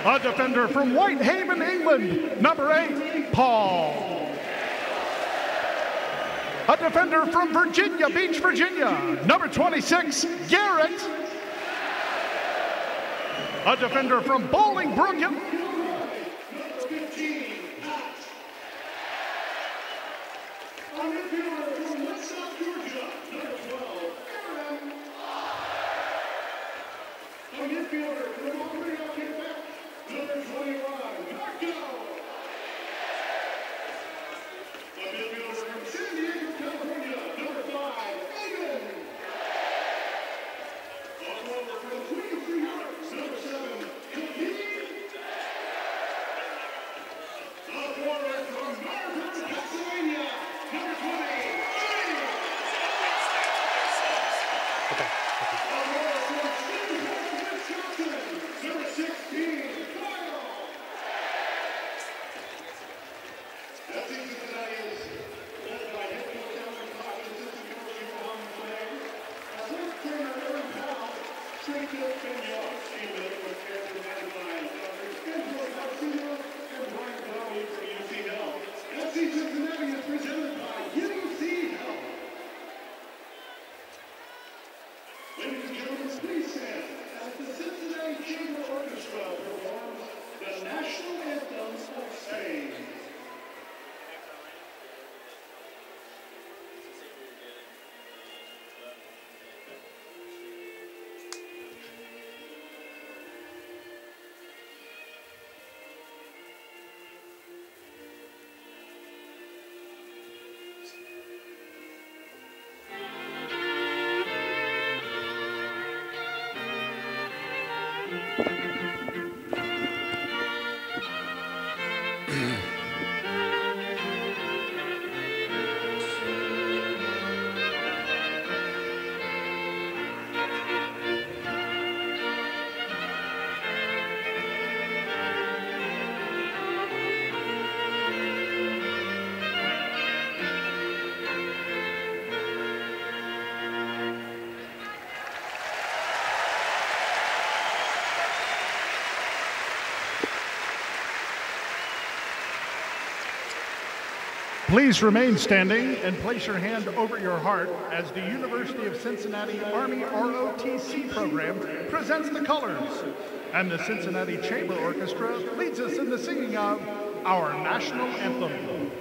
A defender from Whitehaven, England, number 8, Paul. A defender from Virginia Beach, Virginia, number 26, Garrett. A defender from Bolingbrook, Ladies and gentlemen, please stand as the Cincinnati Chamber Orchestra performs the national anthem of Spain. Please remain standing and place your hand over your heart as the University of Cincinnati Army ROTC program presents the colors, and the Cincinnati Chamber Orchestra leads us in the singing of our national anthem.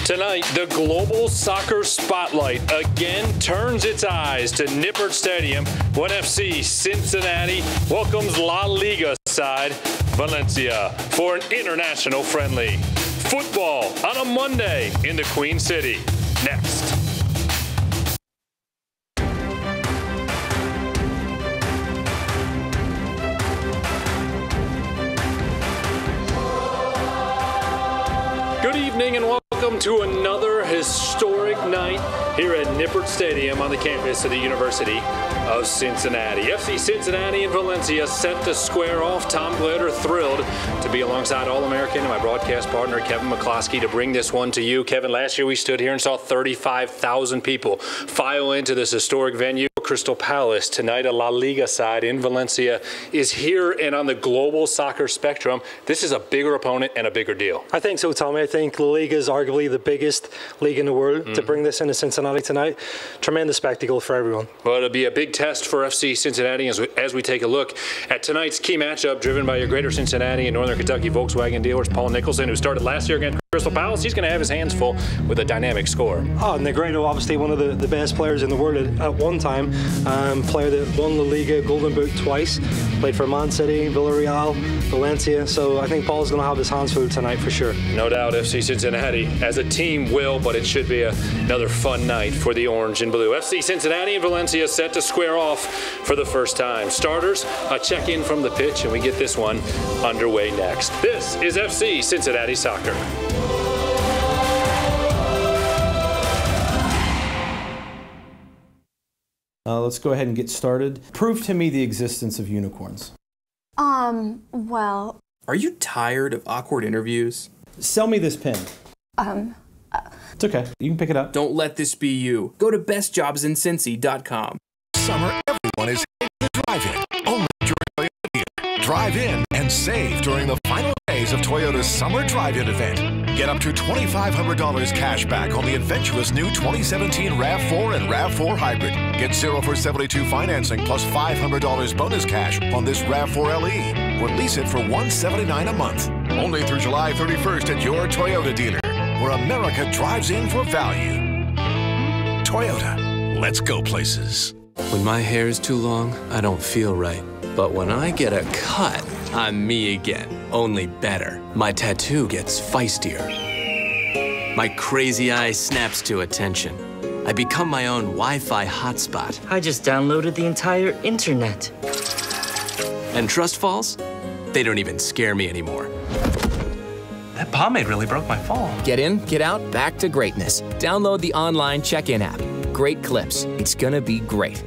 Tonight, the global soccer spotlight again turns its eyes to Nippert Stadium when FC Cincinnati welcomes La Liga side Valencia for an international friendly. Football on a Monday in the Queen City. Next. Good evening and welcome to another historic night here at Nippert Stadium on the campus of the University of Cincinnati. FC Cincinnati and Valencia set to square off. Tom Glader thrilled to be alongside All-American and my broadcast partner Kevin McCloskey to bring this one to you. Kevin, last year we stood here and saw 35,000 people file into this historic venue. Crystal Palace tonight, a La Liga side in Valencia, is here and on the global soccer spectrum. This is a bigger opponent and a bigger deal. I think so, Tommy. I think La Liga is arguably the biggest league in the world. To bring this into Cincinnati tonight, tremendous spectacle for everyone. Well, it'll be a big test for FC Cincinnati as we take a look at tonight's key matchup driven by your Greater Cincinnati and Northern Kentucky Volkswagen dealers, Paul Nicholson, who started last year against Crystal Palace, he's going to have his hands full with a dynamic score. Oh, Negredo, obviously one of the best players in the world at one time. Player that won the Liga, Golden Boot twice. Played for Man City, Villarreal, Valencia. So I think Paul's going to have his hands full tonight for sure. No doubt FC Cincinnati as a team will, but it should be another fun night for the orange and blue. FC Cincinnati and Valencia set to square off for the first time. Starters, a check-in from the pitch, and we get this one underway next. This is FC Cincinnati Soccer. Let's go ahead and get started. Prove to me the existence of unicorns. Well... Are you tired of awkward interviews? Sell me this pen. It's okay. You can pick it up. Don't let this be you. Go to bestjobsincincy.com. Summer, everyone is hitting the drive-in. Only during Toyota. Drive in and save during the final days of Toyota's Summer Drive-In event. Get up to $2,500 cash back on the adventurous new 2017 RAV4 and RAV4 Hybrid. Get 0 for 72 financing plus $500 bonus cash on this RAV4 LE. Or lease it for $179 a month. Only through July 31st at your Toyota dealer, where America drives in for value. Toyota, let's go places. When my hair is too long, I don't feel right. But when I get a cut, I'm me again, only better. My tattoo gets feistier. My crazy eye snaps to attention. I become my own Wi-Fi hotspot. I just downloaded the entire internet. And trust falls? They don't even scare me anymore. That pomade really broke my fall. Get in, get out, back to greatness. Download the online check-in app. Great clips. It's gonna be great.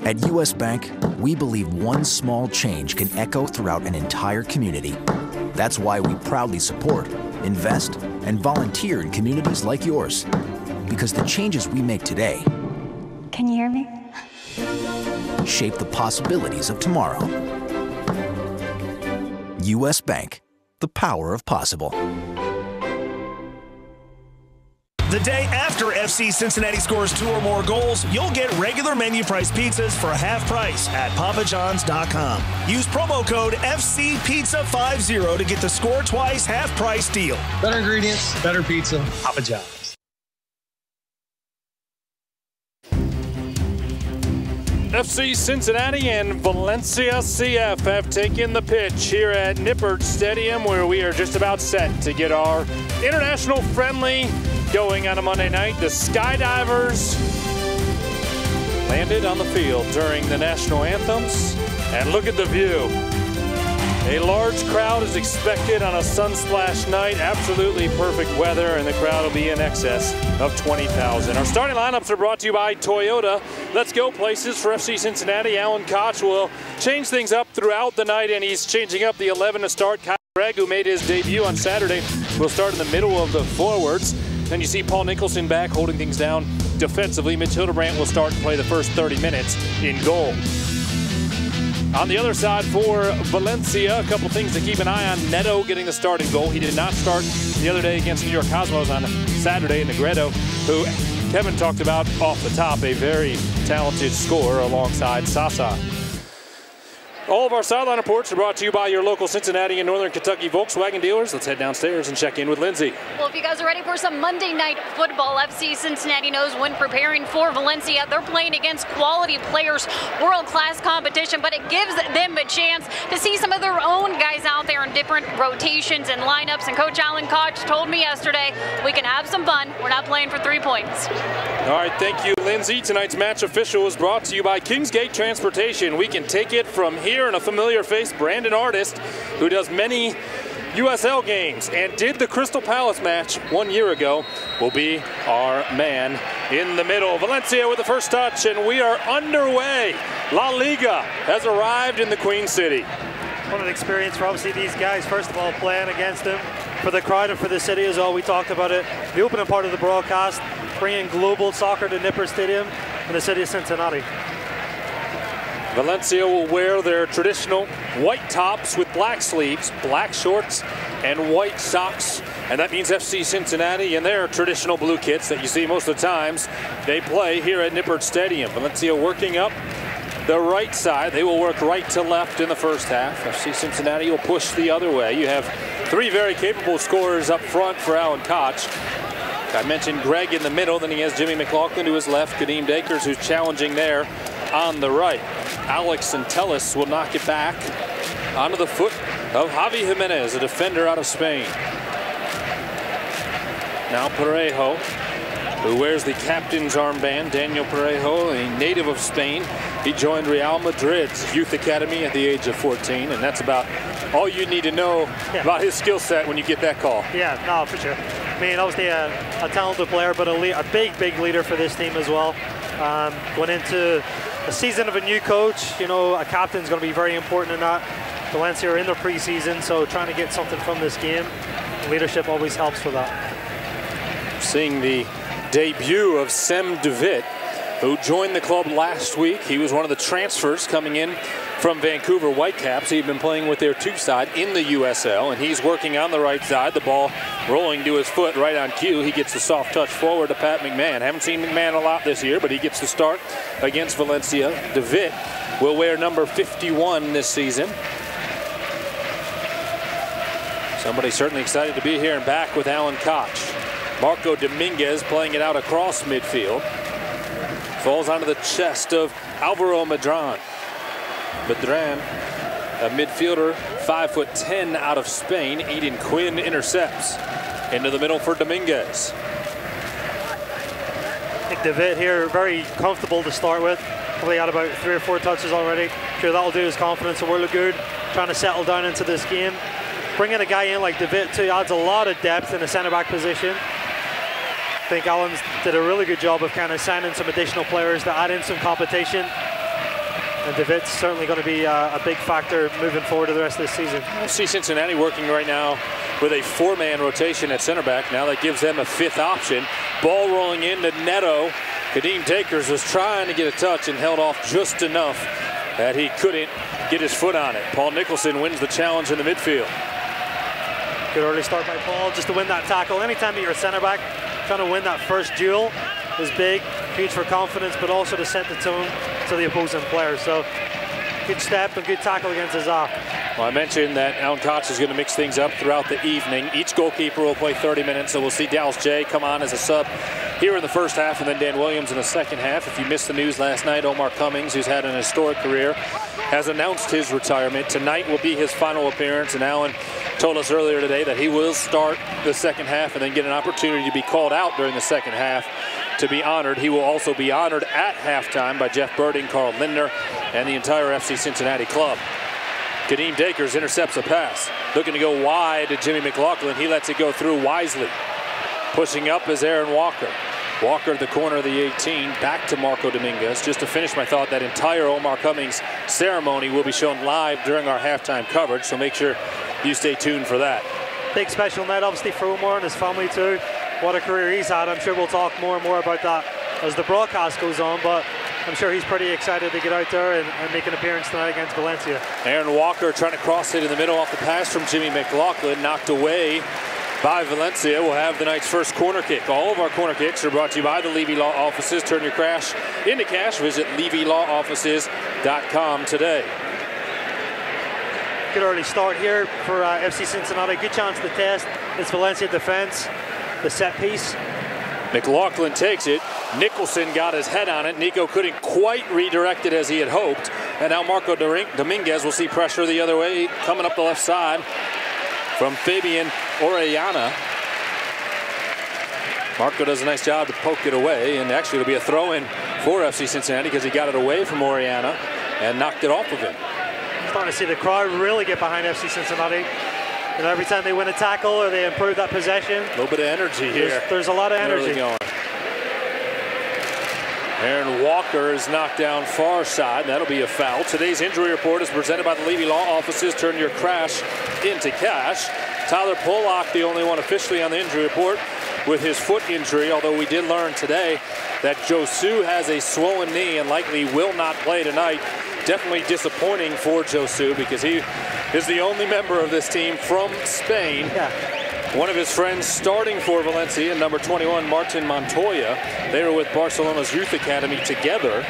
At U.S. Bank, we believe one small change can echo throughout an entire community. That's why we proudly support, invest, and volunteer in communities like yours. Because the changes we make today... Can you hear me? ...shape the possibilities of tomorrow. U.S. Bank, the power of possible. The day after FC Cincinnati scores 2 or more goals, you'll get regular menu price pizzas for half price at papajohns.com. Use promo code FCPizza50 to get the score twice half price deal. Better ingredients, better pizza, Papa John's. FC Cincinnati and Valencia CF have taken the pitch here at Nippert Stadium, where we are just about set to get our international friendly going on a Monday night. The Skydivers landed on the field during the national anthems, and look at the view. A large crowd is expected on a sun-splashed night. Absolutely perfect weather, and the crowd will be in excess of 20,000. Our starting lineups are brought to you by Toyota. Let's go places for FC Cincinnati. Alan Koch will change things up throughout the night, and he's changing up the 11 to start. Kyle Gregg, who made his debut on Saturday, will start in the middle of the forwards. Then you see Paul Nicholson back holding things down defensively. Mitch Hildebrandt will start and play the first 30 minutes in goal. On the other side for Valencia, a couple things to keep an eye on. Neto getting the starting goal. He did not start the other day against New York Cosmos on Saturday. Negredo, who Kevin talked about off the top, a very talented scorer alongside Sasa. All of our sideline reports are brought to you by your local Cincinnati and Northern Kentucky Volkswagen dealers. Let's head downstairs and check in with Lindsay. Well, if you guys are ready for some Monday night football, FC Cincinnati knows when preparing for Valencia, they're playing against quality players, world-class competition, but it gives them a chance to see some of their own guys out there in different rotations and lineups. And Coach Alan Koch told me yesterday, we can have some fun. We're not playing for 3 points. All right, thank you, Lindsay. Tonight's match official is brought to you by Kingsgate Transportation. We can take it from here. And a familiar face, Brandon Artist, who does many USL games and did the Crystal Palace match 1 year ago, will be our man in the middle. Valencia with the first touch, and we are underway. La Liga has arrived in the Queen City. What an experience for obviously these guys. First of all, playing against them, for the crowd and for the city as well. We talked about it. The opening part of the broadcast, bringing global soccer to Nippert Stadium in the city of Cincinnati. Valencia will wear their traditional white tops with black sleeves, black shorts, and white socks. And that means FC Cincinnati in their traditional blue kits that you see most of the times they play here at Nippert Stadium. Valencia working up the right side. They will work right to left in the first half. FC Cincinnati will push the other way. You have three very capable scorers up front for Alan Koch. I mentioned Greg in the middle, then he has Jimmy McLaughlin to his left, Kadeem Dakers who's challenging there on the right. Alex Centellis will knock it back onto the foot of Javi Jimenez, a defender out of Spain. Now Parejo, who wears the captain's armband. Daniel Parejo, a native of Spain. He joined Real Madrid's youth academy at the age of 14, and that's about all you need to know about his skill set when you get that call. Yeah, no, for sure. I mean, obviously a talented player, but a big leader for this team as well. Going into a season of a new coach, you know, a captain's going to be very important in that. Valencia are in their preseason, so trying to get something from this game, leadership always helps for that. Seeing the debut of Sem de Wit, who joined the club last week. He was one of the transfers coming in from Vancouver Whitecaps. He'd been playing with their 2 side in the USL, and he's working on the right side. The ball rolling to his foot right on cue. He gets the soft touch forward to Pat McMahon. Haven't seen McMahon a lot this year, but he gets the start against Valencia. De Wit will wear number 51 this season. Somebody certainly excited to be here and back with Alan Koch. Marco Dominguez playing it out across midfield. Falls onto the chest of Alvaro Medran. Medran, a midfielder, 5'10" out of Spain. Aidan Quinn intercepts. Into the middle for Dominguez. I think De Wit here very comfortable to start with. Probably had about 3 or 4 touches already. Sure, that'll do his confidence a world of good. Trying to settle down into this game. Bringing a guy in like De Wit too adds a lot of depth in the centre-back position. I think Alan's did a really good job of kind of signing some additional players to add in some competition. And De Wit's certainly going to be a big factor moving forward to the rest of this season. We'll see Cincinnati working right now with a 4-man rotation at center back. Now that gives them a 5th option. Ball rolling into Neto. Kadeem Dakers was trying to get a touch and held off just enough that he couldn't get his foot on it. Paul Nicholson wins the challenge in the midfield. Good early start by Paul just to win that tackle. Anytime you're a center back, trying to win that first duel is big, huge for confidence, but also to set the tone to the opposing player. So good step and good tackle against Azar. Well, I mentioned that Alan Koch is going to mix things up throughout the evening. Each goalkeeper will play 30 minutes, so we'll see Dallas J come on as a sub here in the first half, and then Dan Williams in the second half. If you missed the news last night, Omar Cummings, who's had an historic career, has announced his retirement. Tonight will be his final appearance, and Alan told us earlier today that he will start the second half and then get an opportunity to be called out during the second half to be honored. He will also be honored at halftime by Jeff Birding, Carl Lindner, and the entire FC Cincinnati club. Kadeem Dakers intercepts a pass. Looking to go wide to Jimmy McLaughlin. He lets it go through wisely. Pushing up is Aaron Walker. Walker at the corner of the 18, back to Marco Dominguez. Just to finish my thought, that entire Omar Cummings ceremony will be shown live during our halftime coverage, so make sure you stay tuned for that. Big special night, obviously, for Omar and his family too. What a career he's had. I'm sure we'll talk more and more about that as the broadcast goes on, but I'm sure he's pretty excited to get out there and make an appearance tonight against Valencia. Aaron Walker trying to cross it in the middle off the pass from Jimmy McLaughlin, knocked away by Valencia. Will have the night's first corner kick. All of our corner kicks are brought to you by the Levy Law Offices. Turn your cash into cash. Visit LevyLawOffices.com today. Good early start here for FC Cincinnati. Good chance to test this Valencia defense, the set piece. McLaughlin takes it. Nicholson got his head on it. Nico couldn't quite redirect it as he had hoped. And now Marco Dominguez will see pressure the other way coming up the left side from Fabian Orellana. Marco does a nice job to poke it away, and actually it'll be a throw-in for FC Cincinnati because he got it away from Orellana and knocked it off of him. Starting to see the crowd really get behind FC Cincinnati. You know, every time they win a tackle or they improve that possession. A little bit of energy here. There's a lot of energy. Really going. Aaron Walker is knocked down far side. That'll be a foul. Today's injury report is presented by the Levy Law Offices. Turn your crash into cash. Tyler Pollock, the only one officially on the injury report with his foot injury, although we did learn today that Josu has a swollen knee and likely will not play tonight. Definitely disappointing for Josu because he is the only member of this team from Spain. Yeah. One of his friends starting for Valencia, number 21, Martin Montoya. They were with Barcelona's youth academy together.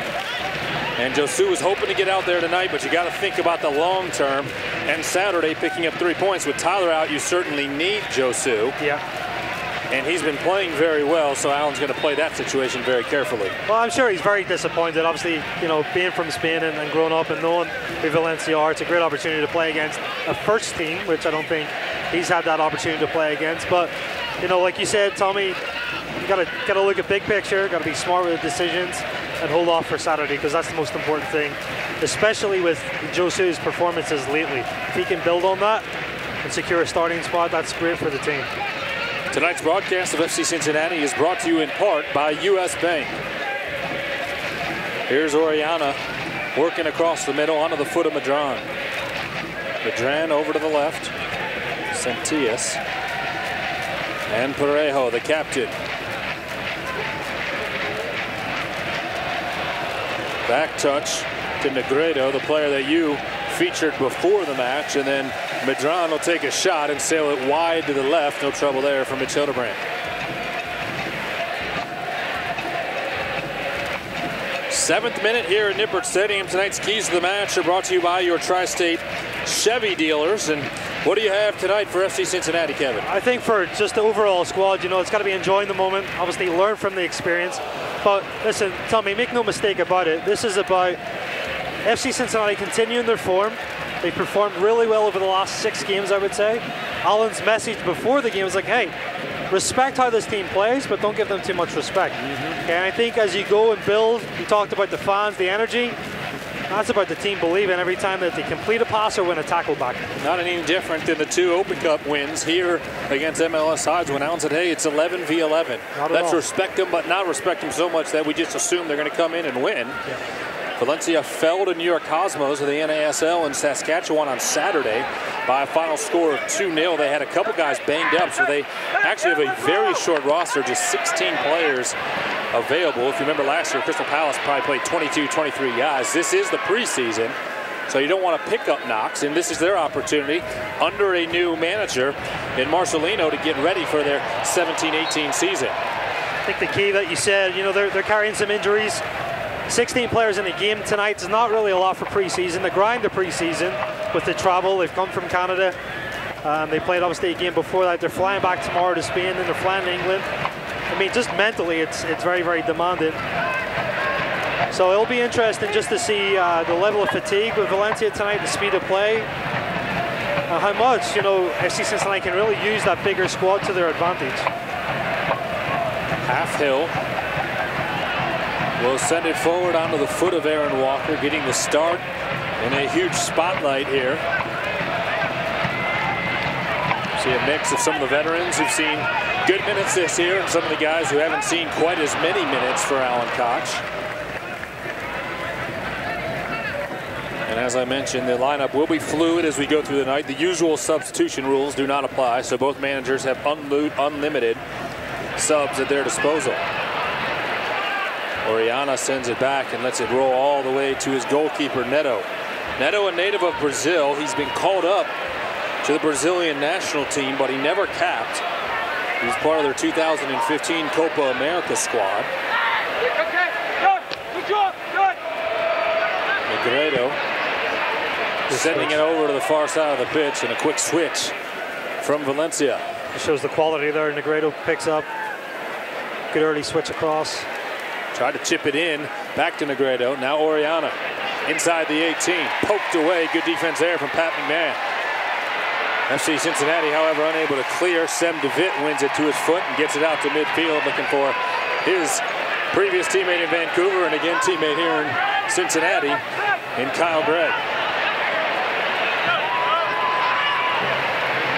And Josu is hoping to get out there tonight, but you got to think about the long term. And Saturday, picking up 3 points. With Tyler out, you certainly need Josu. Yeah. And he's been playing very well, so Allen's going to play that situation very carefully. Well, I'm sure he's very disappointed. Obviously, you know, being from Spain and growing up and knowing who Valencia are, it's a great opportunity to play against a first team, which I don't think he's had that opportunity to play against. But, you know, like you said, Tommy, you got to look at big picture, got to be smart with the decisions, and hold off for Saturday, because that's the most important thing, especially with Josu's performances lately. If he can build on that and secure a starting spot, that's great for the team. Tonight's broadcast of FC Cincinnati is brought to you in part by U.S. Bank. Here's Oriana working across the middle onto the foot of Medran. Medran over to the left. Sentias. And Parejo, the captain. Back touch to Negredo, the player that you featured before the match, and then Medran will take a shot and sail it wide to the left. No trouble there for Mitch Hildebrand. 7th minute here at Nippert Stadium. Tonight's keys to the match are brought to you by your Tri-State Chevy dealers. And what do you have tonight for FC Cincinnati, Kevin? I think for just the overall squad, you know, it's got to be enjoying the moment, obviously learn from the experience. But listen, Tommy, make no mistake about it. This is about FC Cincinnati continuing their form. They performed really well over the last 6 games, I would say. Allen's message before the game was like, hey, respect how this team plays, but don't give them too much respect. Okay, and I think as you go and build, you talked about the fans, the energy, that's about the team believing every time that they complete a pass or win a tackle back. Not any different than the 2 Open Cup wins here against MLS sides when Allen said, hey, it's 11 v 11. Let's respect them, but not respect them so much that we just assume they're going to come in and win. Yeah. Valencia fell to New York Cosmos of the NASL in Saskatchewan on Saturday by a final score of 2-0. They had a couple guys banged up, so they actually have a very short roster, just 16 players available. If you remember last year, Crystal Palace probably played 22, 23 guys. This is the preseason, so you don't want to pick up knocks, and this is their opportunity under a new manager in Marcelino to get ready for their 17-18 season. I think the key that you said, you know, they're carrying some injuries. 16 players in the game tonight is not really a lot for preseason. The grind of preseason with the travel, they've come from Canada. They played obviously a game before that. They're flying back tomorrow to Spain, and they're flying to England. I mean, just mentally, it's very, very demanding. So it'll be interesting just to see the level of fatigue with Valencia tonight, the speed of play, how much, you know, FC Cincinnati can really use that bigger squad to their advantage. Half Hill will send it forward onto the foot of Aaron Walker, getting the start in a huge spotlight here. See a mix of some of the veterans who've seen good minutes this year and some of the guys who haven't seen quite as many minutes for Alan Koch. And as I mentioned, the lineup will be fluid as we go through the night. The usual substitution rules do not apply, so both managers have unlimited subs at their disposal. Oriana sends it back and lets it roll all the way to his goalkeeper, Neto. Neto, a native of Brazil. He's been called up to the Brazilian national team, but he never capped. He was part of their 2015 Copa America squad. Negredo sending it over to the far side of the pitch, and a quick switch from Valencia. It shows the quality there. Negredo picks up. Good early switch across. Tried to chip it in, back to Negredo. Now Oriana inside the 18, poked away. Good defense there from Pat McMahon. FC Cincinnati, however, unable to clear. Sem DeVitt wins it to his foot and gets it out to midfield, looking for his previous teammate in Vancouver and again teammate here in Cincinnati in Kyle Gregg.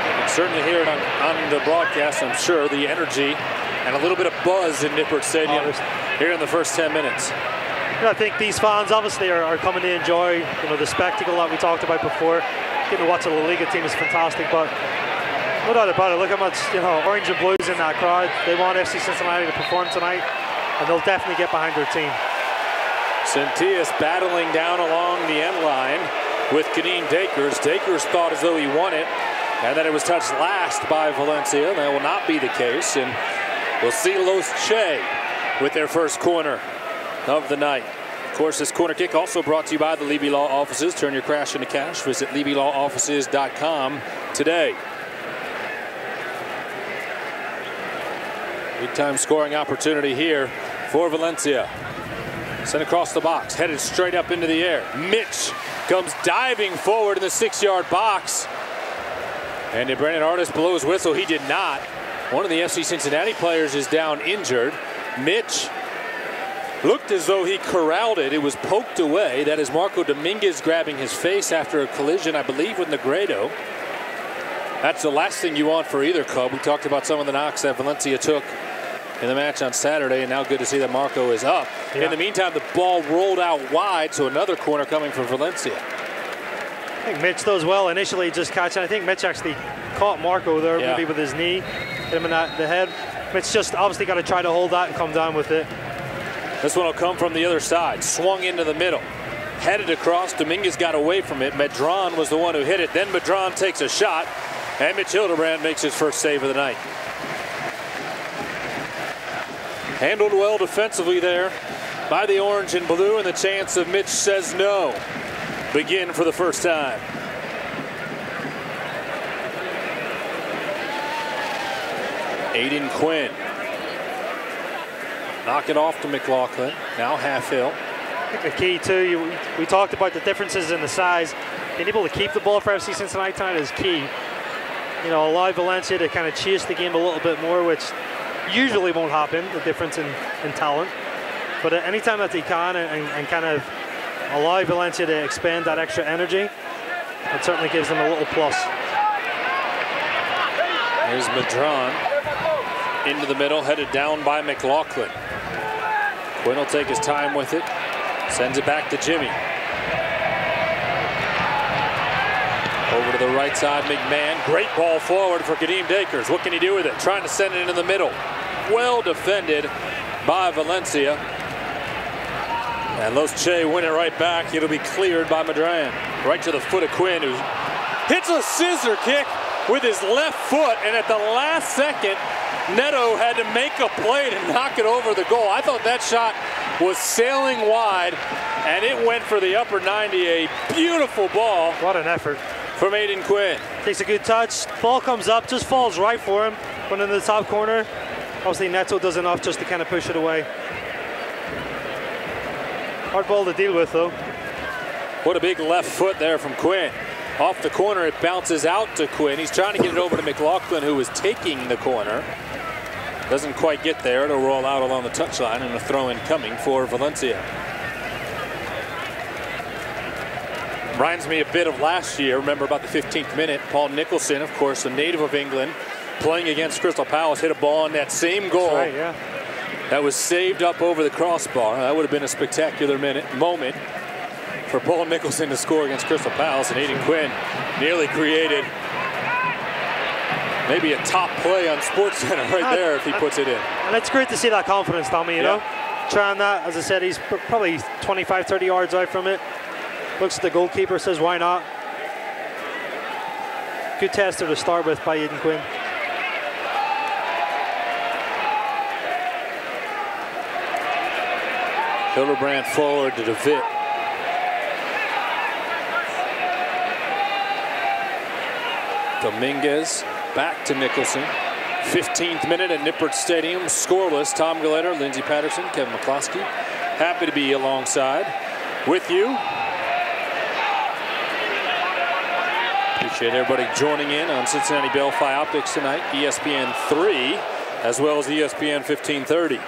You can certainly hear it on the broadcast, I'm sure, the energy and a little bit of buzz in Nippert Stadium here in the first 10 minutes. I think these fans obviously are coming to enjoy, you know, the spectacle that we talked about before. Getting to watch the Liga team is fantastic, but no doubt about it. Look how much, you know, orange and blues in that crowd. They want FC Cincinnati to perform tonight, and they'll definitely get behind their team. Sentias battling down along the end line with Kaneen Dakers. Dakers thought as though he won it, and that it was touched last by Valencia. That will not be the case, and we'll see Los Che with their first corner of the night. Of course, this corner kick also brought to you by the Levy Law Offices. Turn your crash into cash. Visit LevyLawOffices.com today. Big time scoring opportunity here for Valencia. Sent across the box, headed straight up into the air. Mitch comes diving forward in the 6-yard box. And did Brandon Artis blow his whistle? He did not. One of the FC Cincinnati players is down injured. Mitch looked as though he corralled it. It was poked away. That is Marco Dominguez grabbing his face after a collision, I believe, with Negredo. That's the last thing you want for either club. We talked about some of the knocks that Valencia took in the match on Saturday, and now good to see that Marco is up. Yeah. In the meantime, the ball rolled out wide, so another corner coming from Valencia. I think Mitch does well initially, just catching. I think Mitch actually caught Marco there, maybe with his knee, hit him in the head. Mitch just obviously got to try to hold that and come down with it. This one will come from the other side, swung into the middle, headed across. Dominguez got away from it. Medran was the one who hit it. Then Medran takes a shot, and Mitch Hildebrand makes his first save of the night. Handled well defensively there by the orange and blue, and the chance of Mitch says no begin for the first time. Aidan Quinn. Knock it off to McLaughlin. Now Half-Hill. I think the key too, we talked about the differences in the size. Being able to keep the ball for FC Cincinnati tonight is key. You know, allow Valencia to kind of chase the game a little bit more, which usually won't happen, the difference in talent. But anytime that they can and kind of allow Valencia to expend that extra energy, it certainly gives them a little plus. Here's Medran into the middle, headed down by McLaughlin. Quinn will take his time with it, sends it back to Jimmy. Over to the right side, McMahon. Great ball forward for Kadeem Dakers. What can he do with it? Trying to send it into the middle. Well defended by Valencia. And Los Che win it right back. It'll be cleared by Medran. Right to the foot of Quinn, who hits a scissor kick with his left foot. And at the last second, Neto had to make a play to knock it over the goal. I thought that shot was sailing wide, and it went for the upper 90. A beautiful ball. What an effort from Aidan Quinn. Takes a good touch. Ball comes up, just falls right for him. Went into the top corner. Obviously, Neto does enough just to kind of push it away. Hard ball to deal with, though. What a big left foot there from Quinn. Off the corner, it bounces out to Quinn. He's trying to get it over to McLaughlin, who is taking the corner. Doesn't quite get there. It'll roll out along the touchline, and a throw-in coming for Valencia. Reminds me a bit of last year. Remember about the 15th minute, Paul Nicholson, of course, a native of England, playing against Crystal Palace, hit a ball on that same goal. That's right, yeah. That was saved up over the crossbar. That would have been a spectacular moment for Paul Nicholson to score against Crystal Palace, and Aidan Quinn nearly created maybe a top play on SportsCenter right there if he puts it in. And it's great to see that confidence, Tommy, you know? Trying that, as I said, he's probably 25, 30 yards out from it. Looks at the goalkeeper, says, why not? Good tester to start with by Aidan Quinn. Hildebrand forward to DeVitt. Dominguez back to Nicholson. 15th minute at Nippert Stadium, scoreless. Tom Gallagher, Lindsey Patterson, Kevin McCloskey. Happy to be alongside with you. Appreciate everybody joining in on Cincinnati Bell-Fi Optics tonight, ESPN 3, as well as ESPN 1530.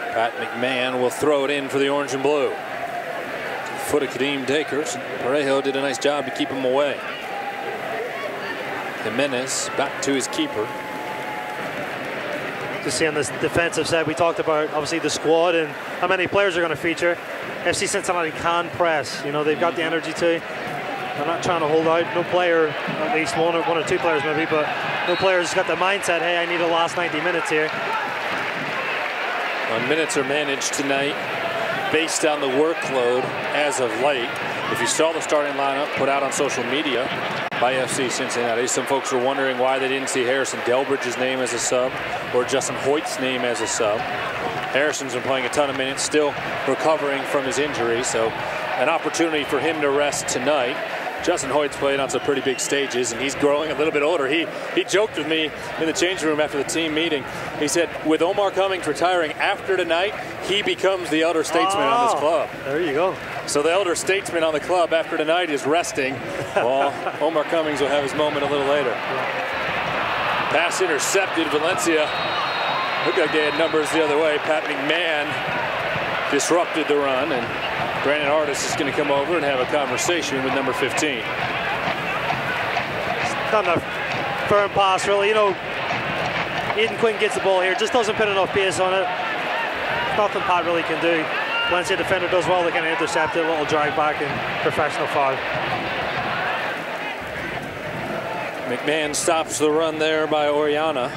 Pat McMahon will throw it in for the orange and blue. Foot of Kadeem Dakers. Parejo did a nice job to keep him away. Jimenez back to his keeper. To see on this defensive side, we talked about obviously the squad and how many players are going to feature. FC Cincinnati can press. You know, they've got the energy to. They're not trying to hold out. No player, at least one or two players maybe, but no player's got the mindset, hey, I need the last 90 minutes here. Minutes are managed tonight based on the workload as of late. If you saw the starting lineup put out on social media by FC Cincinnati, some folks were wondering why they didn't see Harrison Delbridge's name as a sub or Justin Hoyt's name as a sub. Harrison's been playing a ton of minutes, still recovering from his injury, so an opportunity for him to rest tonight. Justin Hoyt's played on some pretty big stages, and he's growing a little bit older. He joked with me in the changing room after the team meeting. He said, with Omar Cummings retiring after tonight, he becomes the elder statesman on this club. There you go. So the elder statesman on the club after tonight is resting, while Omar Cummings will have his moment a little later. Pass intercepted. Valencia looked like they had numbers the other way. Pat McMahon disrupted the run, and Brandon Artis is going to come over and have a conversation with number 15. Not enough firm pass, really. You know, Aidan Quinn gets the ball here, just doesn't put enough pace on it. Nothing Pat really can do. Valencia defender does well, they can intercept it, a little drag back and professional foul. McMahon stops the run there by Oriana.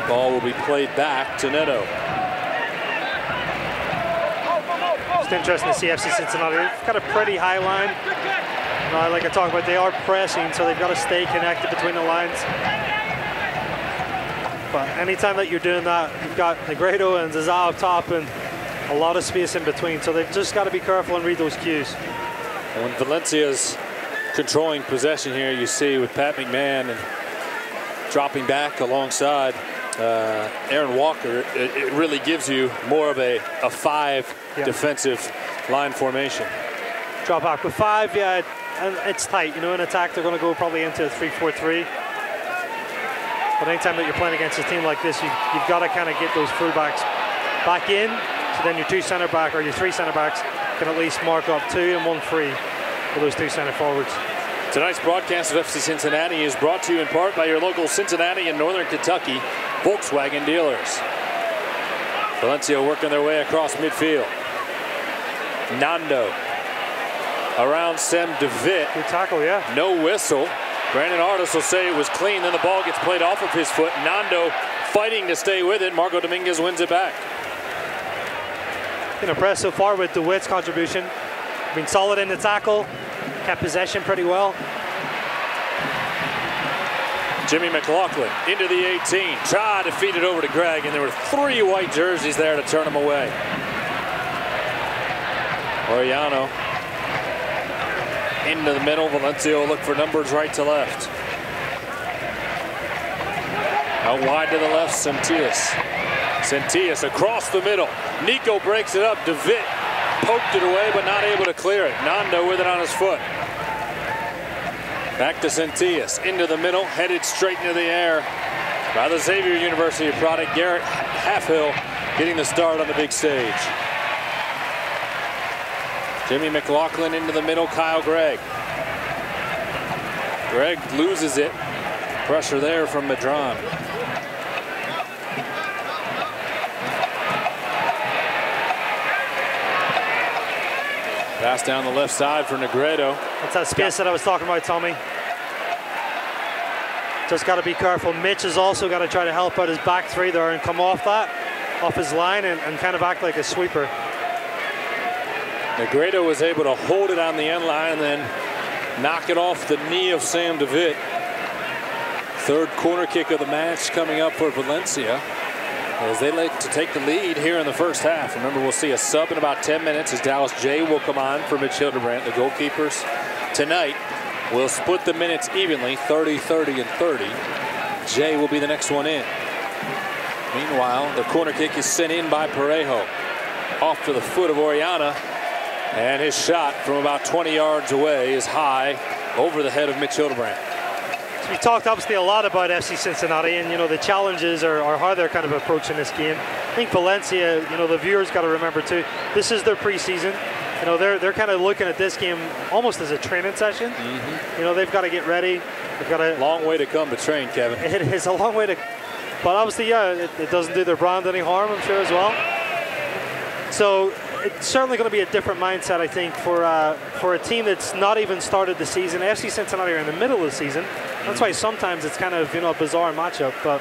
Ball will be played back to Neto. It's interesting to see FC Cincinnati. They've got a pretty high line. You know, like I talked about, they are pressing, so they've got to stay connected between the lines. But anytime that you're doing that, you've got Negredo and Zaza up top and a lot of space in between. So they've just got to be careful and read those cues. When Valencia's controlling possession here, you see with Pat McMahon and dropping back alongside Aaron Walker, it really gives you more of a 5 defensive line formation. Drop back with 5, yeah, and it's tight. You know, in attack, they're going to go probably into a 3-4-3. But anytime that you're playing against a team like this, you've got to kind of get those fullbacks back in, so then your 2 center back or your 3 center backs can at least mark up 2 and 1 free for those 2 center forwards. Tonight's broadcast of FC Cincinnati is brought to you in part by your local Cincinnati and Northern Kentucky Volkswagen dealers. Valencia working their way across midfield. Nando around Sem DeVitt. Good tackle, yeah. No whistle. Brandon Artis will say it was clean, then the ball gets played off of his foot. Nando fighting to stay with it. Marco Dominguez wins it back. Been impressed so far with DeWitt's contribution. Been solid in the tackle, kept possession pretty well. Jimmy McLaughlin into the 18. Tried to feed it over to Greg, and there were 3 white jerseys there to turn him away. Oriano into the middle. Valencia will look for numbers right to left. Out wide to the left, Sentias. Sentias across the middle. Nico breaks it up. DeVitt poked it away, but not able to clear it. Nando with it on his foot. Back to Sentias, into the middle, headed straight into the air by the Xavier University product, Garrett Halfhill, getting the start on the big stage. Jimmy McLaughlin into the middle, Kyle Gregg. Gregg loses it. Pressure there from Madron. Pass down the left side for Negredo. That's that space that I was talking about, Tommy. Just got to be careful. Mitch has also got to try to help out his back 3 there and come off his line and kind of act like a sweeper. Negredo was able to hold it on the end line and then knock it off the knee of Sam DeVitt. 3rd corner kick of the match coming up for Valencia, as they like to take the lead here in the first half. Remember, we'll see a sub in about 10 minutes as Dallas J will come on for Mitch Hildebrandt. The goalkeepers tonight will split the minutes evenly, 30, 30, and 30. J will be the next one in. Meanwhile, the corner kick is sent in by Parejo. Off to the foot of Oriana, and his shot from about 20 yards away is high over the head of Mitch Hildebrandt. We talked obviously a lot about FC Cincinnati and, you know, the challenges or how they're kind of approaching this game. I think Valencia, you know, the viewers got to remember too, this is their preseason. You know, they're kind of looking at this game almost as a training session. You know, they've got to get ready. They've got a long way to come to train, Kevin. It is a long way to, but obviously, yeah, it doesn't do their brand any harm, I'm sure, as well. So it's certainly going to be a different mindset, I think, for a team that's not even started the season. FC Cincinnati are in the middle of the season. That's why sometimes it's kind of, you know, a bizarre matchup. But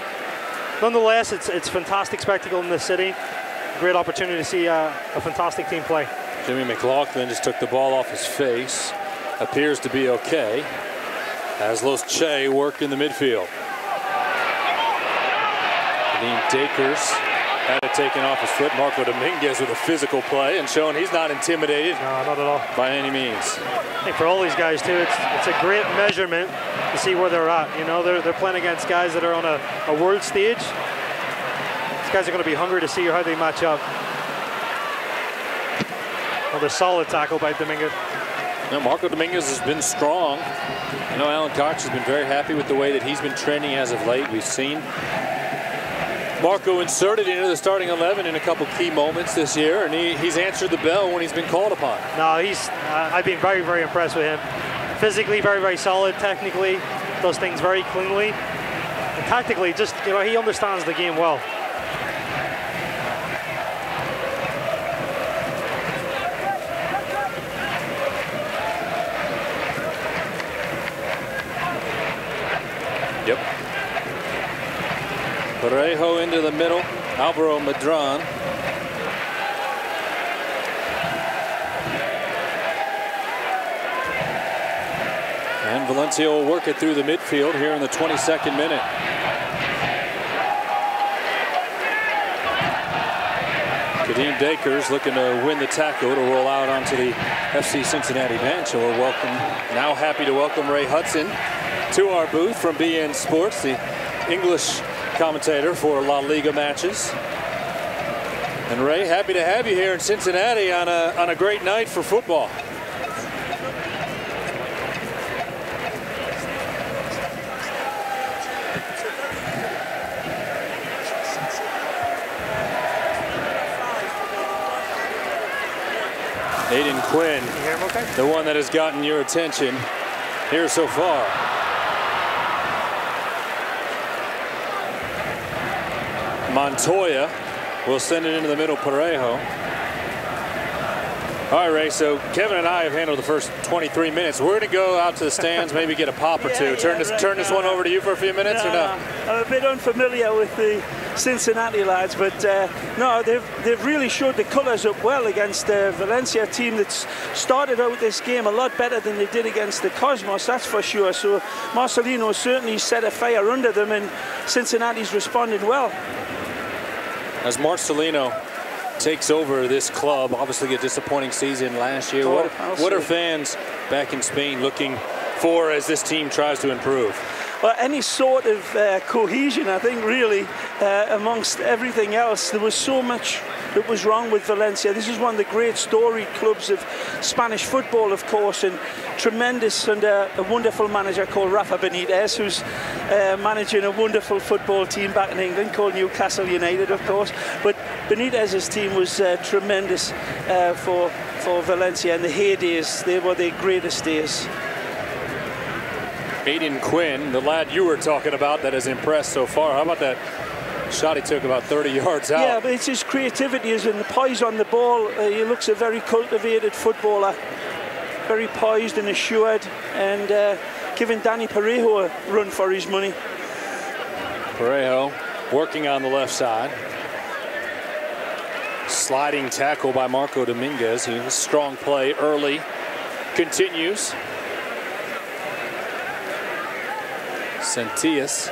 nonetheless, it's a fantastic spectacle in the city. Great opportunity to see a fantastic team play. Jimmy McLaughlin just took the ball off his face. Appears to be okay. As Los Che work in the midfield. Dean Dakers had it taken off his foot. Marco Dominguez with a physical play and showing he's not intimidated. No, not at all. By any means. I think for all these guys too, it's a great measurement to see where they're at. You know, they're playing against guys that are on a world stage. These guys are going to be hungry to see how they match up. Well, a solid tackle by Dominguez. Now, Marco Dominguez has been strong. I know Alan Cox has been very happy with the way that he's been trending as of late. We've seen Marco inserted into the starting 11 in a couple key moments this year, and he's answered the bell when he's been called upon. No, I've been very, very impressed with him. Physically, very, very solid. Technically, does things very cleanly. And tactically, just, you know, he understands the game well. Yep. Parejo into the middle. Alvaro Madran. And Valencia will work it through the midfield here in the 22nd minute. Kadeem Dakers looking to win the tackle to roll out onto the FC Cincinnati bench. And we're now happy to welcome Ray Hudson to our booth from BN Sports, the English commentator for La Liga matches. And Ray, happy to have you here in Cincinnati on a great night for football. Aidan Quinn, the one that has gotten your attention here so far. Montoya will send it into the middle, Parejo. All right, Ray, so Kevin and I have handled the first 23 minutes. We're going to go out to the stands, maybe get a pop or two. Turn this one over to you for a few minutes, or no? I'm a bit unfamiliar with the Cincinnati lads, but no, they've really showed the colours up well against the Valencia team that's started out this game a lot better than they did against the Cosmos, that's for sure. So Marcelino certainly set a fire under them, and Cincinnati's responded well. As Marcelino takes over this club, obviously a disappointing season last year. What are fans back in Spain looking for as this team tries to improve? Well, any sort of cohesion, I think, really, amongst everything else. There was so much that was wrong with Valencia. This is one of the great storied clubs of Spanish football, of course, and tremendous and a wonderful manager called Rafa Benitez, who's managing a wonderful football team back in England called Newcastle United, of course. But Benitez's team was tremendous for Valencia in the heydays. They were their greatest days. Aidan Quinn, the lad you were talking about that has impressed so far. How about that shot he took about 30 yards out? Yeah, but it's his creativity and the poise on the ball. He looks a very cultivated footballer, very poised and assured, and giving Danny Parejo a run for his money. Parejo working on the left side. Sliding tackle by Marco Dominguez. He was strong play early. Continues. Sentias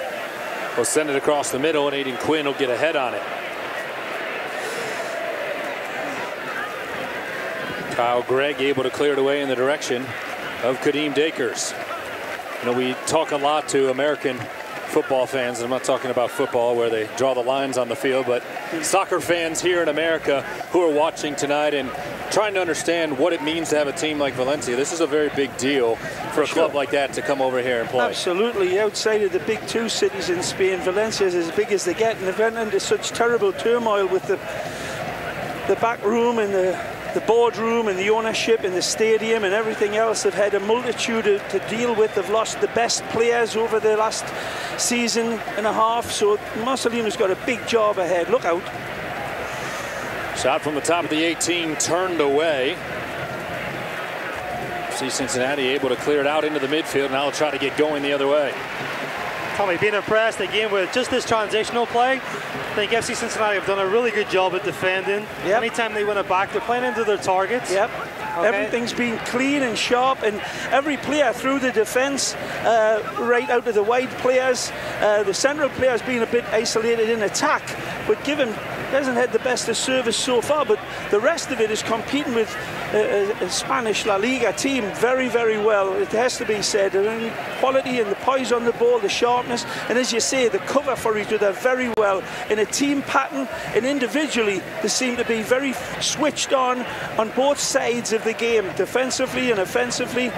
will send it across the middle, and Aidan Quinn will get ahead on it. Kyle Gregg able to clear it away in the direction of Kadeem Dakers. You know, we talk a lot to American football fans, and I'm not talking about football where they draw the lines on the field, but soccer fans here in America who are watching tonight and trying to understand what it means to have a team like Valencia. This is a very big deal for a club like that to come over here and play. Absolutely. Outside of the big two cities in Spain, Valencia is as big as they get, and they've went into such terrible turmoil with the back room and the boardroom and the ownership and the stadium and everything else. They've had a multitude to deal with. They've lost the best players over the last season and a half, so Marcelino's got a big job ahead. Look out. Shot from the top of the 18, turned away. See Cincinnati able to clear it out into the midfield. Now they'll try to get going the other way. Tommy, being impressed again with just this transitional play. I think FC Cincinnati have done a really good job at defending. Yep. Anytime they win it back, they're playing into their targets. Yep. Okay. Everything's been clean and sharp, and every player through the defence, right out to the wide players. The central player's been a bit isolated in attack, but hasn't had the best of service so far, but the rest of it is competing with a Spanish La Liga team very, very well. It has to be said. The quality and the poise on the ball, the sharpness, and as you say, the cover for each other very well in a team pattern, and individually they seem to be very switched on both sides of the game, defensively and offensively.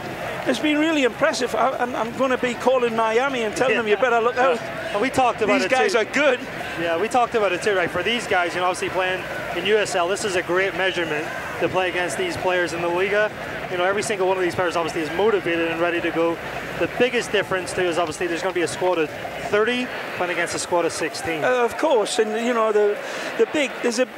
It's been really impressive. I'm going to be calling Miami and telling them you better look out. And we talked about These guys are good. Yeah, we talked about it too, right? For these guys, obviously playing in USL, this is a great measurement to play against these players in the Liga. Every single one of these players obviously is motivated and ready to go. The biggest difference too is obviously there's going to be a squad of 30 playing against a squad of 16. Of course, and there's an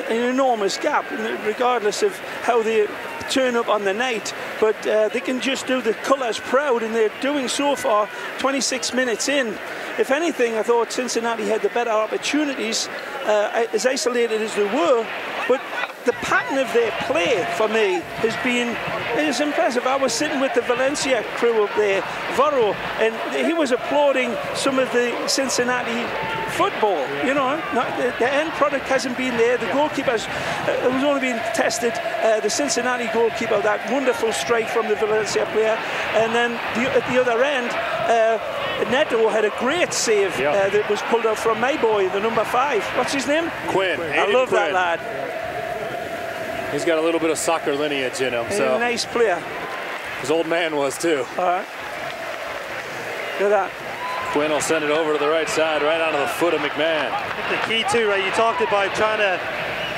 enormous gap, regardless of how they turn up on the night, but they can just do the colours proud, and they're doing so far. 26 minutes in. If anything, I thought Cincinnati had the better opportunities, as isolated as they were, but the pattern of their play for me is impressive. I was sitting with the Valencia crew up there, Varro, and he was applauding some of the Cincinnati football. The end product hasn't been there. The goalkeepers who's only been tested, the Cincinnati goalkeeper, that wonderful strike from the Valencia player, and then at the other end, Neto had a great save that was pulled out from my boy, the number 5. What's his name? Quinn. I love that lad. He's got a little bit of soccer lineage in him. He's a nice player. His old man was too. All right. Look at that. Quinn will send it over to the right side, right onto the foot of McMahon. The key too, right? You talked about trying to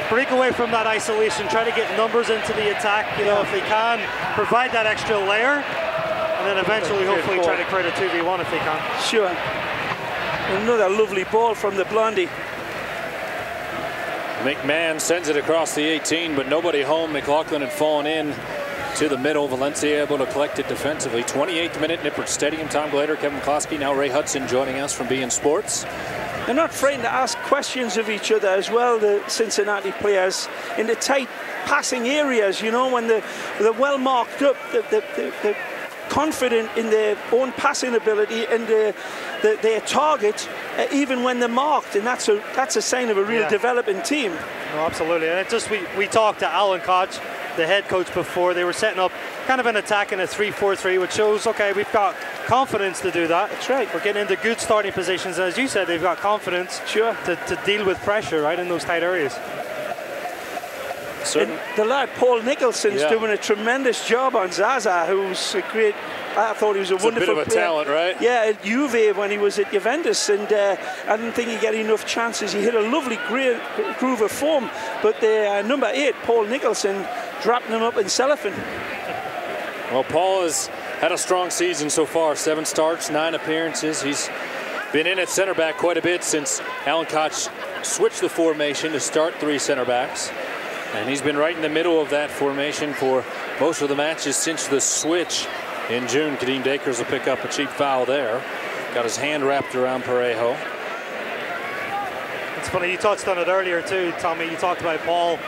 break away from that isolation, try to get numbers into the attack. If they can provide that extra layer, and then eventually, hopefully, try to create a 2v1 if they can. Sure. Another lovely ball from the Blondie. McMahon sends it across the 18, but nobody home. McLaughlin had fallen in to the middle. Valencia able to collect it defensively. 28th minute, Nippert Stadium. Tom Glader, Kevin McCloskey, now Ray Hudson joining us from beIN Sports. They're not frightened to ask questions of each other as well, the Cincinnati players, in the tight passing areas, when they're well marked up, they're confident in their own passing ability and their target, even when they're marked, and that's a sign of a real developing team. No, absolutely, and we talked to Alan Koch, the head coach, before. They were setting up kind of an attack in a 3-4-3, which shows, okay, we've got confidence to do that. That's right. We're getting into good starting positions, and as you said, they've got confidence to deal with pressure, right, in those tight areas. The lad Paul Nicholson's doing a tremendous job on Zaza, who's a great. I thought he was a wonderful player. A bit of a player. talent, right? Yeah, at Juve when he was at Juventus, and I didn't think he'd get enough chances. He hit a lovely great groove of form, but the number 8, Paul Nicholson, dropping him up in cellophane. Well, Paul has had a strong season so far. 7 starts, 9 appearances. He's been in at center back quite a bit since Alan Koch switched the formation to start 3 center backs. And he's been right in the middle of that formation for most of the matches since the switch in June. Kadeem Dakers will pick up a cheap foul there. Got his hand wrapped around Parejo. It's funny, you touched on it earlier too, Tommy. You talked about Paul,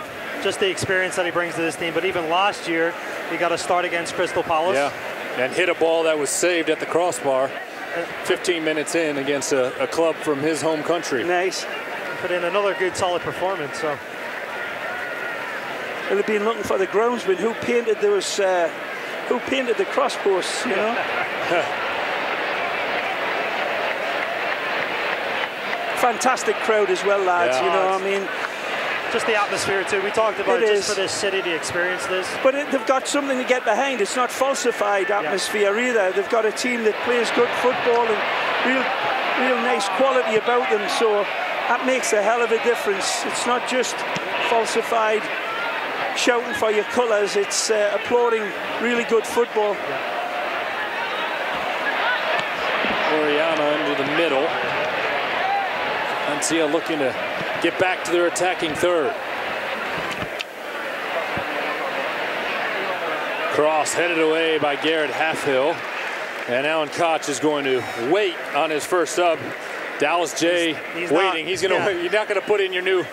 just the experience that he brings to this team. But even last year, he got a start against Crystal Palace. Yeah, and hit a ball that was saved at the crossbar 15 minutes in against a club from his home country. Nice. Put in another good, solid performance. So. They'll have been looking for the groundsman who painted those, who painted the cross posts, Fantastic crowd as well, lads. Yeah, I mean, just the atmosphere too. We talked about it just for this city to experience this. But they've got something to get behind. It's not falsified atmosphere either. They've got a team that plays good football and real nice quality about them. So that makes a hell of a difference. It's not just falsified shouting for your colours, it's applauding really good football. Oriana into the middle. Valencia looking to get back to their attacking third. Cross headed away by Garrett Halfhill. And Alan Koch is going to wait on his first sub. Dallas J he's waiting. Not, he's going to wait. You're not going to put in your new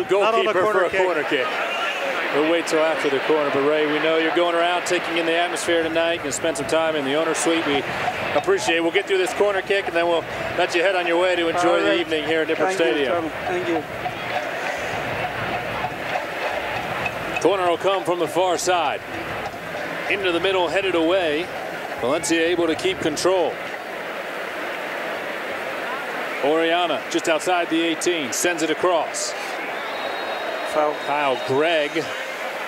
goalkeeper for a corner kick. We'll wait till after the corner. But Ray, we know you're going around taking in the atmosphere tonight and spend some time in the owner's suite. We appreciate it. We'll get through this corner kick and then we'll let you head on your way to enjoy the evening here at Nippert Stadium. Thank you. Corner will come from the far side. Into the middle, headed away. Valencia able to keep control. Oriana just outside the 18, sends it across. Foul. Kyle Gregg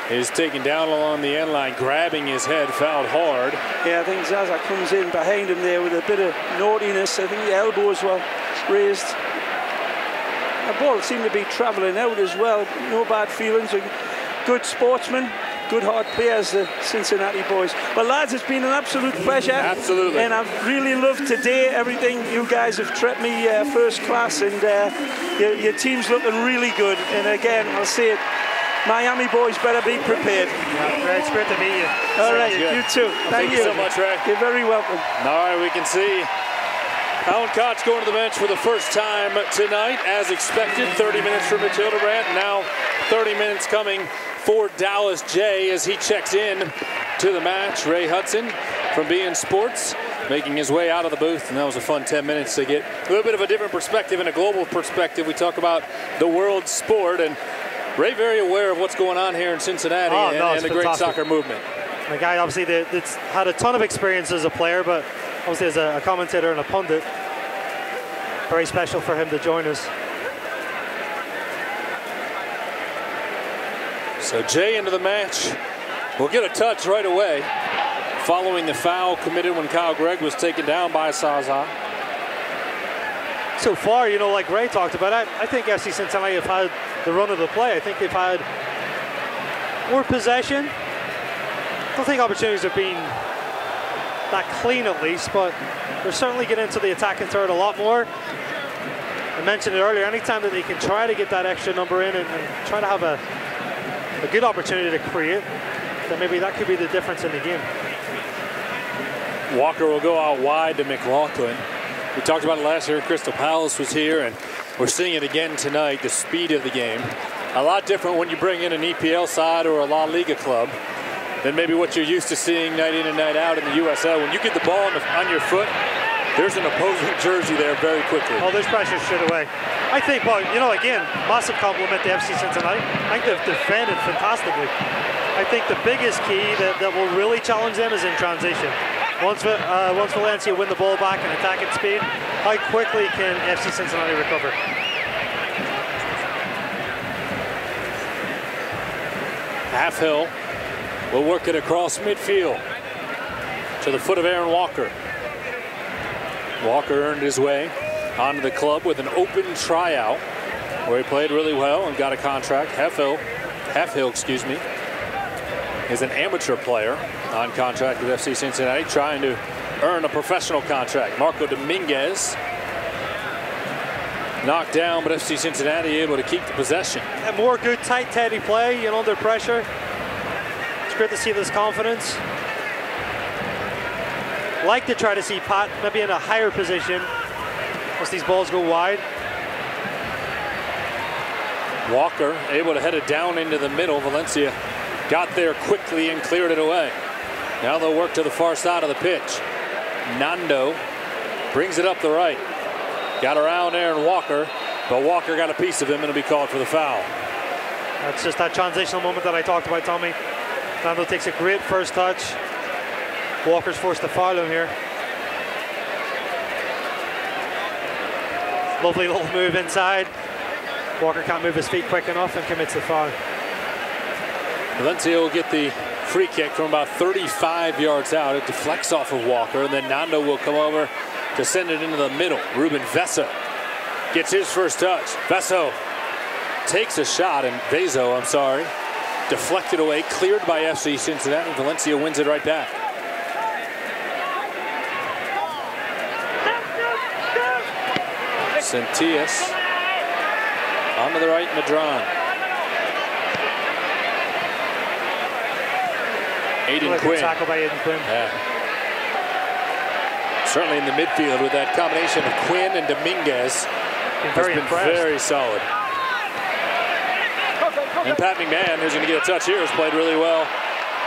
is taken down along the end line, grabbing his head, fouled hard. Yeah, I think Zaza comes in behind him there with a bit of naughtiness. I think the elbows were raised. The ball seemed to be travelling out as well. No bad feelings. A good sportsman. Good hard players, the Cincinnati boys. But lads, it's been an absolute pleasure. Absolutely. And I've really loved today everything. You guys have treated me first class, and your team's looking really good. And again, I'll say it, Miami boys better be prepared. Yeah, it's great to meet you. All right, you too. Thank you so much, Ray. You're very welcome. All right, we can see Alan Koch going to the bench for the first time tonight, as expected. 30 minutes for Matilda Brandt. Now 30 minutes coming for Dallas J as he checks in to the match. Ray Hudson from beIN Sports making his way out of the booth, and that was a fun 10 minutes to get a little bit of a different perspective and a global perspective. We talk about the world sport, and Ray very aware of what's going on here in Cincinnati and the great soccer movement. The guy obviously that's had a ton of experience as a player, but obviously as a commentator and a pundit, very special for him to join us. So Jay into the match. We'll get a touch right away following the foul committed when Kyle Gregg was taken down by Zaza. So far, you know, like Ray talked about, I think FC Cincinnati have had the run of the play. I think they've had more possession. I don't think opportunities have been that clean at least, but they're certainly getting into the attacking third a lot more. I mentioned it earlier, anytime that they can try to get that extra number in and try to have a good opportunity to create, then maybe that could be the difference in the game. Walker will go out wide to McLaughlin. We talked about it last year. Crystal Palace was here, and we're seeing it again tonight, the speed of the game. A lot different when you bring in an EPL side or a La Liga club than maybe what you're used to seeing night in and night out in the USL. When you get the ball on your foot, there's an opposing jersey there very quickly. Oh, there's pressure straight away. I think, well, you know, again, massive compliment to FC Cincinnati. I think they've defended fantastically. I think the biggest key that will really challenge them is in transition. Once Valencia win the ball back and attack at speed, how quickly can FC Cincinnati recover? Halfhill will work it across midfield to the foot of Aaron Walker. Walker earned his way onto the club with an open tryout where he played really well and got a contract. Halfhill, is an amateur player on contract with FC Cincinnati, trying to earn a professional contract. Marco Dominguez knocked down, but FC Cincinnati able to keep the possession. And more good, tight, tidy play, you know, under pressure. It's great to see this confidence. Like to try to see Pat maybe in a higher position as these balls go wide. Walker able to head it down into the middle. Valencia got there quickly and cleared it away. Now they'll work to the far side of the pitch. Nando brings it up the right. Got around Aaron Walker, but Walker got a piece of him and it'll be called for the foul. That's just that transitional moment that I talked about, Tommy. Nando takes a great first touch. Walker's forced to foul him here. Lovely little move inside. Walker can't move his feet quick enough and commits the foul. Valencia will get the free kick from about 35 yards out. It deflects off of Walker, and then Nando will come over to send it into the middle. Ruben Veso gets his first touch. Veso takes a shot, and deflected away, cleared by FC Cincinnati. Valencia wins it right back. Sentias onto the right, Madron. Aidan Quinn. Tackle by Aidan Quinn. Yeah. Certainly in the midfield with that combination of Quinn and Dominguez has been very solid. And Pat McMahon, who's going to get a touch here, has played really well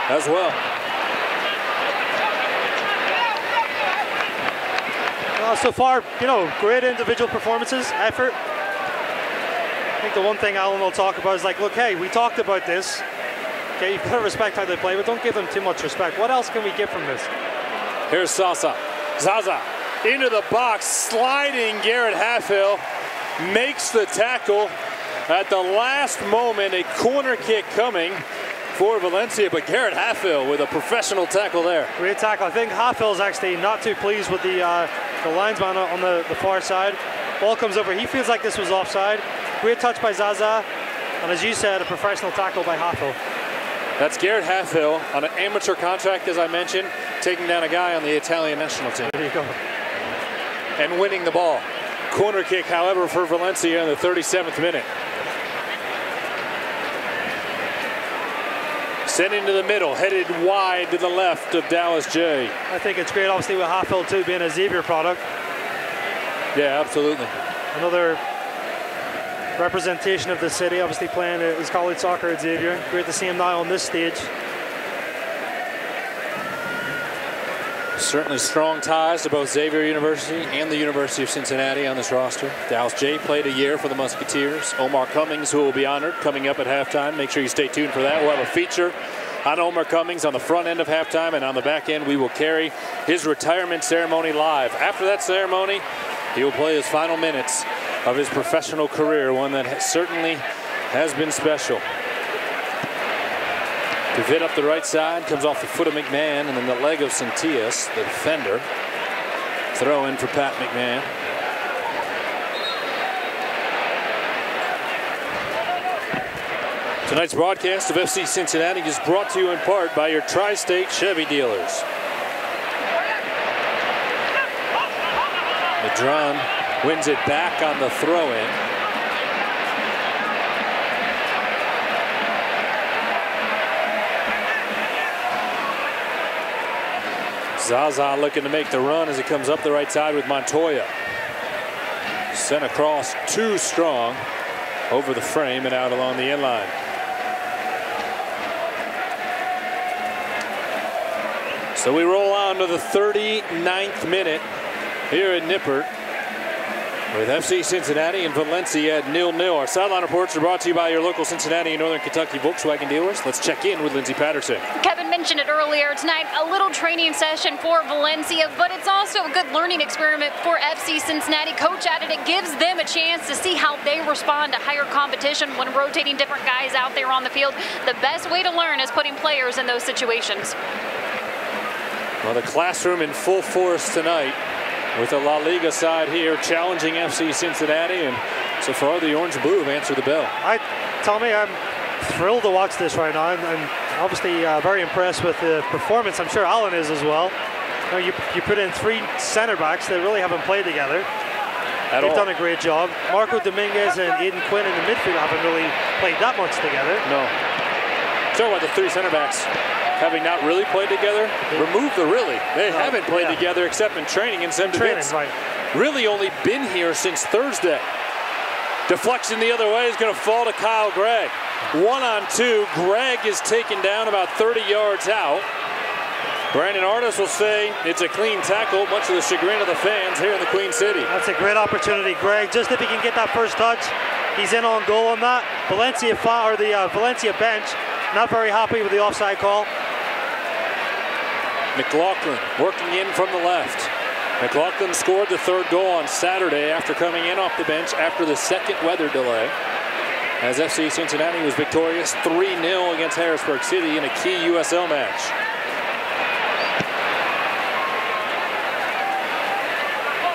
as well. So far, you know, great individual performances, effort. I think the one thing Alan will talk about is like, look, hey, we talked about this. Okay, you've got to respect how they play, but don't give them too much respect. What else can we get from this? Here's Zaza into the box, sliding Garrett Halfhill, makes the tackle at the last moment. A corner kick coming for Valencia, but Garrett Halfhill with a professional tackle there. Great tackle. I think Halfhill's actually not too pleased with the linesman on the far side. Ball comes over. He feels like this was offside. Great touch by Zaza, and as you said, a professional tackle by Halfhill. That's Garrett Halfhill on an amateur contract, as I mentioned, taking down a guy on the Italian national team. There you go. And winning the ball. Corner kick, however, for Valencia in the 37th minute. Sending to the middle, headed wide to the left of Dallas J. I think it's great, obviously, with Halfhill too being a Xavier product. Yeah, absolutely. Another representation of the city, obviously playing his college soccer at Xavier. Great to see him now on this stage. Certainly strong ties to both Xavier University and the University of Cincinnati on this roster. Dallas J played a year for the Musketeers. Omar Cummings, who will be honored, coming up at halftime. Make sure you stay tuned for that. We'll have a feature on Omar Cummings on the front end of halftime, and on the back end we will carry his retirement ceremony live. After that ceremony, he will play his final minutes of his professional career, one that certainly has been special. David up the right side, comes off the foot of McMahon, and then the leg of Santias, the defender. Throw in for Pat McMahon. Tonight's broadcast of FC Cincinnati is brought to you in part by your Tri-State Chevy dealers. Madron wins it back on the throw-in. Zaza looking to make the run as it comes up the right side with Montoya. Sent across too strong over the frame and out along the end line. So we roll on to the 39th minute here at Nippert with FC Cincinnati and Valencia at 0-0. Our sideline reports are brought to you by your local Cincinnati and Northern Kentucky Volkswagen dealers. Let's check in with Lindsay Patterson. Kevin mentioned it earlier tonight, a little training session for Valencia, but it's also a good learning experiment for FC Cincinnati. Coach added it gives them a chance to see how they respond to higher competition when rotating different guys out there on the field. The best way to learn is putting players in those situations. Well, the classroom in full force tonight, with the La Liga side here challenging FC Cincinnati, and so far the Orange and Blue have answered the bell. Tommy, I'm thrilled to watch this right now. I'm obviously very impressed with the performance. I'm sure Alan is as well. You put in three center backs that really haven't played together. They've done a great job. Marco Dominguez and Aidan Quinn in the midfield haven't really played that much together. No. Talking about the three center backs having not really played together, remove the really. They haven't played together except in training in some events. Right. Really only been here since Thursday. Deflection the other way is going to fall to Kyle Gregg. 1-on-2. Gregg is taken down about 30 yards out. Brandon Artis will say it's a clean tackle, much to the chagrin of the fans here in the Queen City. That's a great opportunity, Gregg. Just if he can get that first touch, he's in on goal on that. Valencia bench not very happy with the offside call. McLaughlin working in from the left. McLaughlin scored the third goal on Saturday after coming in off the bench after the second weather delay, as FC Cincinnati was victorious 3-0 against Harrisburg City in a key USL match.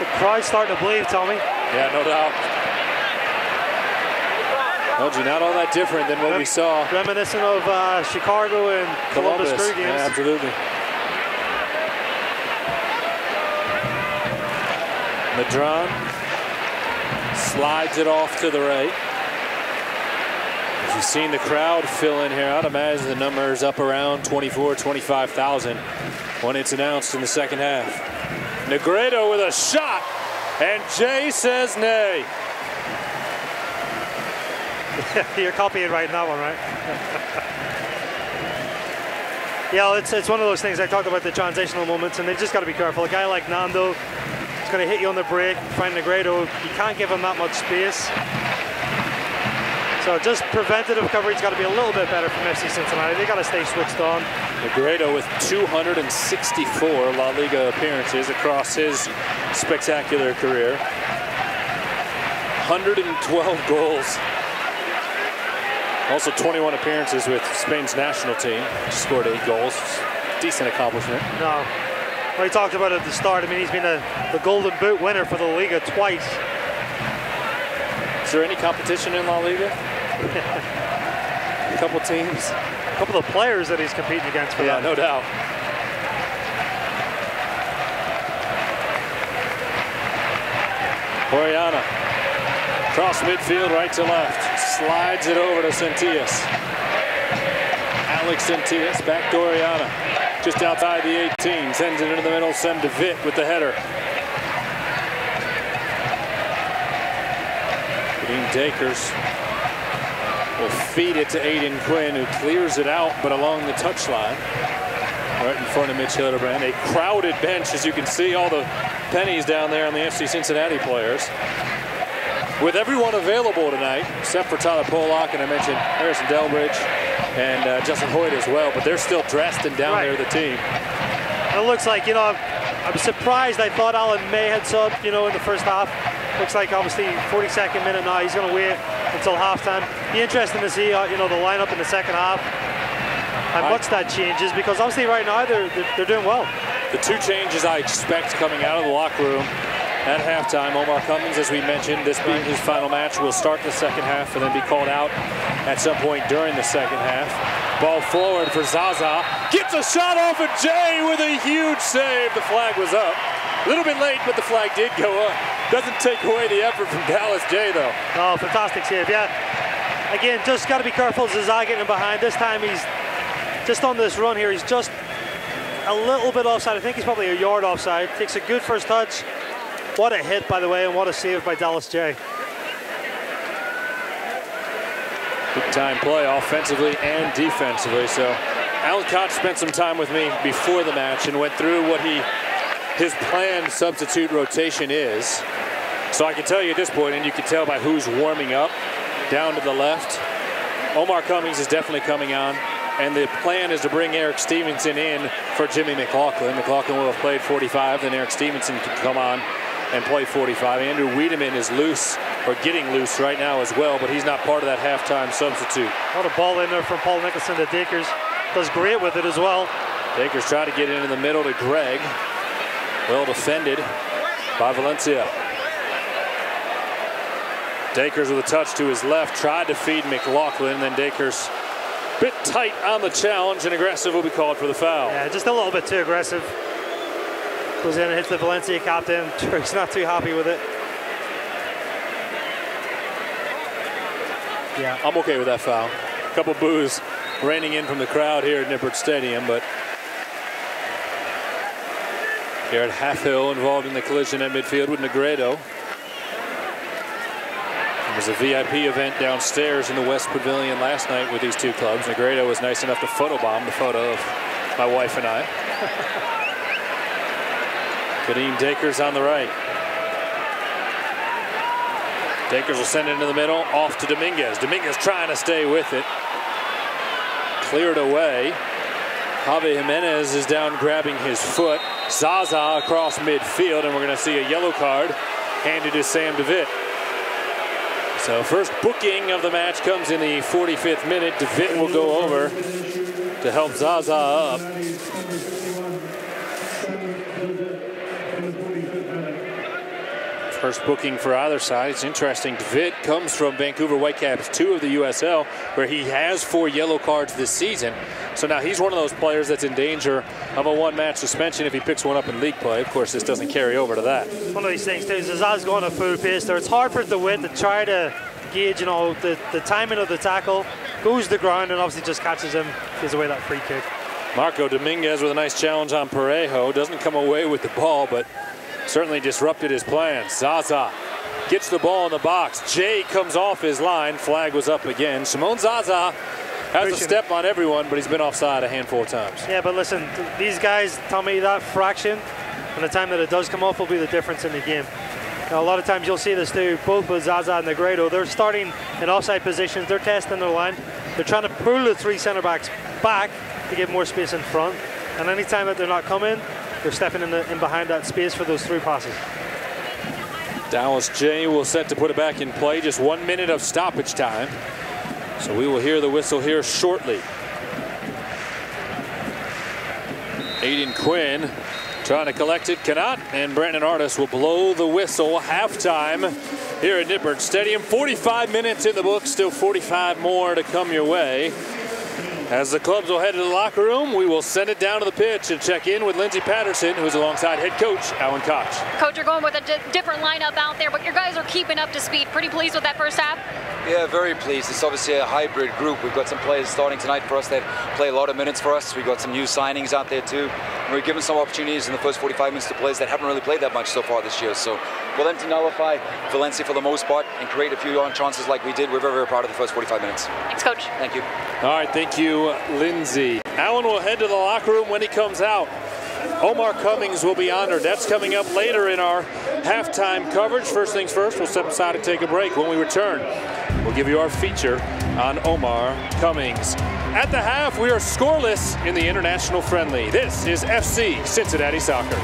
The crowd's starting to believe, Tommy. Yeah, no doubt. Told you, not all that different than what we saw. Reminiscent of Chicago and Columbus Crew games. Yeah, absolutely. Madron slides it off to the right. As you've seen the crowd fill in here, I'd imagine the number is up around 24,000, 25,000 when it's announced in the second half. Negredo with a shot, and Jay says nay. You're copying right now one, right? Yeah, it's one of those things I talked about, the transitional moments, and they've just got to be careful. A guy like Nando is going to hit you on the break. Find Negredo, you can't give him that much space. So just preventative coverage got to be a little bit better from FC Cincinnati. They got to stay switched on. Negredo with 264 La Liga appearances across his spectacular career. 112 goals. Also 21 appearances with Spain's national team. Scored 8 goals. Decent accomplishment. No. Well, he talked about it at the start. I mean, he's been the Golden Boot winner for the Liga twice. Is there any competition in La Liga? A couple teams. A couple of players that he's competing against for that. No doubt. Oriana. Cross midfield, right to left. Slides it over to Centillas. Alex Centillas, back to Oriana. Just outside the 18. Sends it into the middle, send to Witt with the header. Dean Dakers will feed it to Aidan Quinn, who clears it out, but along the touchline. Right in front of Mitch Hildebrand. A crowded bench, as you can see, all the pennies down there on the FC Cincinnati players. With everyone available tonight, except for Tyler Pollock, and I mentioned Harrison Delbridge and Justin Hoyt as well, but they're still dressed and down there, the team. It looks like, I'm surprised. I thought Alan May had subbed, in the first half. Looks like, obviously, 42nd minute now. He's going to wait until halftime. Be interesting to see, the lineup in the second half. How much that changes, because obviously right now they're doing well. The two changes I expect coming out of the locker room at halftime: Omar Cummings, as we mentioned, this being his final match, will start the second half and then be called out at some point during the second half. Ball forward for Zaza. Gets a shot off of Jay with a huge save. The flag was up. A little bit late, but the flag did go up. Doesn't take away the effort from Dallas Jay, though. Oh, fantastic save, yeah. Again, just got to be careful. Zaza getting behind. This time he's just on this run here. He's just a little bit offside. I think he's probably a yard offside. Takes a good first touch. What a hit, by the way, and what a save by Dallas Jay. Big time play offensively and defensively. So Alan Koch spent some time with me before the match and went through what his planned substitute rotation is. So I can tell you at this point, and you can tell by who's warming up, down to the left, Omar Cummings is definitely coming on. And the plan is to bring Eric Stevenson in for Jimmy McLaughlin. McLaughlin will have played 45, then Eric Stevenson can come on and play 45. Andrew Wiedemann is loose, or getting loose right now as well, but he's not part of that halftime substitute. What a ball in there from Paul Nicholson to Dakers. Does great with it as well. Dakers try to get into the middle to Greg. Well defended by Valencia. Dakers with a touch to his left, tried to feed McLaughlin, then Dakers bit tight on the challenge, and aggressive will be called for the foul. Yeah, just a little bit too aggressive. Goes in and hits the Valencia captain. He's not too happy with it. Yeah, I'm okay with that foul. A couple boos raining in from the crowd here at Nippert Stadium, but Garrett Halfhill involved in the collision at midfield with Negredo. There was a VIP event downstairs in the West Pavilion last night with these two clubs. Negredo was nice enough to photobomb the photo of my wife and I. Kadeem Dakers on the right. Dakers will send it into the middle, off to Dominguez. Dominguez trying to stay with it. Cleared away. Javi Jimenez is down grabbing his foot. Zaza across midfield, and we're going to see a yellow card handed to Sam DeVitt. So first booking of the match comes in the 45th minute. DeVitt will go over to help Zaza up. First booking for either side. It's interesting. DeVitt comes from Vancouver Whitecaps 2 of the USL, where he has 4 yellow cards this season. So now he's one of those players that's in danger of a one-match suspension if he picks one up in league play. Of course, this doesn't carry over to that. One of these things too. Zaza's going at full pace there. It's hard for DeWitt to try to gauge, the timing of the tackle. Goes to the ground and obviously just catches him, gives away that free kick. Marco Dominguez with a nice challenge on Parejo. Doesn't come away with the ball, but certainly disrupted his plans. Zaza gets the ball in the box. Jay comes off his line. Flag was up again. Simone Zaza has a step on everyone, but he's been offside a handful of times. Yeah, but listen, these guys tell me that fraction and the time that it does come off will be the difference in the game. Now, a lot of times you'll see this too, both with Zaza and Negredo. They're starting in offside positions. They're testing their line. They're trying to pull the three centre backs back to give more space in front. And anytime that they're not coming, they're stepping in behind that space for those through passes. Dallas J will set to put it back in play. Just 1 minute of stoppage time. So we will hear the whistle here shortly. Aidan Quinn trying to collect it, cannot, and Brandon Artis will blow the whistle. Halftime here at Nippert Stadium. 45 minutes in the book, still 45 more to come your way. As the clubs will head to the locker room, we will send it down to the pitch and check in with Lindsey Patterson, who's alongside head coach Alan Koch. Coach, you're going with a different lineup out there, but your guys are keeping up to speed. Pretty pleased with that first half? Yeah, very pleased. It's obviously a hybrid group. We've got some players starting tonight for us that play a lot of minutes for us. We've got some new signings out there too. And we're given some opportunities in the first 45 minutes to players that haven't really played that much so far this year. So for them to nullify Valencia for the most part and create a few on chances like we did, we're very, very proud of the first 45 minutes. Thanks, Coach. Thank you. All right, thank you, Lindsey. Alan will head to the locker room when he comes out. Omar Cummings will be honored. That's coming up later in our halftime coverage. First things first, we'll step aside and take a break. When we return, we'll give you our feature on Omar Cummings. At the half, we are scoreless in the international friendly. This is FC Cincinnati Soccer.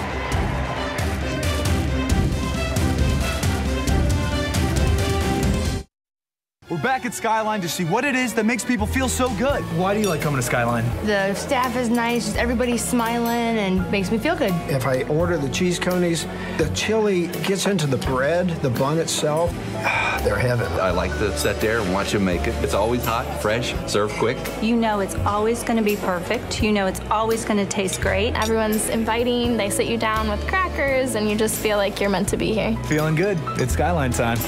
We're back at Skyline to see what it is that makes people feel so good. Why do you like coming to Skyline? The staff is nice, just everybody's smiling and makes me feel good. If I order the cheese conies, the chili gets into the bread, the bun itself. They're heaven. I like to sit there and watch them make it. It's always hot, fresh, served quick. You know it's always going to be perfect. You know it's always going to taste great. Everyone's inviting. They sit you down with crackers and you just feel like you're meant to be here. Feeling good. It's Skyline time.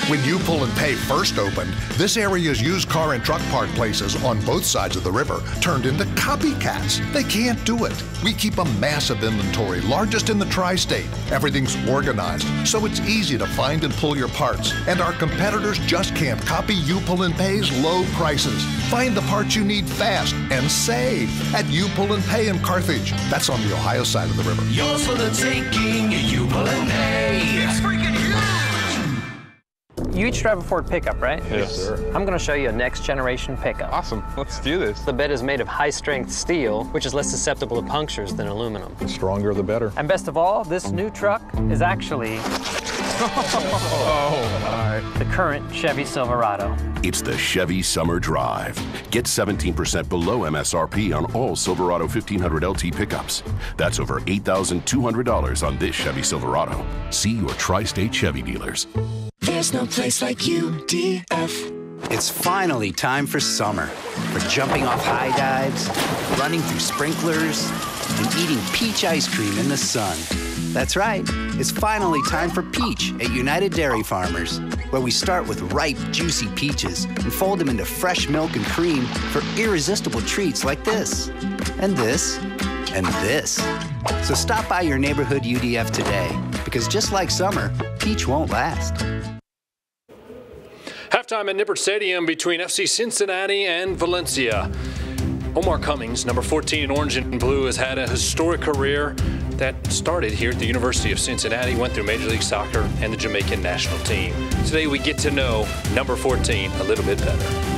When You Pull and Pay first opened, this area's used car and truck park places on both sides of the river turned into copycats. They can't do it. We keep a massive inventory, largest in the tri-state. Everything's organized, so it's easy to find and pull your parts. And our competitors just can't copy You Pull and Pay's low prices. Find the parts you need fast and save at You Pull and Pay in Carthage. That's on the Ohio side of the river. Yours for the taking, You Pull and Pay. It's freaking huge! You each drive a Ford pickup, right? Yes, sir. I'm going to show you a next generation pickup. Awesome. Let's do this. The bed is made of high strength steel, which is less susceptible to punctures than aluminum. The stronger, the better. And best of all, this new truck is actually the current Chevy Silverado. It's the Chevy Summer Drive. Get 17% below MSRP on all Silverado 1500 LT pickups. That's over $8,200 on this Chevy Silverado. See your tri-state Chevy dealers. There's no place like UDF. It's finally time for summer. For jumping off high dives, running through sprinklers, and eating peach ice cream in the sun. That's right. It's finally time for peach at United Dairy Farmers, where we start with ripe, juicy peaches and fold them into fresh milk and cream for irresistible treats like this, and this, and this. So stop by your neighborhood UDF today, because just like summer, peach won't last. Halftime at Nippert Stadium between FC Cincinnati and Valencia. Omar Cummings, number 14 in orange and blue, has had a historic career that started here at the University of Cincinnati, went through Major League Soccer and the Jamaican national team. Today we get to know number 14 a little bit better.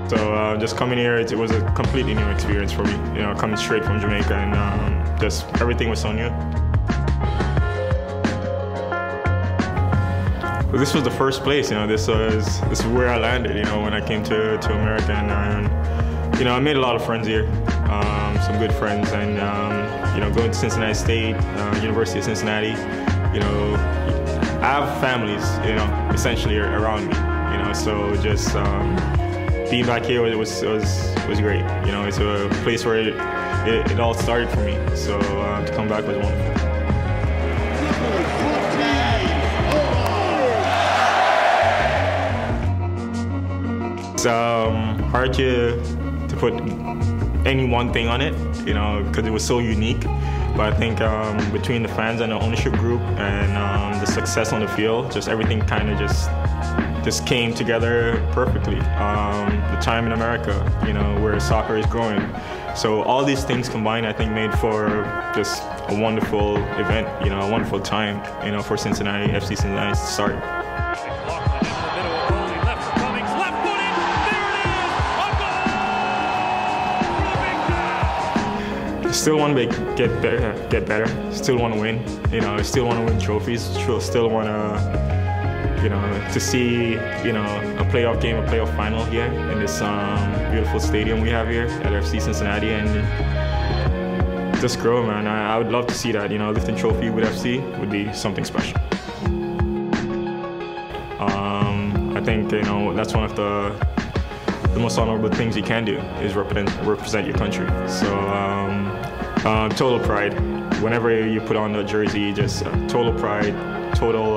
So just coming here, it was a completely new experience for me. You know, coming straight from Jamaica, and just everything was so new. Well, this was the first place. You know, this is where I landed. You know, when I came to America, and you know, I made a lot of friends here, some good friends, and you know, going to Cincinnati State, University of Cincinnati. You know, I have families, you know, essentially around me. You know, so just being back here was great. You know, it's a place where it all started for me. So to come back was wonderful. It's hard to put any one thing on it, you know, because it was so unique. But I think between the fans and the ownership group and the success on the field, just everything kind of just came together perfectly. The time in America, you know, where soccer is growing. So all these things combined, I think, made for just a wonderful event, you know, a wonderful time, you know, for Cincinnati, FC Cincinnati to start. Still want to get better. Still want to win. You know, still want to win trophies. Still want to, you know, to see, you know, a playoff game, a playoff final here in this beautiful stadium we have here at FC Cincinnati, and just grow, man. I would love to see that. You know, lifting trophy with FC would be something special. I think, you know, that's one of the most honorable things you can do is represent your country. So total pride. Whenever you put on the jersey, just total pride, total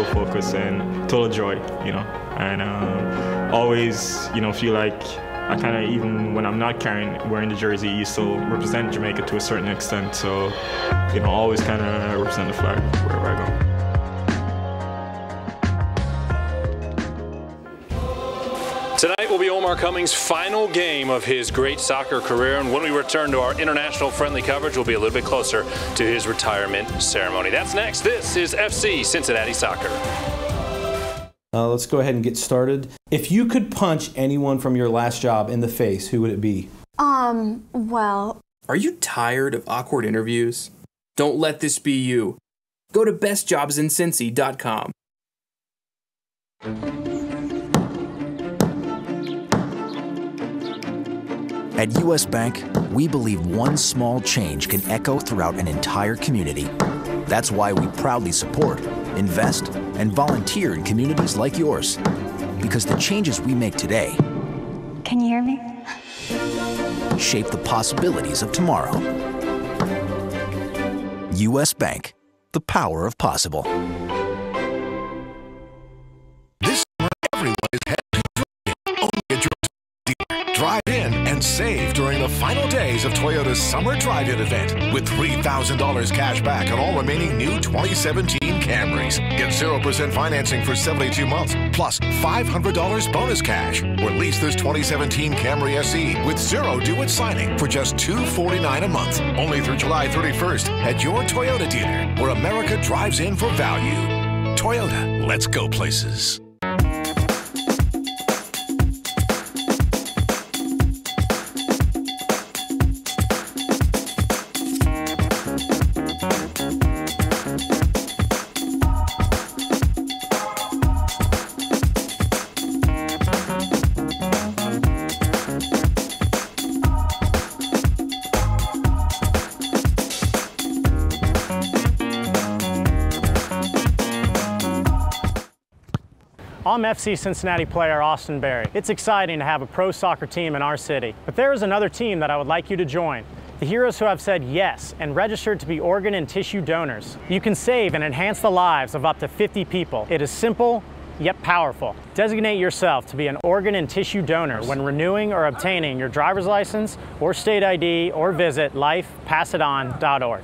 focus, and total joy. You know, and always, you know, feel like I kind of, even when I'm not wearing the jersey, you still represent Jamaica to a certain extent. So, you know, always kind of represent the flag wherever I go. Tonight will be Omar Cummings' final game of his great soccer career, and when we return to our international friendly coverage, we'll be a little bit closer to his retirement ceremony. That's next. This is FC Cincinnati Soccer. Let's go ahead and get started. If you could punch anyone from your last job in the face, who would it be? Well... Are you tired of awkward interviews? Don't let this be you. Go to bestjobsincincy.com. At U.S. Bank, we believe one small change can echo throughout an entire community. That's why we proudly support, invest, and volunteer in communities like yours. Because the changes we make today... Can you hear me? ...shape the possibilities of tomorrow. U.S. Bank, the power of possible. This summer, everyone is headed to only at your dealer. Drive in and save during the final days of Toyota's Summer Drive-In event with $3,000 cash back on all remaining new 2017 Camrys. Get 0% financing for 72 months, plus $500 bonus cash. Or lease this 2017 Camry SE with zero due at signing for just $249 a month. Only through July 31st at your Toyota dealer, where America drives in for value. Toyota, let's go places. I'm FC Cincinnati player Austin Berry. It's exciting to have a pro soccer team in our city. But there is another team that I would like you to join. The heroes who have said yes and registered to be organ and tissue donors. You can save and enhance the lives of up to 50 people. It is simple, yet powerful. Designate yourself to be an organ and tissue donor when renewing or obtaining your driver's license or state ID, or visit lifepassiton.org.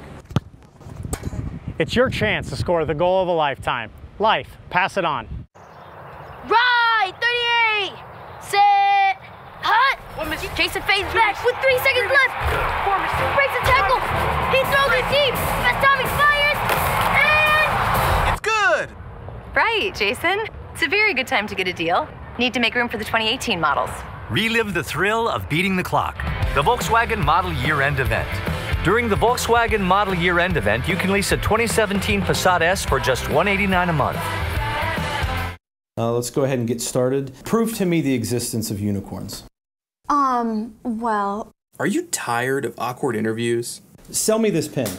It's your chance to score the goal of a lifetime. Life, pass it on. Right, 38, set, hut. Jason fades back with 3 seconds left. Breaks the tackle. He throws it deep. Best time expires, and it's good. Right, Jason. It's a very good time to get a deal. Need to make room for the 2018 models. Relive the thrill of beating the clock. The Volkswagen Model Year-End Event. During the Volkswagen Model Year-End Event, you can lease a 2017 Passat S for just $189 a month. Let's go ahead and get started. Prove to me the existence of unicorns. Well... Are you tired of awkward interviews? Sell me this pen.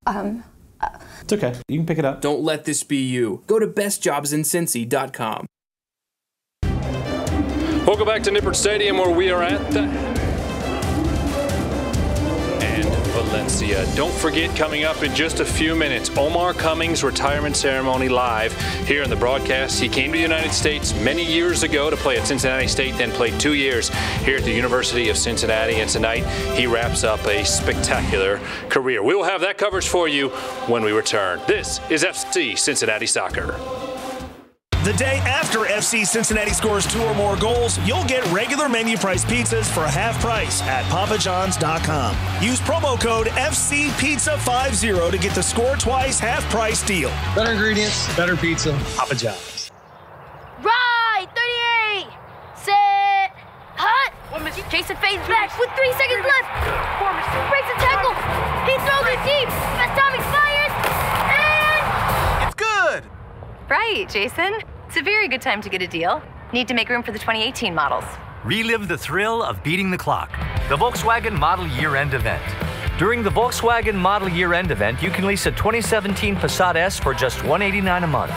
It's okay. You can pick it up. Don't let this be you. Go to bestjobsincincy.com. Welcome back to Nippert Stadium, where we are at and Valencia. Don't forget, coming up in just a few minutes, Omar Cummings' retirement ceremony live here in the broadcast. He came to the United States many years ago to play at Cincinnati State, then played 2 years here at the University of Cincinnati, and tonight he wraps up a spectacular career. We will have that coverage for you when we return. This is FC Cincinnati Soccer. The day after FC Cincinnati scores 2 or more goals, you'll get regular menu price pizzas for half price at papajohns.com. Use promo code FCPizza50 to get the score twice half price deal. Better ingredients, better pizza. Papa John's. Right, 38. Set. Hut. Jason fades back with 3 seconds left. Breaks a tackle. He throws it deep. Best time expires. And it's good. Right, Jason. It's a very good time to get a deal. Need to make room for the 2018 models. Relive the thrill of beating the clock. The Volkswagen Model Year-End Event. During the Volkswagen Model Year-End Event, you can lease a 2017 Passat S for just $189 a month.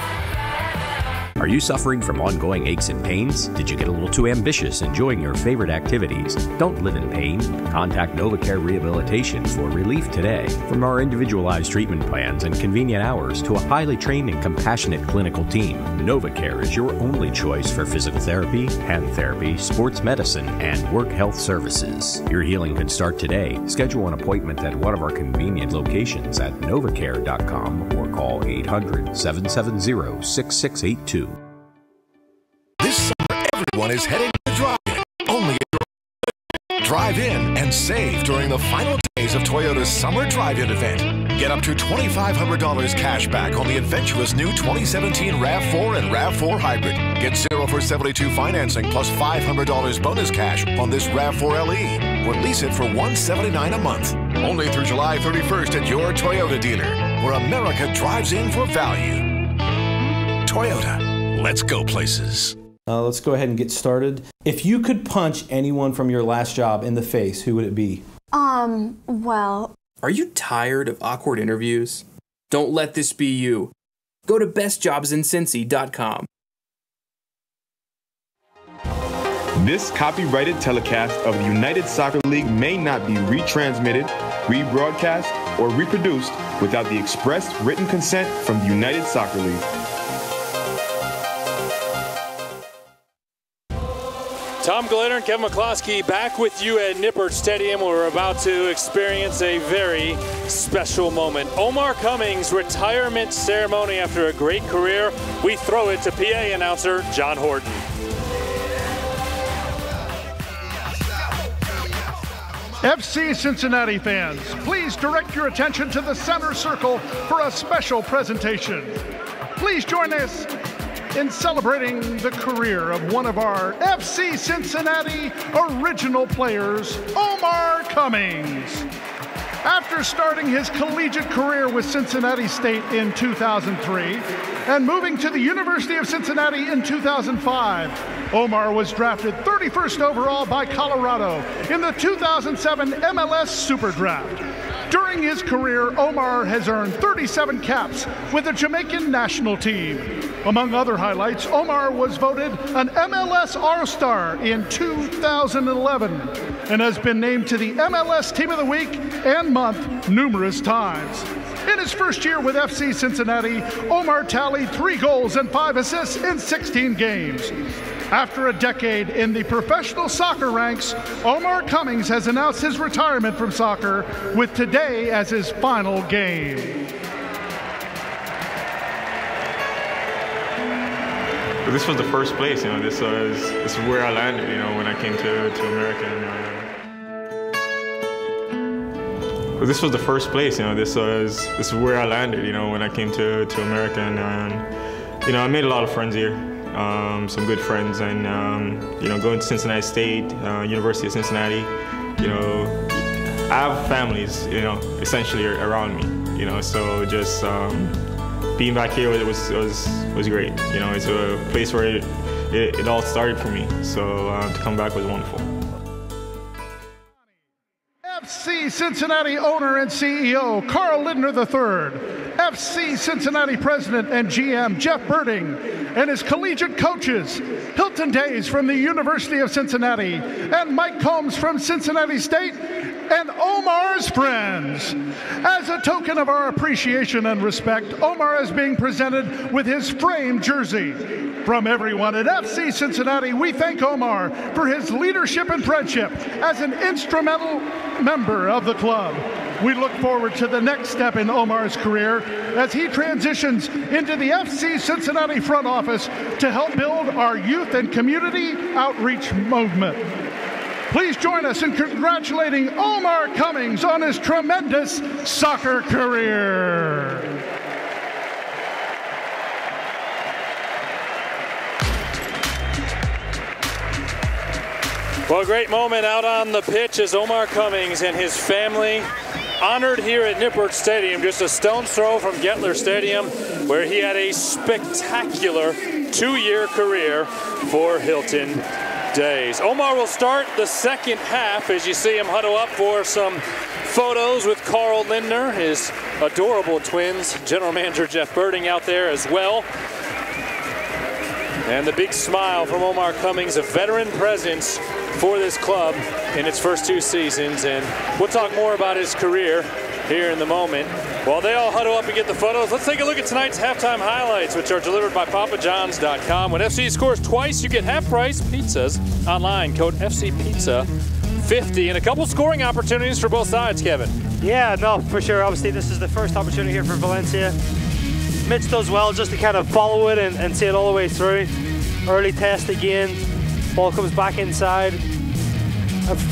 Are you suffering from ongoing aches and pains? Did you get a little too ambitious enjoying your favorite activities? Don't live in pain. Contact NovaCare Rehabilitation for relief today. From our individualized treatment plans and convenient hours to a highly trained and compassionate clinical team, NovaCare is your only choice for physical therapy, hand therapy, sports medicine, and work health services. Your healing can start today. Schedule an appointment at one of our convenient locations at novacare.com or call 800-770-6682. This summer, everyone is heading to drive-in. Only drive-in and save during the final days of Toyota's Summer Drive-In event. Get up to $2,500 cash back on the adventurous new 2017 RAV4 and RAV4 Hybrid. Get 0 for 72 financing plus $500 bonus cash on this RAV4 LE. Or lease it for $179 a month. Only through July 31st at your Toyota dealer, where America drives in for value. Toyota. Let's go places. Let's go ahead and get started. If you could punch anyone from your last job in the face, who would it be? Well... Are you tired of awkward interviews? Don't let this be you. Go to bestjobsincincy.com. This copyrighted telecast of the United Soccer League may not be retransmitted, rebroadcast, or reproduced without the express written consent from the United Soccer League. Tom Glader and Kevin McCloskey back with you at Nippert Stadium. We're about to experience a very special moment. Omar Cummings' retirement ceremony after a great career. We throw it to PA announcer John Horton. FC Cincinnati fans, please direct your attention to the center circle for a special presentation. Please join us in celebrating the career of one of our FC Cincinnati original players, Omar Cummings. After starting his collegiate career with Cincinnati State in 2003 and moving to the University of Cincinnati in 2005, Omar was drafted 31st overall by Colorado in the 2007 MLS Super Draft. During his career, Omar has earned 37 caps with the Jamaican national team. Among other highlights, Omar was voted an MLS All-Star in 2011 and has been named to the MLS Team of the Week and Month numerous times. In his first year with FC Cincinnati, Omar tallied 3 goals and 5 assists in 16 games. After a decade in the professional soccer ranks, Omar Cummings has announced his retirement from soccer, with today as his final game. This was the first place, this is where I landed, when I came to America. This was the first place, this is where I landed, when I came to America, and I made a lot of friends here. Some good friends, and going to Cincinnati State, University of Cincinnati, I have families, essentially around me, so just being back here was great. It's a place where it all started for me, so to come back was wonderful. FC Cincinnati owner and CEO Carl Lindner III, FC Cincinnati president and GM Jeff Birding, and his collegiate coaches, Hilton Days from the University of Cincinnati, and Mike Combs from Cincinnati State, and Omar's friends. As a token of our appreciation and respect, Omar is being presented with his framed jersey. From everyone at FC Cincinnati, we thank Omar for his leadership and friendship as an instrumental member of the club. We look forward to the next step in Omar's career as he transitions into the FC Cincinnati front office to help build our youth and community outreach movement. Please join us in congratulating Omar Cummings on his tremendous soccer career. Well, a great moment out on the pitch as Omar Cummings and his family honored here at Nippert Stadium, just a stone's throw from Gettler Stadium, where he had a spectacular two-year career for Hilton Days. Omar will start the second half as you see him huddle up for some photos with Carl Lindner, his adorable twins, General Manager Jeff Birding out there as well. And the big smile from Omar Cummings, a veteran presence for this club in its first two seasons. And we'll talk more about his career here in the moment. While they all huddle up and get the photos, let's take a look at tonight's halftime highlights, which are delivered by PapaJohns.com. When FC scores twice, you get half-price pizzas online. Code FCPizza50, and a couple scoring opportunities for both sides, Kevin. Yeah, no, for sure. Obviously, this is the first opportunity here for Valencia. Mitch does well just to kind of follow it and see it all the way through. Early test again. Ball comes back inside.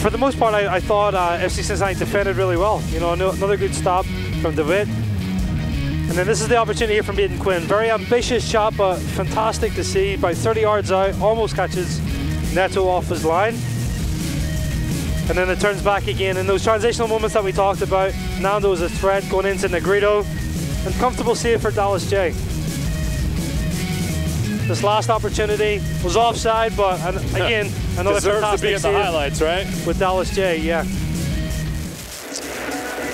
For the most part, I thought FC Cincinnati defended really well. You know, another good stop from DeWitt. And then this is the opportunity here from Aidan Quinn. Very ambitious shot, but fantastic to see. By 30 yards out, almost catches Neto off his line. And then it turns back again. In those transitional moments that we talked about, Nando is a threat going into Negrito. And comfortable save for Dallas J. This last opportunity was offside, but again, another fantastic to be at the highlights, right? With Dallas J, yeah.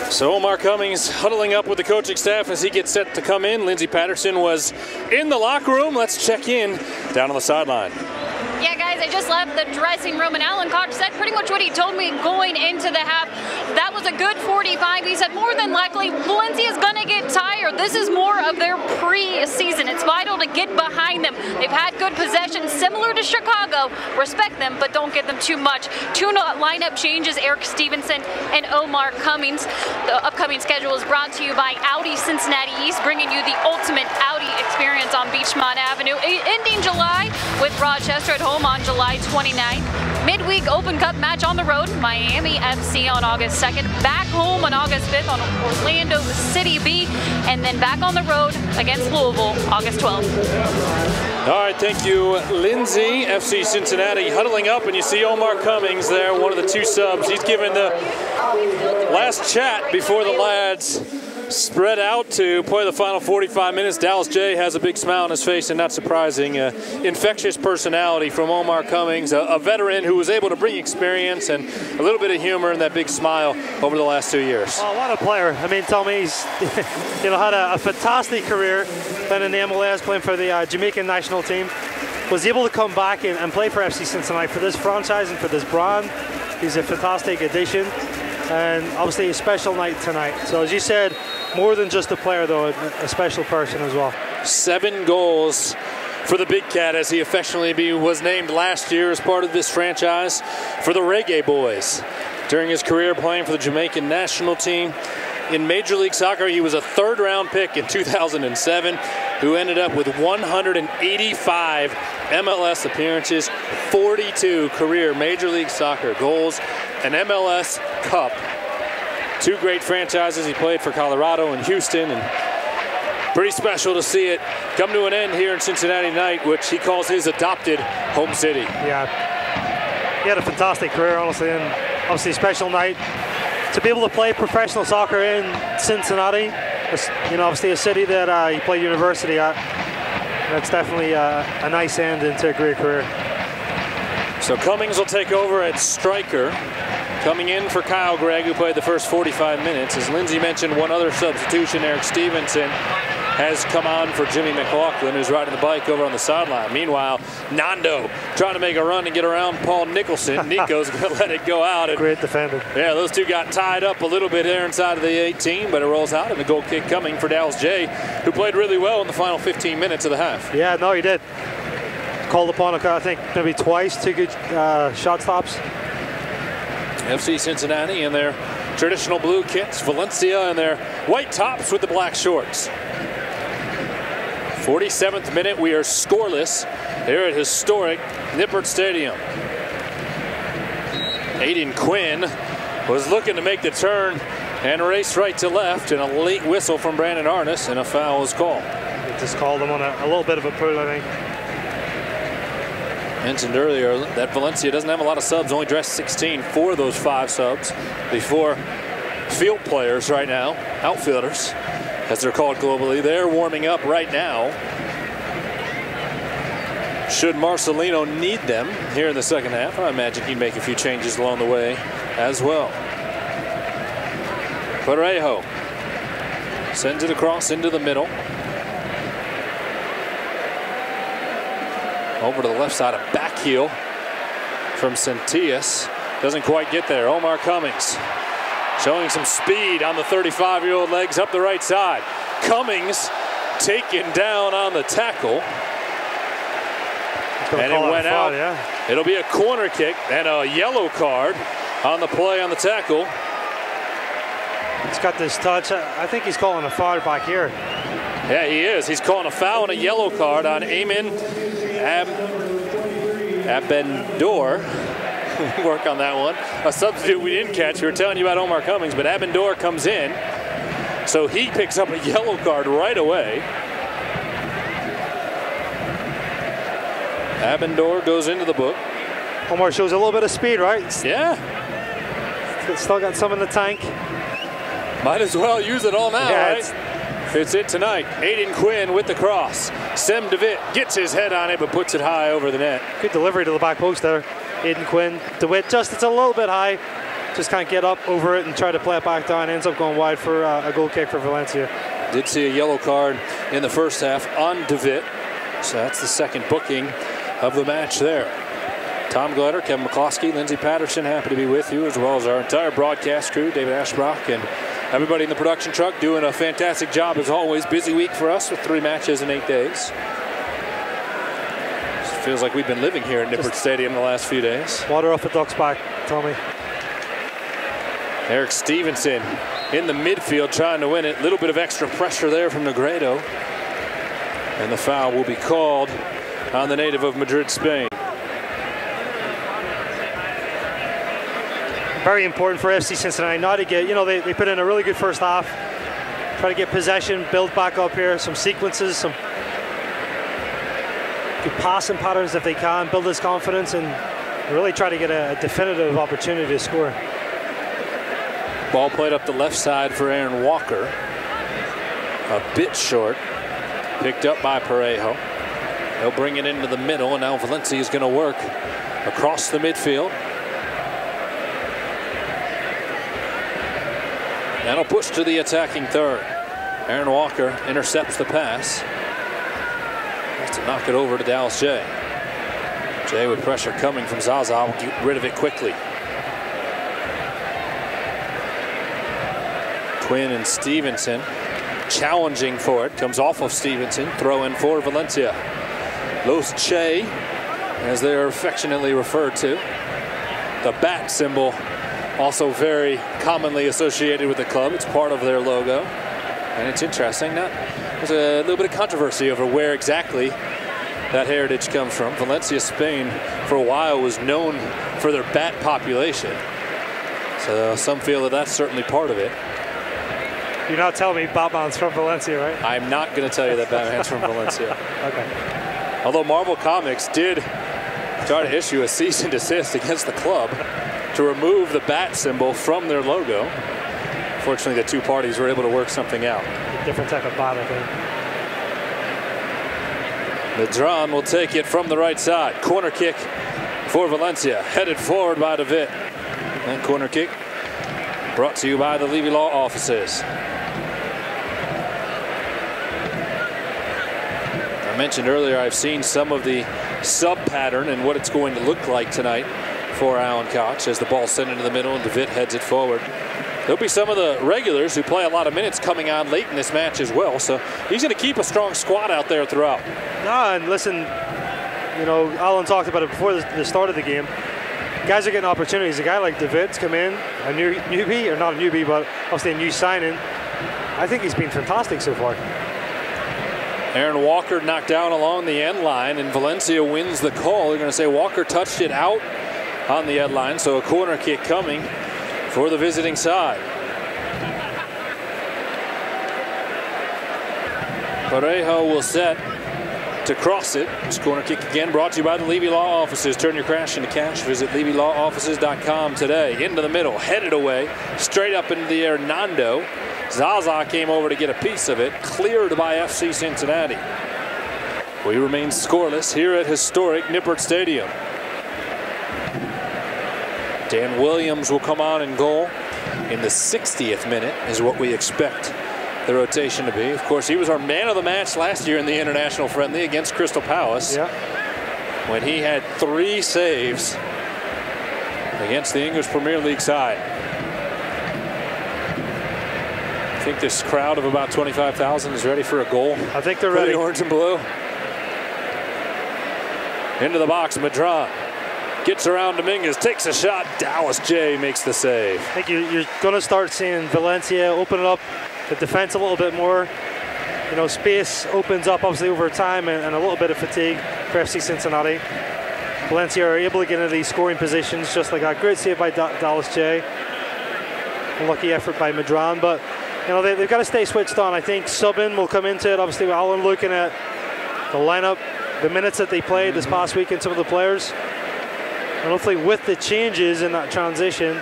So Omar Cummings huddling up with the coaching staff as he gets set to come in. Lindsey Patterson was in the locker room. Let's check in down on the sideline. Yeah, guys, I just left the dressing room, and Alan Koch said pretty much what he told me going into the half. That was a good 45. He said more than likely Valencia is going to get tired. This is more of their pre-season. It's vital to get behind them. They've had good possession, similar to Chicago. Respect them, but don't get them too much. Two lineup changes, Eric Stevenson and Omar Cummings. The upcoming schedule is brought to you by Audi Cincinnati East, bringing you the ultimate Audi experience on Beachmont Avenue. Ending July with Rochester at home on July 29th. Midweek Open Cup match on the road, Miami FC on August 2nd. Back home on August 5th on Orlando City B. And then back on the road against Louisville, August 12th. All right, thank you, Lindsey. FC Cincinnati huddling up, and you see Omar Cummings there, one of the two subs. He's given the last chat before the lads spread out to play the final 45 minutes. Dallas J has a big smile on his face, and not surprising. Infectious personality from Omar Cummings, a veteran who was able to bring experience and a little bit of humor and that big smile over the last 2 years. Oh, what a player. I mean, tell me, he's had a fantastic career, been in the MLS, playing for the Jamaican national team. Was able to come back and play for FC Cincinnati, for this franchise and for this brand. He's a fantastic addition, and obviously a special night tonight. So as you said, more than just a player, though, a special person as well. 7 goals for the Big Cat, as he affectionately was named last year as part of this franchise for the Reggae Boys. During his career playing for the Jamaican national team. In Major League Soccer, he was a third-round pick in 2007, who ended up with 185 MLS appearances, 42 career Major League Soccer goals, an MLS Cup. 2 great franchises. He played for Colorado and Houston, and pretty special to see it come to an end here in Cincinnati tonight, which he calls his adopted home city. Yeah, he had a fantastic career, honestly, and obviously a special night. To be able to play professional soccer in Cincinnati, obviously a city that he played university at, that's definitely a nice end into a great career. So Cummings will take over at striker. Coming in for Kyle Gregg, who played the first 45 minutes. As Lindsey mentioned, one other substitution, Eric Stevenson, has come on for Jimmy McLaughlin, who's riding the bike over on the sideline. Meanwhile, Nando trying to make a run and get around Paul Nicholson. Nico's going to let it go out. And great defender. Yeah, those two got tied up a little bit there inside of the 18, but it rolls out, and the goal kick coming for Dallas J, who played really well in the final 15 minutes of the half. Yeah, no, he did. Called upon, I think, maybe twice, 2 good shot stops. FC Cincinnati in their traditional blue kits, Valencia in their white tops with the black shorts. 47th minute, we are scoreless here at historic Nippert Stadium. Aidan Quinn was looking to make the turn and race right to left, and a late whistle from Brandon Arnis, and a foul was called. It just called him on a little bit of a pull, I think. Mentioned earlier that Valencia doesn't have a lot of subs, only dressed 16 for those 5 subs. The 4 field players right now, outfielders, as they're called globally, they're warming up right now. Should Marcelino need them here in the second half, I imagine he'd make a few changes along the way as well. Parejo sends it across into the middle. Over to the left side, a back heel from Centillas. Doesn't quite get there. Omar Cummings showing some speed on the 35-year-old legs up the right side. Cummings taken down on the tackle. And it went out. Yeah. It'll be a corner kick and a yellow card on the play on the tackle. He's got this touch. I think he's calling a foul back here. Yeah, he is. He's calling a foul and a yellow card on Aidan Abendor. Work on that one. A substitute we didn't catch. We were telling you about Omar Cummings, but Abendor comes in. So he picks up a yellow card right away. Abendor goes into the book. Omar shows a little bit of speed, right? Yeah. Still got some in the tank. Might as well use it all now, yeah, right? It's it tonight. Aidan Quinn with the cross. Sem DeWitt gets his head on it, but puts it high over the net. Good delivery to the back post there. Aidan Quinn. DeWitt it's a little bit high. Just can't get up over it and try to play it back down. Ends up going wide for a goal kick for Valencia. Did see a yellow card in the first half on DeWitt. So that's the second booking of the match there. Tom Gledder, Kevin McCloskey, Lindsey Patterson, happy to be with you, as well as our entire broadcast crew, David Ashbrock, and everybody in the production truck doing a fantastic job as always. Busy week for us with 3 matches in 8 days. It feels like we've been living here at Nippert Stadium the last few days. Water off the duck's back, Tommy. Eric Stevenson in the midfield trying to win it. Little bit of extra pressure there from Negredo. And the foul will be called on the native of Madrid, Spain. Very important for FC Cincinnati not to get, they put in a really good first half. Try to get possession, build back up here, some sequences, some good passing patterns if they can, build his confidence, and really try to get a definitive opportunity to score. Ball played up the left side for Aaron Walker. A bit short. Picked up by Parejo. They'll bring it into the middle, and now Valencia is going to work across the midfield. And he'll push to the attacking third. Aaron Walker intercepts the pass. Has to knock it over to Dallas J. J with pressure coming from Zaza will get rid of it quickly. Quinn and Stevenson challenging for it. Comes off of Stevenson. Throw in for Valencia. Los Che, as they are affectionately referred to. The bat symbol, also very commonly associated with the club. It's part of their logo. And it's interesting. There's a little bit of controversy over where exactly that heritage comes from. Valencia, Spain, for a while was known for their bat population. So some feel that that's certainly part of it. You're not telling me Batman's from Valencia, right? I'm not going to tell you that Batman's from Valencia. Okay. Although Marvel Comics did try to issue a cease and desist against the club to remove the bat symbol from their logo. Fortunately, the two parties were able to work something out. A different type of bat, I think. Medran will take it from the right side. Corner kick for Valencia. Headed forward by DeWitt. And corner kick brought to you by the Levy Law Offices. mentioned earlier, I've seen some of the sub pattern and what it's going to look like tonight for Alan Koch as the ball's sent into the middle and DeVitt heads it forward. There'll be some of the regulars who play a lot of minutes coming on late in this match as well, so he's going to keep a strong squad out there throughout. No, and listen, you know, Alan talked about it before the start of the game. Guys are getting opportunities. A guy like DeVitt's come in, a newbie, or not a newbie, but obviously a new signing. I think he's been fantastic so far. Aaron Walker knocked down along the end line, and Valencia wins the call. They're going to say Walker touched it out on the end line, so a corner kick coming for the visiting side. Parejo will set to cross it. This corner kick again brought to you by the Levy Law Offices. Turn your crash into cash. Visit LevyLawOffices.com today. Into the middle, headed away, straight up into the air. Nando. Zaza came over to get a piece of it. Cleared by FC Cincinnati. We remain scoreless here at historic Nippert Stadium. Dan Williams will come on in goal in the 60th minute is what we expect the rotation to be. Of course, he was our man of the match last year in the international friendly against Crystal Palace, when he had 3 saves against the English Premier League side. I think this crowd of about 25,000 is ready for a goal. I think they're ready. The orange and blue. Into the box, Madron. Gets around Dominguez, takes a shot. Dallas J makes the save. I think you're going to start seeing Valencia open up the defense a little bit more. You know, space opens up obviously over time and a little bit of fatigue for FC Cincinnati. Valencia are able to get into these scoring positions just like that. Great save by Dallas J. Lucky effort by Madron, but you know, they've got to stay switched on. I think subbing will come into it. Obviously, Alan looking at the lineup, the minutes that they played this past week, and some of the players. And hopefully with the changes in that transition,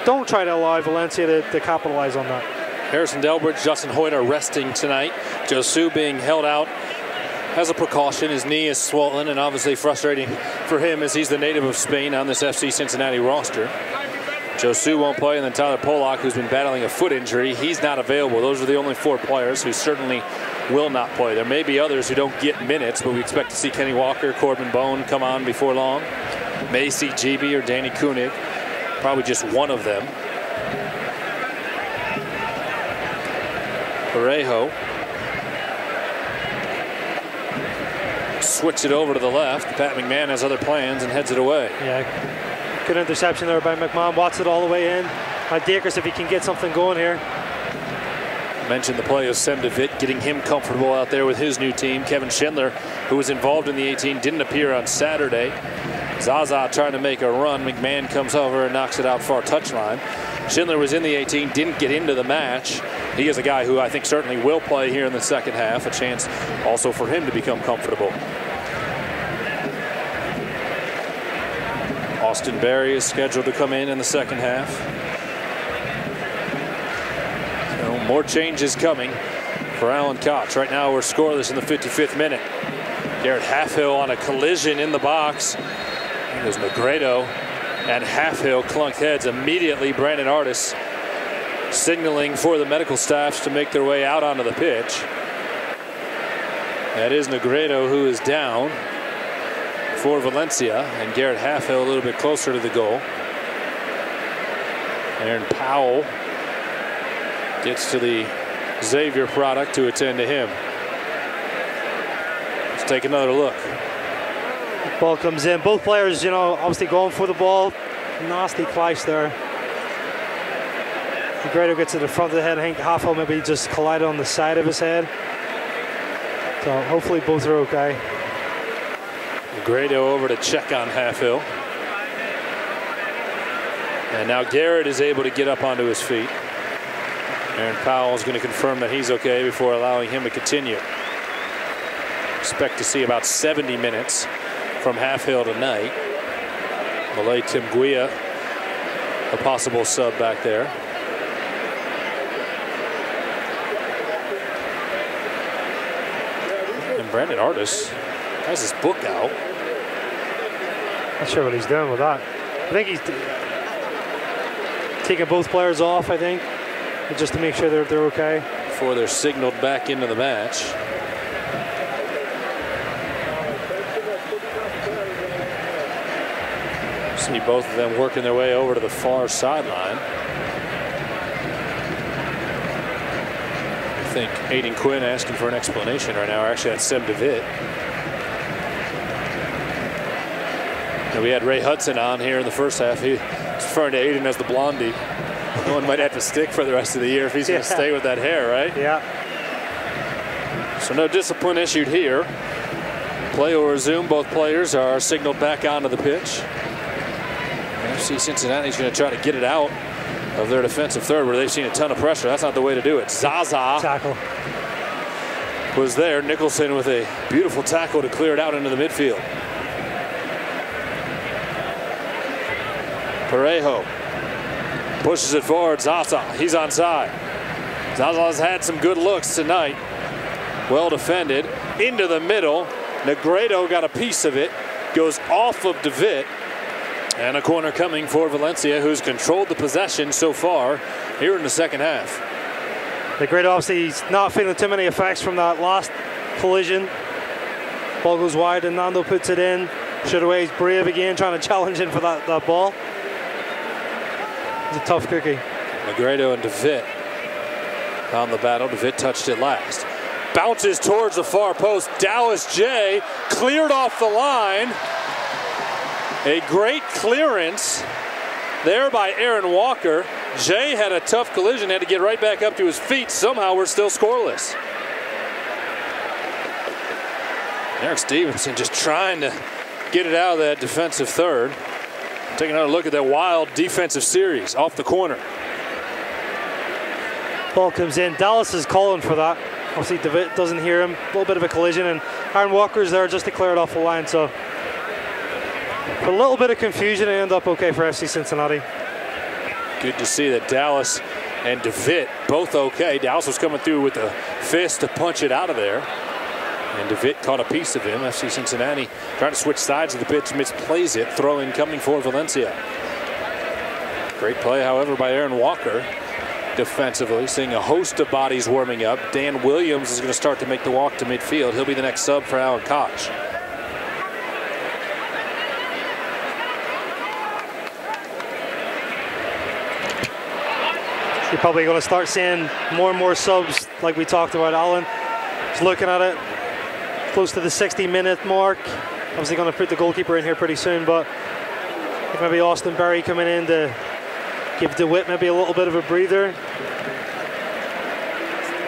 don't try to allow Valencia to capitalize on that. Harrison Delbridge, Justin Hoyt are resting tonight. Josu being held out as a precaution. His knee is swollen and obviously frustrating for him as he's the native of Spain on this FC Cincinnati roster. Josu won't play, and then Tyler Polak, who's been battling a foot injury, he's not available. Those are the only 4 players who certainly will not play. There may be others who don't get minutes, but we expect to see Kenny Walker, Corbin Bone come on before long. May see GB or Danny Koenig, probably just one of them. Parejo. Switch it over to the left. Pat McMahon has other plans and heads it away. Yeah. Good interception there by McMahon. Watts it all the way in. Dakers, if he can get something going here. Mentioned the play of Sem DeVitt, getting him comfortable out there with his new team. Kevin Schindler, who was involved in the 18, didn't appear on Saturday. Zaza trying to make a run. McMahon comes over and knocks it out far touchline. Schindler was in the 18, didn't get into the match. He is a guy who I think certainly will play here in the second half. A chance also for him to become comfortable. Austin Berry is scheduled to come in the second half. So more changes coming for Alan Koch. Right now we're scoreless in the 55th minute. Garrett Halfhill on a collision in the box. There's Negredo and Halfhill clunked heads immediately. Brandon Artis signaling for the medical staffs to make their way out onto the pitch. That is Negredo who is down for Valencia, and Garrett Halfhill a little bit closer to the goal. Aaron Powell gets to the Xavier product to attend to him. Let's take another look. Ball comes in. Both players, you know, obviously going for the ball. Nasty clash there. Negredo gets to the front of the head. I think Halfhill maybe just collided on the side of his head. So hopefully both are okay. Negredo over to check on Halfhill. And now Garrett is able to get up onto his feet. Aaron Powell is going to confirm that he's okay before allowing him to continue. Expect to see about 70 minutes from Halfhill tonight. Malay Timguia, a possible sub back there. And Brandon Artis has his book out. Not sure what he's doing with that. I think he's taking both players off, I think, just to make sure they're okay. Before they're signaled back into the match. See both of them working their way over to the far sideline. I think Aidan Quinn asking for an explanation right now. Actually, that's Seb DeVitt. And we had Ray Hudson on here in the first half. He's referring to Aidan as the blondie. One might have to stick for the rest of the year if he's going to stay with that hair, right? Yeah. So no discipline issued here. Play will resume. Both players are signaled back onto the pitch. FC Cincinnati's going to try to get it out of their defensive third where they've seen a ton of pressure. That's not the way to do it. Zaza tackle was there. Nicholson with a beautiful tackle to clear it out into the midfield. Parejo pushes it forward. Zaza, he's onside. Zaza's had some good looks tonight. Well defended. Into the middle. Negredo got a piece of it. Goes off of DeVitt. And a corner coming for Valencia, who's controlled the possession so far here in the second half. Negredo obviously he's not feeling too many effects from that last collision. Ball goes wide and Nando puts it in. Shadoway's brave again, trying to challenge him for that ball. It's a tough cookie. Negredo and DeVitt on the battle. DeVitt touched it last. Bounces towards the far post. Dallas J cleared off the line. A great clearance there by Aaron Walker. Jay had a tough collision, had to get right back up to his feet. Somehow we're still scoreless. Eric Stevenson just trying to get it out of that defensive third. Take another look at that wild defensive series off the corner. Ball comes in. Dallas is calling for that. Obviously DeVitt doesn't hear him. A little bit of a collision, and Aaron Walker's there just to clear it off the line. So a little bit of confusion and end up okay for FC Cincinnati. Good to see that Dallas and DeVitt both okay. Dallas was coming through with a fist to punch it out of there. And DeVitt caught a piece of him. FC Cincinnati trying to switch sides of the pitch, misplays it. Throw in coming for Valencia. Great play, however, by Aaron Walker defensively. Seeing a host of bodies warming up. Dan Williams is going to start to make the walk to midfield. He'll be the next sub for Alan Koch. You're probably going to start seeing more and more subs like we talked about. Alan is looking at it close to the 60-minute mark. Obviously going to put the goalkeeper in here pretty soon, but maybe Austin Berry coming in to give DeWitt maybe a little bit of a breather.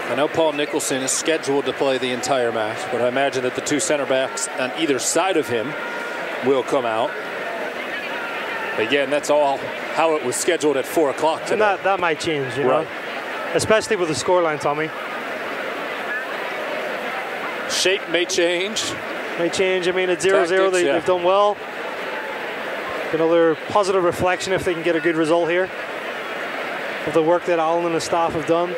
I know Paul Nicholson is scheduled to play the entire match, but I imagine that the two center backs on either side of him will come out. Again, that's all how it was scheduled at 4 o'clock today. And that might change, you know, especially with the scoreline, Tommy. Shape may change. May change. I mean, at 0-0, they've done well. Another positive reflection if they can get a good result here of the work that Alan and the staff have done.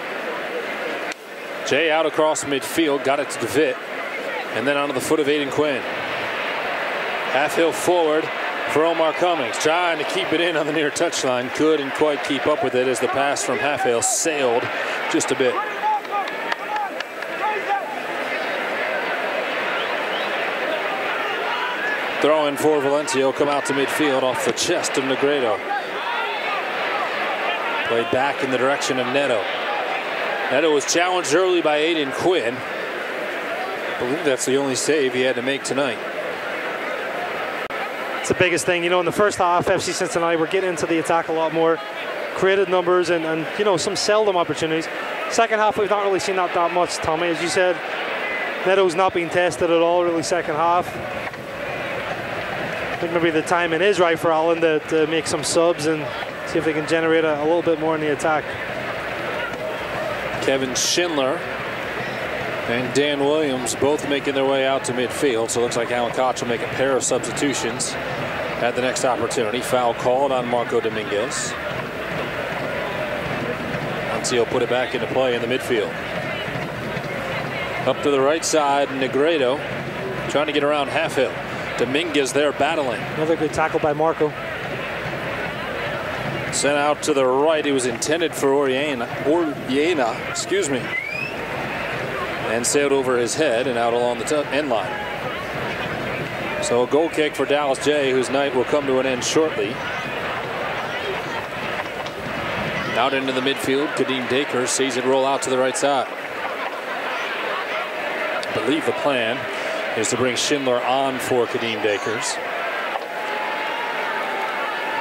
Jay out across midfield, got it to DeVitt, and then onto the foot of Aidan Quinn. Half hill forward for Omar Cummings, trying to keep it in on the near touchline. Couldn't quite keep up with it as the pass from half hill sailed just a bit. Throw in for Valencia, will come out to midfield off the chest of Negredo. Played back in the direction of Neto. Neto was challenged early by Aidan Quinn. I believe that's the only save he had to make tonight. It's the biggest thing. You know, in the first half, FC Cincinnati were getting into the attack a lot more. Created numbers and you know, some seldom opportunities. Second half, we've not really seen that much, Tommy. As you said, Neto's not being tested at all, really, second half. I think maybe the timing is right for Alan to make some subs and see if they can generate a little bit more in the attack. Kevin Schindler and Dan Williams both making their way out to midfield. So it looks like Alan Koch will make a pair of substitutions at the next opportunity. Foul called on Marco Dominguez. He'll put it back into play in the midfield. Up to the right side, Negredo trying to get around half hill. Dominguez there battling. Another good tackle by Marco. Sent out to the right. It was intended for Oriena, excuse me. And sailed over his head and out along the end line. So a goal kick for Dallas J, whose night will come to an end shortly. Out into the midfield, Kadeem Dakers sees it roll out to the right side. I believe the plan is to bring Schindler on for Kadeem Dakers.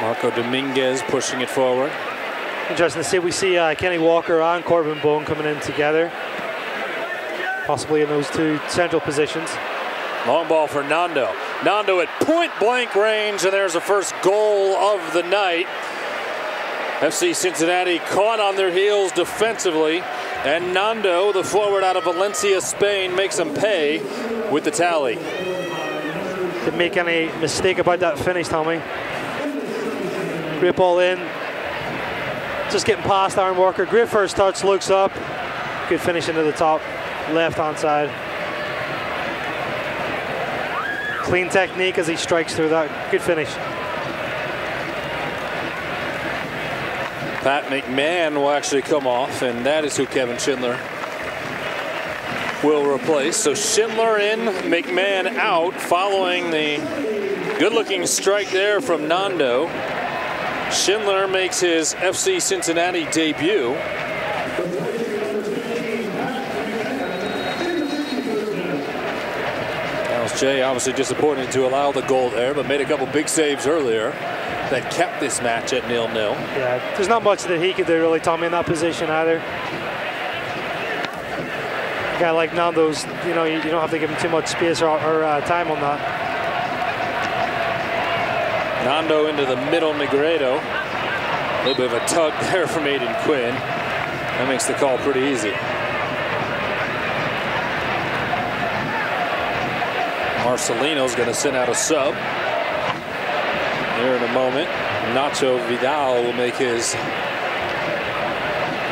Marco Dominguez pushing it forward. Interesting to see. We see Kenny Walker and Corbin Bone coming in together, possibly in those two central positions. Long ball for Nando. Nando at point-blank range, and there's the first goal of the night. FC Cincinnati caught on their heels defensively, and Nando, the forward out of Valencia, Spain, makes them pay with the tally. Didn't make any mistake about that finish, Tommy. Great ball in. Just getting past Aaron Walker. Great first touch, looks up. Good finish into the top left-hand side. Clean technique as he strikes through that. Good finish. Pat McMahon will actually come off, and that is who Kevin Schindler will replace. So Schindler in, McMahon out, following the good-looking strike there from Nando. Schindler makes his FC Cincinnati debut. Dallas J obviously disappointed to allow the goal there, but made a couple big saves earlier that kept this match at 0-0. Yeah, there's not much that he could do really, Tommy, in that position either. A guy like Nando's, you know, you don't have to give him too much space or time on that. Nando into the middle, Negredo. A little bit of a tug there from Aidan Quinn. That makes the call pretty easy. Marcelino's going to send out a sub. Here in a moment, Nacho Vidal will make his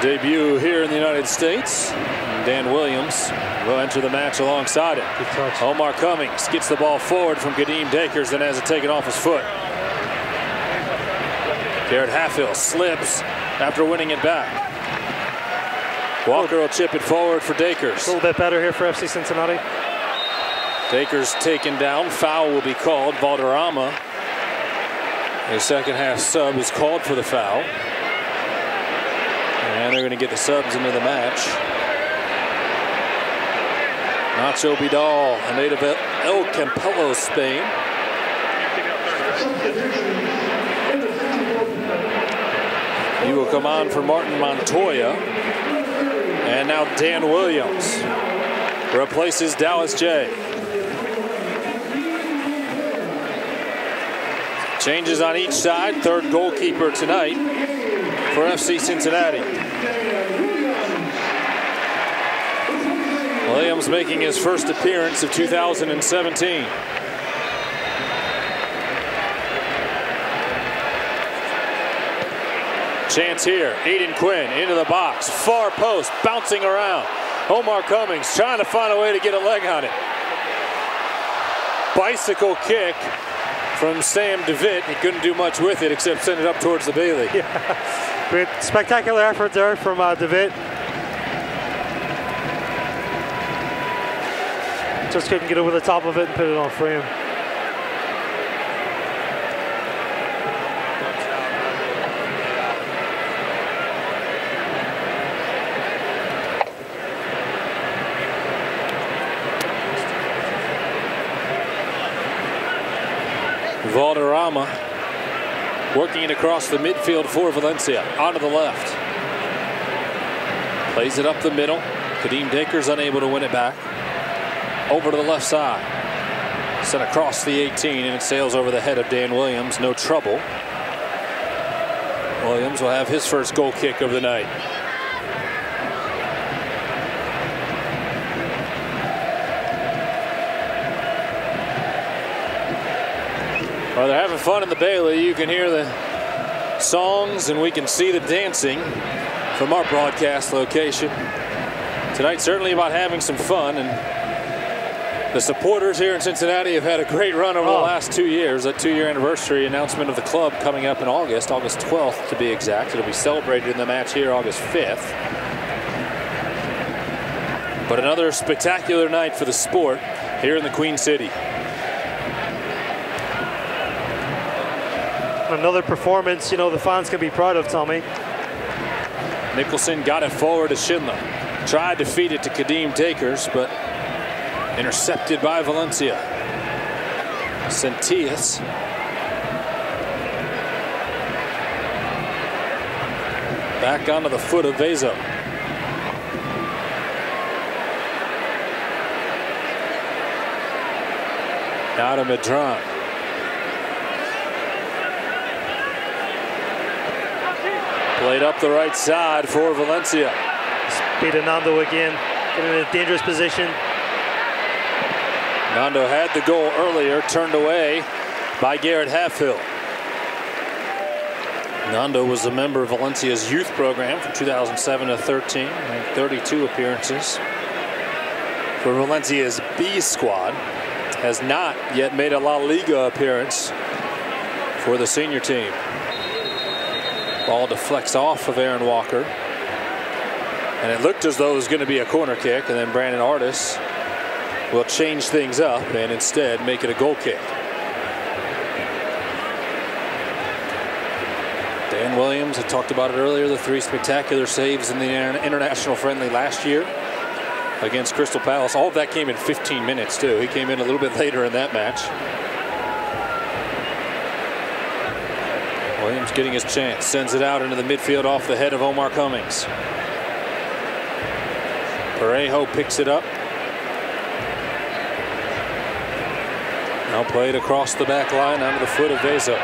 debut here in the United States. And Dan Williams will enter the match alongside it. Omar Cummings gets the ball forward from Kadeem Dakers and has it taken off his foot. Garrett Halfhill slips after winning it back. Walker will chip it forward for Dakers. A little bit better here for FC Cincinnati. Dakers taken down. Foul will be called. Valderrama, a second half sub, is called for the foul. And they're going to get the subs into the match. Nacho Vidal, a native of El Campello, Spain. He will come on for Martin Montoya. And now Dan Williams replaces Dallas J. Changes on each side. Third goalkeeper tonight for FC Cincinnati. Williams making his first appearance of 2017. Chance here. Aidan Quinn into the box. Far post, bouncing around. Omar Cummings trying to find a way to get a leg on it. Bicycle kick from Sam DeVitt. He couldn't do much with it except send it up towards the Bailey. Yeah. Great, spectacular effort there from DeVitt. Just couldn't get over the top of it and put it on frame. Valderrama working it across the midfield for Valencia. Onto the left. Plays it up the middle. Kadeem Dakers unable to win it back. Over to the left side. Sent across the 18 and it sails over the head of Dan Williams. No trouble. Williams will have his first goal kick of the night. Well, they're having fun in the Bailey. You can hear the songs and we can see the dancing from our broadcast location. Tonight's certainly about having some fun, and the supporters here in Cincinnati have had a great run over the last 2 years. That 2-year anniversary announcement of the club coming up in August 12th to be exact. It'll be celebrated in the match here August 5th. But another spectacular night for the sport here in the Queen City. Another performance, you know, the fans can be proud of, Tommy. Nicholson got it forward to Schindler. Tried to feed it to Kadeem Dakers, but intercepted by Valencia. Centillas. Back onto the foot of Vezo. Now to Medran. Played up the right side for Valencia. Speed of Nando again, getting in a dangerous position. Nando had the goal earlier, turned away by Garrett Halfhill. Nando was a member of Valencia's youth program from 2007 to 13, made 32 appearances for Valencia's B squad. Has not yet made a La Liga appearance for the senior team. Ball deflects off of Aaron Walker. And it looked as though it was going to be a corner kick, and then Brandon Artis will change things up and instead make it a goal kick. Dan Williams had talked about it earlier, the 3 spectacular saves in the international friendly last year against Crystal Palace. All of that came in 15 minutes too. He came in a little bit later in that match. Williams getting his chance, sends it out into the midfield off the head of Omar Cummings. Parejo picks it up. Now played across the back line onto the foot of Vezo.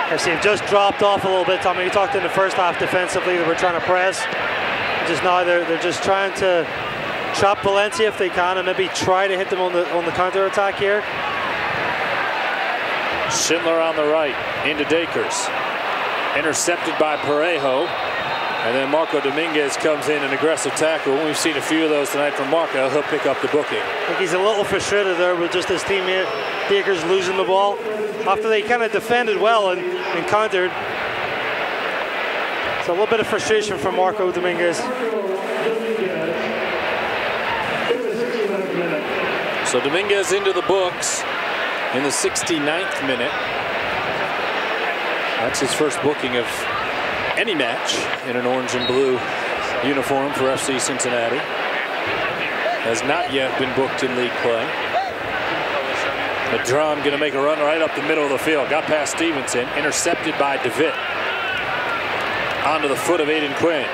FC just dropped off a little bit, Tommy. We talked in the first half defensively that we're trying to press. Just now they're just trying to trap Valencia if they can, and maybe try to hit them on the counter attack here. Schindler on the right into Dakers, intercepted by Parejo, and then Marco Dominguez comes in an aggressive tackle. We've seen a few of those tonight from Marco. He'll pick up the booking. I think he's a little frustrated there with just his teammate Dakers losing the ball after they kind of defended well and countered. So a little bit of frustration from Marco Dominguez. So Dominguez into the books in the 69th minute. That's his first booking of any match in an orange and blue uniform for FC Cincinnati. Has not yet been booked in league play. Medran going to make a run right up the middle of the field. Got past Stevenson, intercepted by DeVitt. Onto the foot of Aidan Quinn.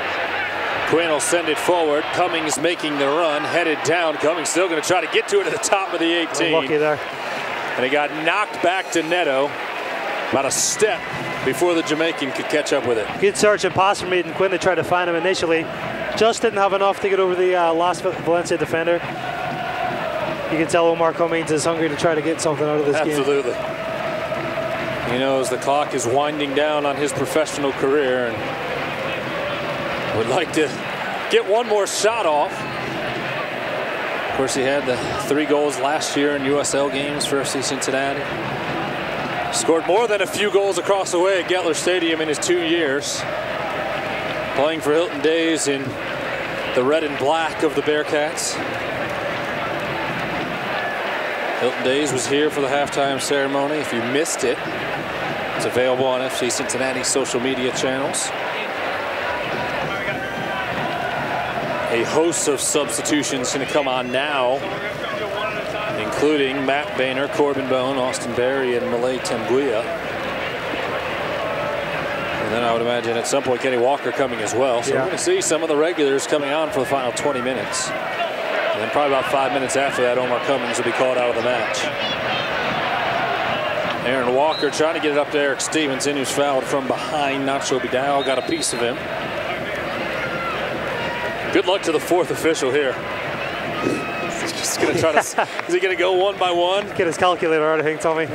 Quinn will send it forward. Cummings making the run, headed down. Cummings still going to try to get to it at the top of the 18. Lucky there. And he got knocked back to Neto about a step before the Jamaican could catch up with it. Good search and pass from Aidan Quinn to try to find him initially. Just didn't have enough to get over the last Valencia defender. You can tell Omar Cummings is hungry to try to get something out of this game. Absolutely. He knows the clock is winding down on his professional career and would like to get one more shot off. Of course, he had the 3 goals last year in USL games for FC Cincinnati. Scored more than a few goals across the way at Gettler Stadium in his 2 years. Playing for Hilton Days in the red and black of the Bearcats. Hilton Days was here for the halftime ceremony. If you missed it, it's available on FC Cincinnati's social media channels. A host of substitutions going to come on now, including Matt Boehner, Corbin Bone, Austin Berry, and Malay Temguia. And then I would imagine at some point Kenny Walker coming as well. So we're going to see some of the regulars coming on for the final 20 minutes. And then probably about 5 minutes after that, Omar Cummings will be called out of the match. Aaron Walker trying to get it up to Eric Stevenson, who's fouled from behind. Nacho Vidal got a piece of him. Good luck to the 4th official here. He's just going to try to. Is he going to go one by one? Get his calculator out, I think, Tommy.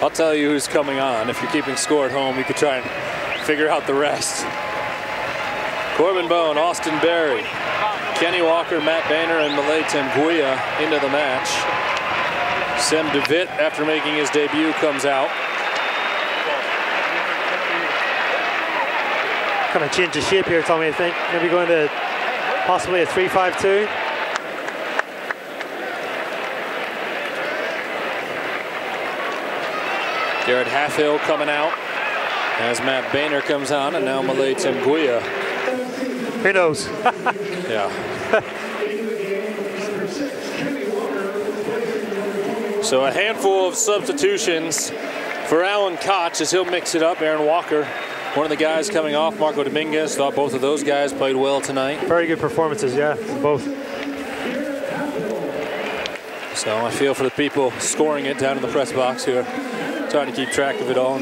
I'll tell you who's coming on. If you're keeping score at home, you could try and figure out the rest. Corbin Bone, Austin Berry, Kenny Walker, Matt Boehner, and Malay Temguia into the match. Sem DeVitt, after making his debut, comes out. Kind of change the shape here, Tommy, I think. Maybe going to possibly a 3-5-2. Garrett Halfhill coming out as Matt Boehner comes on, and now Malay Temguia. Who knows? Yeah. So a handful of substitutions for Alan Koch as he'll mix it up. Aaron Walker, one of the guys coming off. Marco Dominguez, thought both of those guys played well tonight. Very good performances, yeah, both. So I feel for the people scoring it down in the press box here, trying to keep track of it all.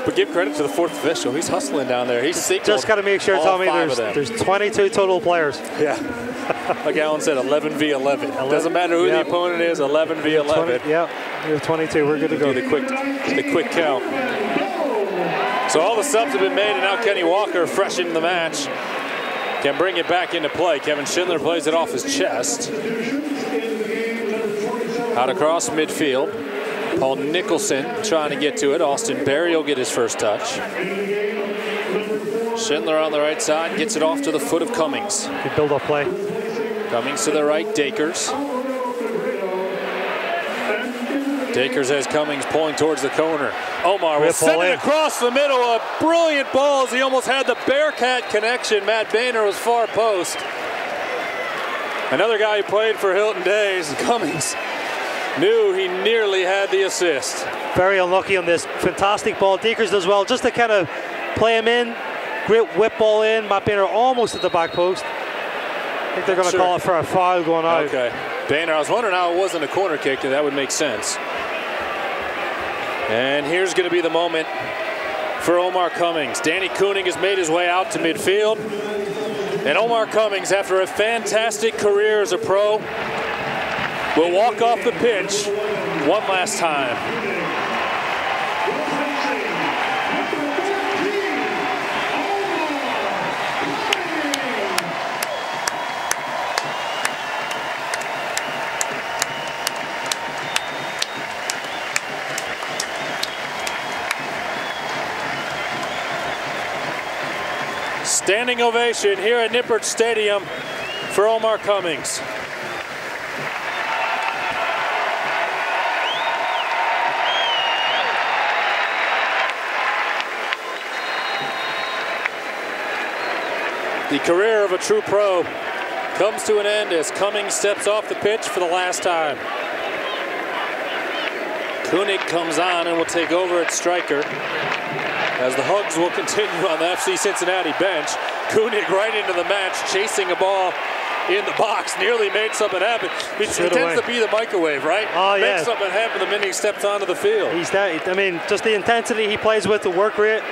But give credit to the fourth official. He's hustling down there. He's seeking. Just got to make sure, Tommy, there's 22 total players. Yeah. Like Alan said, 11 v 11. Doesn't matter who the opponent is, 11 v 11. Yeah, we have 22. We're good to go. The quick count. So all the subs have been made, and now Kenny Walker, fresh into the match, can bring it back into play. Kevin Schindler plays it off his chest. Out across midfield. Paul Nicholson trying to get to it. Austin Berry will get his first touch. Schindler on the right side gets it off to the foot of Cummings. Good build-up play. Cummings to the right, Dakers. Dakers has Cummings pulling towards the corner. Omar will send it across the middle. A brilliant ball as he almost had the Bearcat connection. Matt Boehner was far post. Another guy who played for Hilton Days, Cummings, knew he nearly had the assist. Very unlucky on this fantastic ball. Dakers does well just to kind of play him in. Great whip ball in. Matt Boehner almost at the back post. I think they're going to call it for a foul going out. Okay. Boehner, I was wondering how it wasn't a corner kick, and that would make sense. And here's going to be the moment for Omar Cummings. Danny Koenig has made his way out to midfield. And Omar Cummings, after a fantastic career as a pro, will walk off the pitch one last time. Standing ovation here at Nippert Stadium for Omar Cummings. The career of a true pro comes to an end as Cummings steps off the pitch for the last time. Koenig comes on and will take over at striker as the hugs will continue on the FC Cincinnati bench. Koenig right into the match, chasing a ball in the box, nearly made something happen. He tends to be the microwave, right? Oh, yeah. Makes something happen the minute he steps onto the field. He's that. I mean, just the intensity he plays with, the work rate.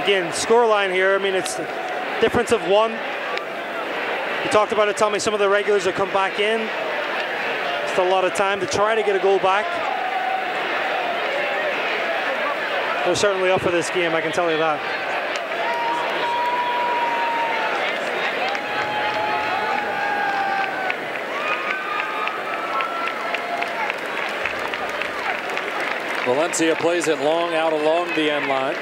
Again, scoreline here, I mean, it's a difference of 1. You talked about it, Tommy, some of the regulars have come back in. Still a lot of time to try to get a goal back. They're certainly up for this game, I can tell you that. Valencia plays it long out along the end line.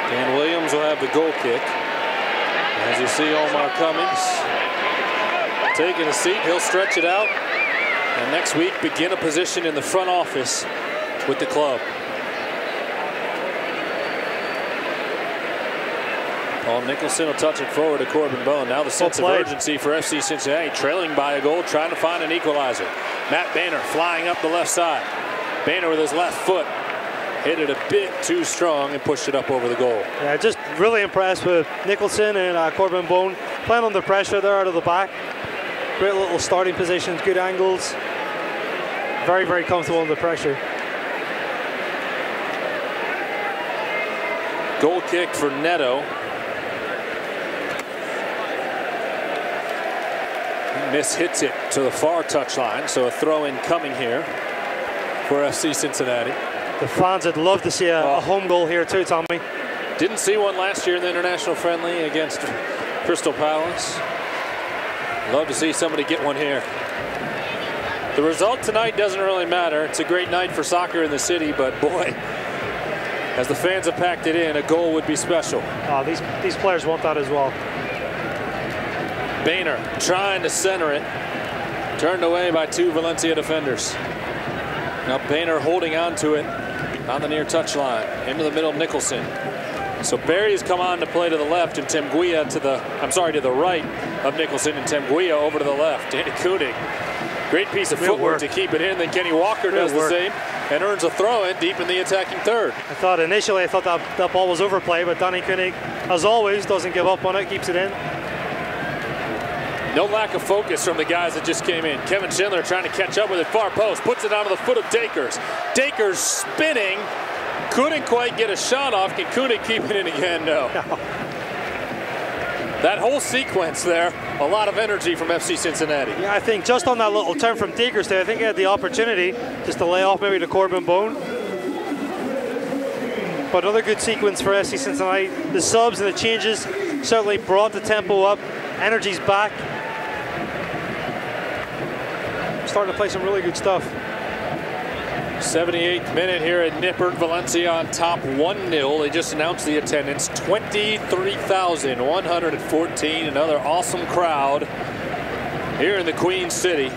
Dan Williams will have the goal kick. As you see Omar Cummings taking a seat, he'll stretch it out. And next week begin a position in the front office with the club. Paul Nicholson will touch it forward to Corbin Bone. Now the sense of urgency for FC Cincinnati, trailing by a goal, trying to find an equalizer. Matt Boehner flying up the left side. Boehner with his left foot hit it a bit too strong and pushed it up over the goal. Yeah, just really impressed with Nicholson and Corbin Bone playing under pressure there out of the back. Great little starting positions, good angles. Very, very comfortable under pressure. Goal kick for Neto. Hits it to the far touchline, so a throw-in coming here for FC Cincinnati. The fans would love to see a home goal here too, Tommy. Didn't see one last year in the international friendly against Crystal Palace. Love to see somebody get one here. The result tonight doesn't really matter. It's a great night for soccer in the city, but boy, as the fans have packed it in, a goal would be special. These players want that as well. Boehner trying to center it. Turned away by 2 Valencia defenders. Now Boehner holding on to it on the near touchline. Into the middle, Nicholson. So Barry's come on to play to the left, and Tim Guia to the right of Nicholson, and Tim Guia over to the left. Danny Koenig, great piece of footwork to keep it in. Then Kenny Walker does the same and earns a throw-in deep in the attacking third. I thought that ball was overplay, but Danny Koenig, as always, doesn't give up on it, keeps it in. No lack of focus from the guys that just came in. Kevin Schindler trying to catch up with it, far post, puts it onto the foot of Dakers. Dakers spinning, couldn't quite get a shot off. Can Koenig keep it in again? No. That whole sequence there, a lot of energy from FC Cincinnati. Yeah, I think just on that little turn from Dakers there, I think he had the opportunity just to lay off maybe to Corbin Bone. But another good sequence for FC Cincinnati. The subs and the changes certainly brought the tempo up. Energy's back. Starting to play some really good stuff. 78th minute here at Nippert. Valencia on top 1-0. They just announced the attendance, 23,114. Another awesome crowd here in the Queen City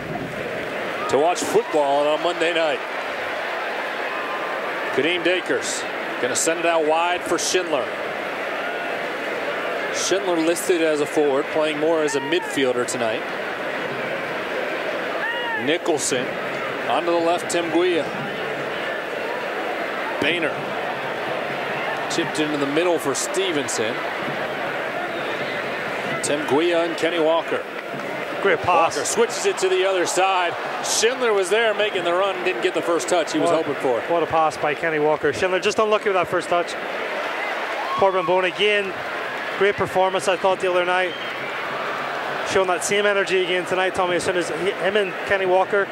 to watch football on a Monday night. Kadeem Dakers going to send it out wide for Schindler. Schindler listed as a forward, playing more as a midfielder tonight. Nicholson onto the left, Tim Guia. Boehner chipped into the middle for Stevenson. Tim Guia and Kenny Walker. Great pass. Walker switches it to the other side. Schindler was there making the run, didn't get the first touch he was hoping for. What a pass by Kenny Walker. Schindler just unlucky with that first touch. Corbin Bone again. Great performance, I thought, the other night. Showing that same energy again tonight, Tommy. As soon as him and Kenny Walker,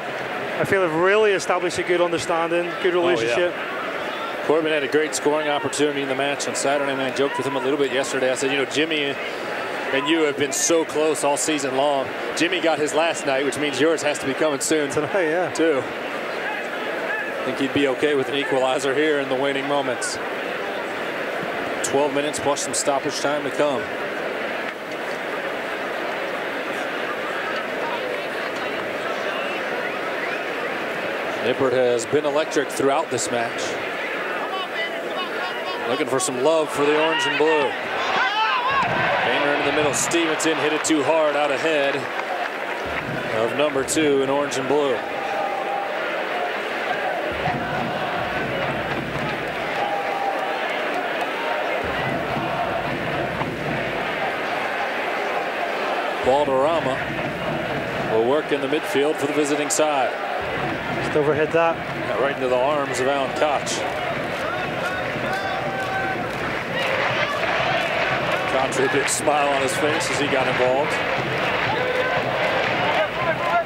I feel, have really established a good understanding, good relationship. Oh, yeah. Corbin had a great scoring opportunity in the match on Saturday, and I joked with him a little bit yesterday. I said, you know, Jimmy and you have been so close all season long. Jimmy got his last night, which means yours has to be coming soon. Tonight, yeah. Too. I think he'd be okay with an equalizer here in the waning moments. 12 minutes plus some stoppage time to come. Nippert has been electric throughout this match. Looking for some love for the orange and blue. Boehner into the middle. Stevenson hit it too hard out ahead of number 2 in orange and blue. Valderrama will work in the midfield for the visiting side. Just overhit that. Yeah, right into the arms of Alan Koch. Koch with a big smile on his face as he got involved.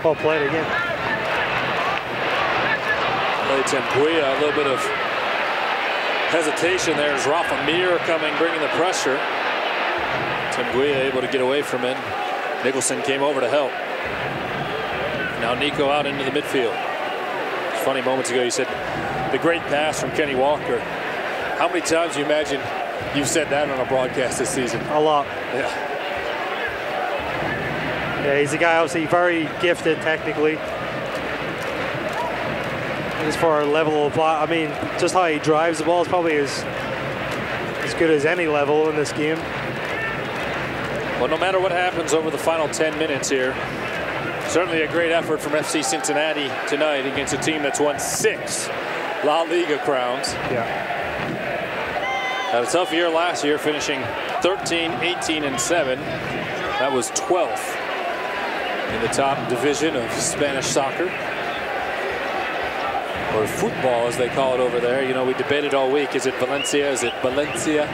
Well played again. Play Tim Guia, a little bit of hesitation there as Rafa Mir coming, bringing the pressure. Tim Guia able to get away from it. Nicholson came over to help. Now Nico out into the midfield. It's funny, moments ago you said the great pass from Kenny Walker. How many times do you imagine you've said that on a broadcast this season? A lot. Yeah. Yeah, he's a guy obviously very gifted technically. As for our level of play, I mean, just how he drives the ball is probably as good as any level in this game. Well, no matter what happens over the final 10 minutes here, certainly a great effort from FC Cincinnati tonight against a team that's won 6 La Liga crowns. Yeah. Had a tough year last year, finishing 13, 18, and 7. That was 12th in the top division of Spanish soccer, or football as they call it over there. You know, we debated all week, is it Valencia, is it Valencia?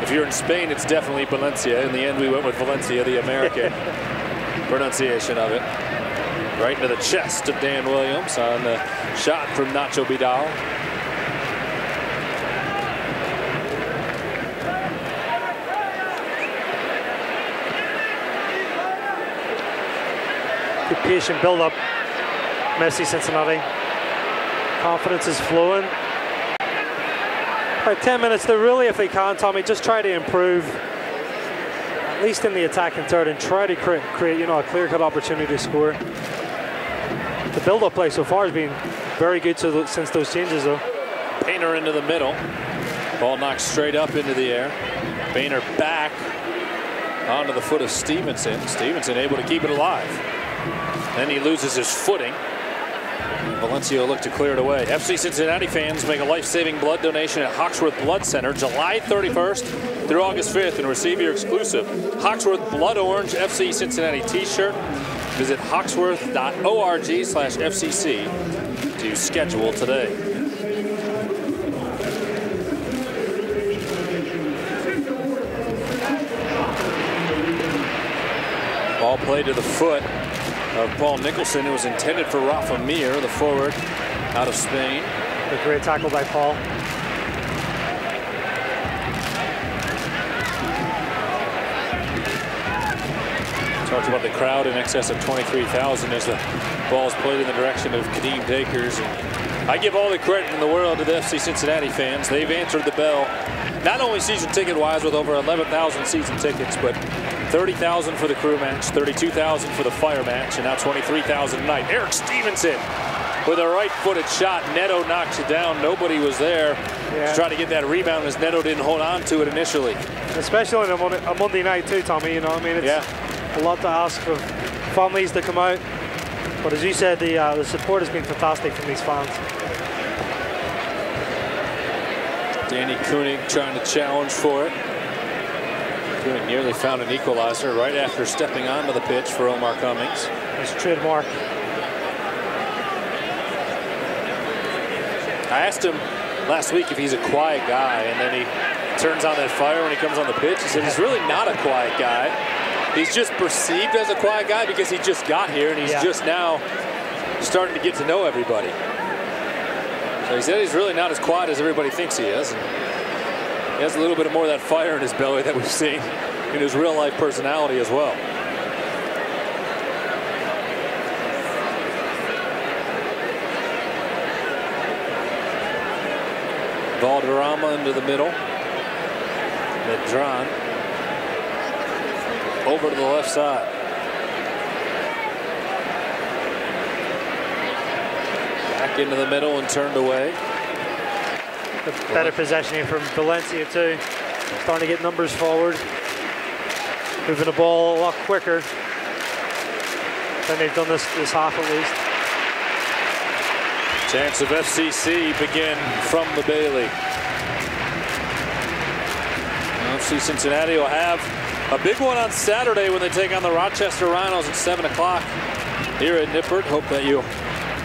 If you're in Spain, it's definitely Valencia. In the end, we went with Valencia, the American pronunciation of it. Right into the chest of Dan Williams on the shot from Nacho Vidal. Good patient build-up. Messi, Cincinnati. Confidence is flowing. About 10 minutes, they're really, if they can, Tommy, just try to improve, at least in the attacking third, and try to create, you know, a clear-cut opportunity to score. The build-up play so far has been very good since those changes, though. Painter into the middle. Ball knocked straight up into the air. Painter back onto the foot of Stevenson. Stevenson able to keep it alive. Then he loses his footing. Valencia will look to clear it away. FC Cincinnati fans make a life-saving blood donation at Hawksworth Blood Center July 31st through August 5th and receive your exclusive Hawksworth Blood Orange FC Cincinnati t-shirt. Visit hawksworth.org/FCC to schedule today. Ball played to the foot of Paul Nicholson. It was intended for Rafa Mir, the forward out of Spain. A great tackle by Paul. Talked about the crowd in excess of 23,000 as the ball is played in the direction of Kadeem Dakers. And I give all the credit in the world to the FC Cincinnati fans. They've answered the bell, not only season ticket wise with over 11,000 season tickets, but 30,000 for the crew match, 32,000 for the fire match, and now 23,000 tonight. Eric Stevenson with a right-footed shot. Neto knocks it down. Nobody was there to try to get that rebound as Neto didn't hold on to it initially. Especially on a Monday night too, Tommy. You know, I mean, it's a lot to ask of families to come out. But as you said, the support has been fantastic from these fans. Danny Koenig trying to challenge for it. Koenig nearly found an equalizer right after stepping onto the pitch for Omar Cummings. His trademark. I asked him last week if he's a quiet guy, and then he turns on that fire when he comes on the pitch. He said he's really not a quiet guy. He's just perceived as a quiet guy because he just got here and he's just now starting to get to know everybody. So he said he's really not as quiet as everybody thinks he is. And he has a little bit more of that fire in his belly that we've seen in his real life personality as well. Valderrama into the middle. Medran over to the left side. Back into the middle and turned away. Better possession here from Valencia too. Starting to get numbers forward. Moving the ball a lot quicker than they've done this half at least. Chance of FCC begin from the Bailey. FC Cincinnati will have a big one on Saturday when they take on the Rochester Rhinos at 7 o'clock here at Nippert. Hope that you'll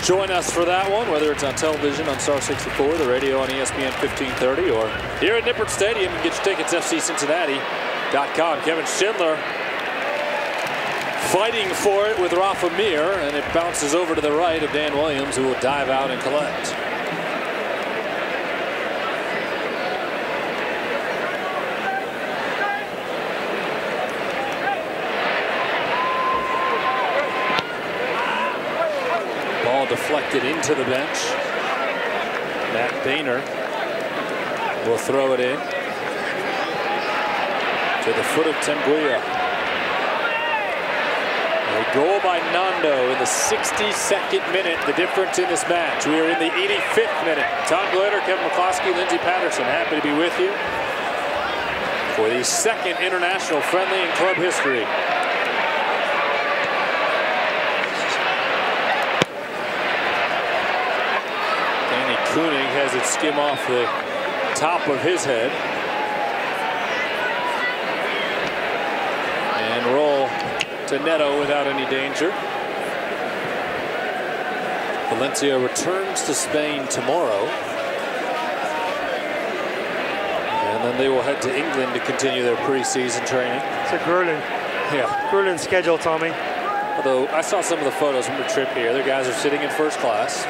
join us for that one, whether it's on television on Star 64, the radio on ESPN 1530, or here at Nippert Stadium. You get your tickets at FCCincinnati.com. Kevin Schindler fighting for it with Rafa Mir, and it bounces over to the right of Dan Williams, who will dive out and collect. Ball deflected into the bench. Matt Boehner will throw it in to the foot of Tembuya. A goal by Nando in the 62nd minute, the difference in this match. We are in the 85th minute. Tom Glitter, Kevin McCloskey, Lindsey Patterson, happy to be with you for the second international friendly in club history. Danny Koenig has it skim off the top of his head. And roll to Neto without any danger. Valencia returns to Spain tomorrow. And then they will head to England to continue their preseason training. It's a grueling, grueling schedule, Tommy. Although I saw some of the photos from the trip here. The guys are sitting in first class,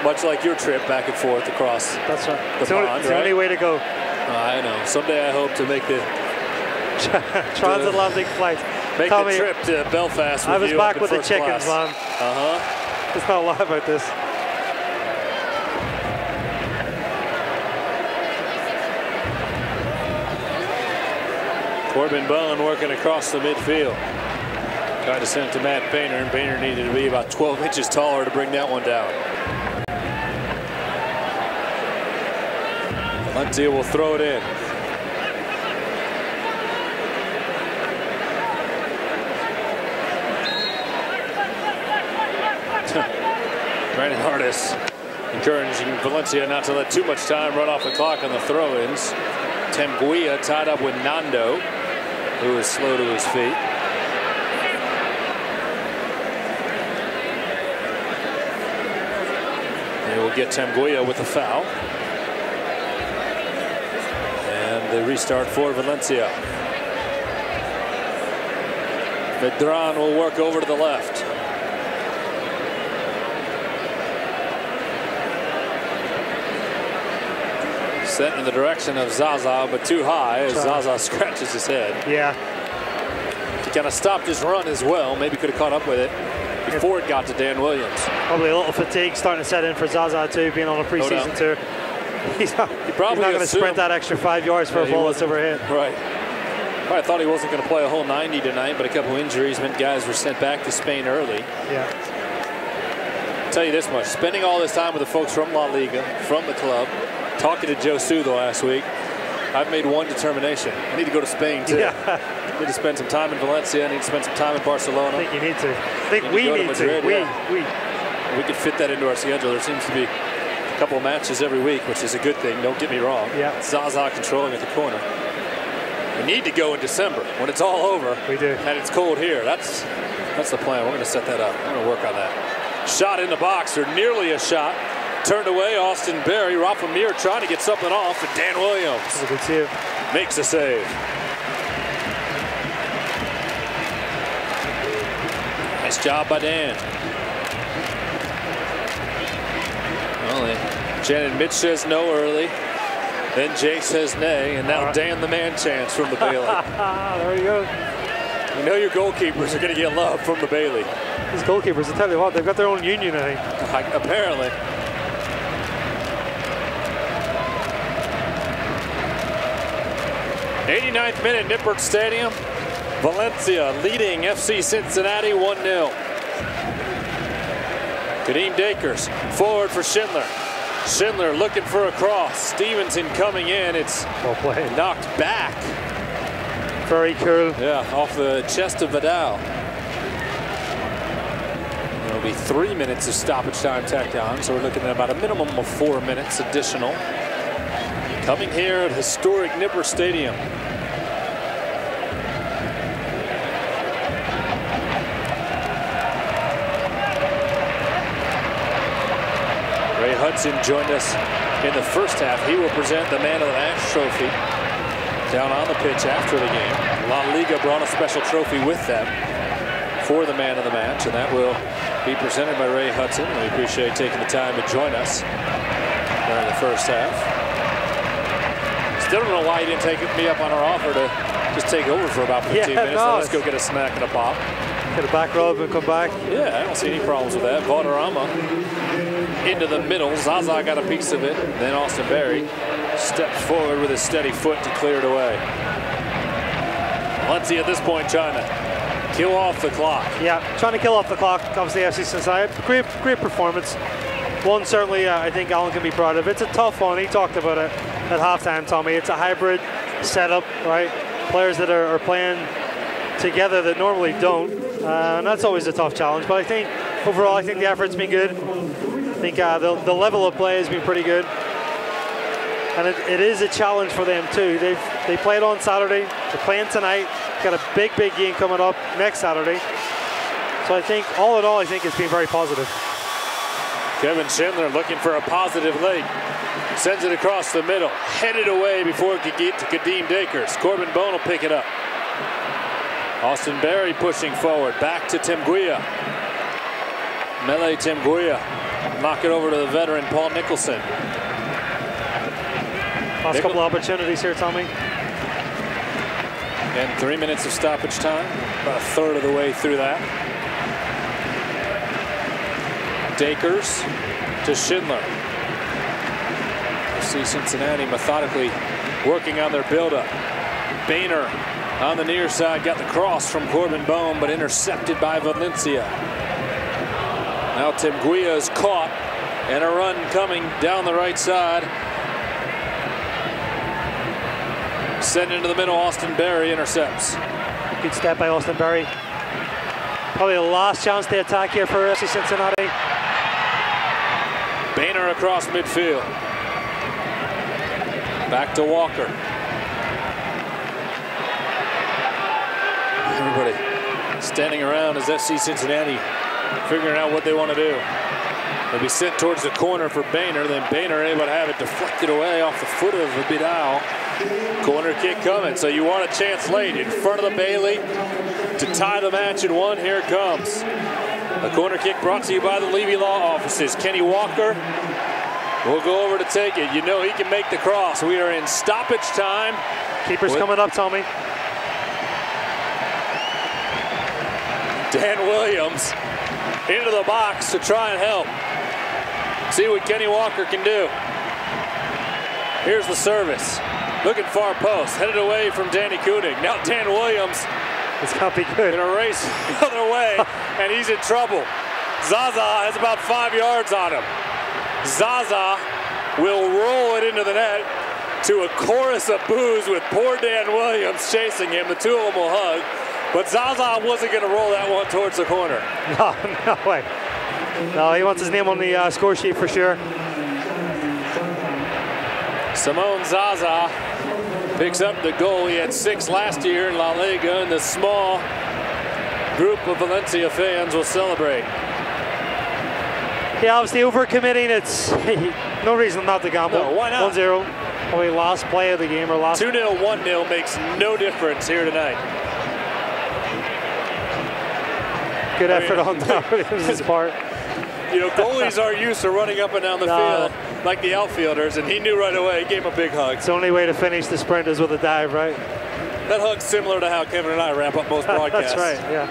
much like your trip back and forth across That's right. the pond, It's the only way to go. I know. Someday I hope to make the transatlantic flight. Make Tommy, the trip to Belfast with I was you back up in with the first chickens, class. man. Uh-huh. There's not a lot about this. Corbin Bowen working across the midfield. Tried to send it to Matt Boehner, and Boehner needed to be about 12 inches taller to bring that one down. Valencia will throw it in. Brandon Hardis encouraging Valencia not to let too much time run off the clock on the throw-ins. Temguia tied up with Nando, who is slow to his feet. They will get Temguia with a foul. And the restart for Valencia. Vedran will work over to the left. Sent in the direction of Zaza, but too high as Zaza scratches his head. Yeah. He kind of stopped his run as well. Maybe could have caught up with it before it got to Dan Williams. Probably a little fatigue starting to set in for Zaza too, being on a preseason tour. He's not going to sprint that extra 5 yards for a ball that's overhit. Right. I thought he wasn't going to play a whole 90 tonight, but a couple injuries meant guys were sent back to Spain early. Yeah. I'll tell you this much, spending all this time with the folks from La Liga, from the club, talking to Joe Su the last week, I've made one determination. I need to go to Spain too. Yeah. I need to spend some time in Valencia. I need to spend some time in Barcelona. I think you need to. I think we need to. We could fit that into our schedule. There seems to be a couple of matches every week, which is a good thing. Don't get me wrong. Yeah. Zaza controlling at the corner. We need to go in December when it's all over. We do. And it's cold here. That's the plan. We're going to set that up. We're going to work on that. Shot in the box, or nearly a shot. Turned away, Austin Berry. Rafa Mir trying to get something off, and Dan Williams makes a save. Nice job by Dan. Well, Shannon Mitch says no early. Then Jay says nay, and now Dan the man chance from the Bailey. There you go. You know your goalkeepers are going to get love from the Bailey. These goalkeepers, I tell you what, they've got their own union, I think. Apparently. '89th minute, Nippert Stadium. Valencia leading FC Cincinnati 1-0. Kadeem Dakers forward for Schindler. Schindler looking for a cross. Stevenson coming in. It's well played. Knocked back. Very cool. Yeah, off the chest of Vidal. There'll be 3 minutes of stoppage time tacked on, so we're looking at about a minimum of 4 minutes additional. Coming here at historic Nippert Stadium. Ray Hudson joined us in the first half. He will present the Man of the Match trophy down on the pitch after the game. La Liga brought a special trophy with them for the Man of the Match, and that will be presented by Ray Hudson. We appreciate taking the time to join us during the first half. Still don't know why he didn't take me up on our offer to just take over for about 15 minutes. No, let's go get a snack and a pop. Get a back rub and come back. Yeah, I don't see any problems with that. Valderrama into the middle. Zaza got a piece of it. Then Austin Berry steps forward with a steady foot to clear it away. Valencia at this point trying to kill off the clock. Yeah, trying to kill off the clock. Obviously, FC Cincinnati. Great performance. One certainly I think Alan can be proud of. It's a tough one. He talked about it at halftime, Tommy. It's a hybrid setup, right? Players that are playing together that normally don't. And that's always a tough challenge. But I think overall, I think the effort's been good. I think the level of play has been pretty good. And it is a challenge for them too. They played on Saturday. They're playing tonight. Got a big game coming up next Saturday. So I think all in all, I think it's been very positive. Kevin Schindler looking for a positive late. Sends it across the middle. Headed away before it could get to Kadeem Dakers. Corbin Bone will pick it up. Austin Berry pushing forward. Back to Temguia. Mele Temguia. Knock it over to the veteran Paul Nicholson. Last couple of opportunities here, Tommy. And 3 minutes of stoppage time. About a third of the way through that. Dakers to Schindler. You see Cincinnati methodically working on their buildup. Boehner on the near side got the cross from Corbin Bone, but intercepted by Valencia. Now Temguia is caught, and a run coming down the right side. Send into the middle, Austin Berry intercepts. Good step by Austin Berry. Probably the last chance to attack here for FC Cincinnati. Boehner across midfield. Back to Walker. Everybody standing around as FC Cincinnati figuring out what they want to do. They'll be sent towards the corner for Boehner, then Boehner able to have it deflected away off the foot of Vidal. Corner kick coming, so you want a chance late in front of the Bailey to tie the match at 1. Here it comes. A corner kick brought to you by the Levy Law Offices. Kenny Walker will go over to take it. You know he can make the cross. We are in stoppage time. Keeper's coming up, Tommy. Dan Williams into the box to try and help. See what Kenny Walker can do. Here's the service. Looking far post, headed away from Danny Koenig. Now Dan Williams. It's gonna be good. Gonna race the other way, and he's in trouble. Zaza has about 5 yards on him. Zaza will roll it into the net to a chorus of boos with poor Dan Williams chasing him. The two of them will hug, but Zaza wasn't gonna roll that one towards the corner. No way. No, he wants his name on the score sheet for sure. Simone Zaza picks up the goal. He had 6 last year in La Liga, and the small group of Valencia fans will celebrate. Yeah, obviously overcommitting, it's no reason not to gamble. No, why not? 1-0, probably last play of the game or last. 2-0, 1-0 makes no difference here tonight. Good effort on Williams' part. You know, goalies aren't used to running up and down the field like the outfielders, and he knew right away. He gave him a big hug. It's the only way to finish the sprint is with a dive, right? That hug's similar to how Kevin and I wrap up most broadcasts. That's right, yeah.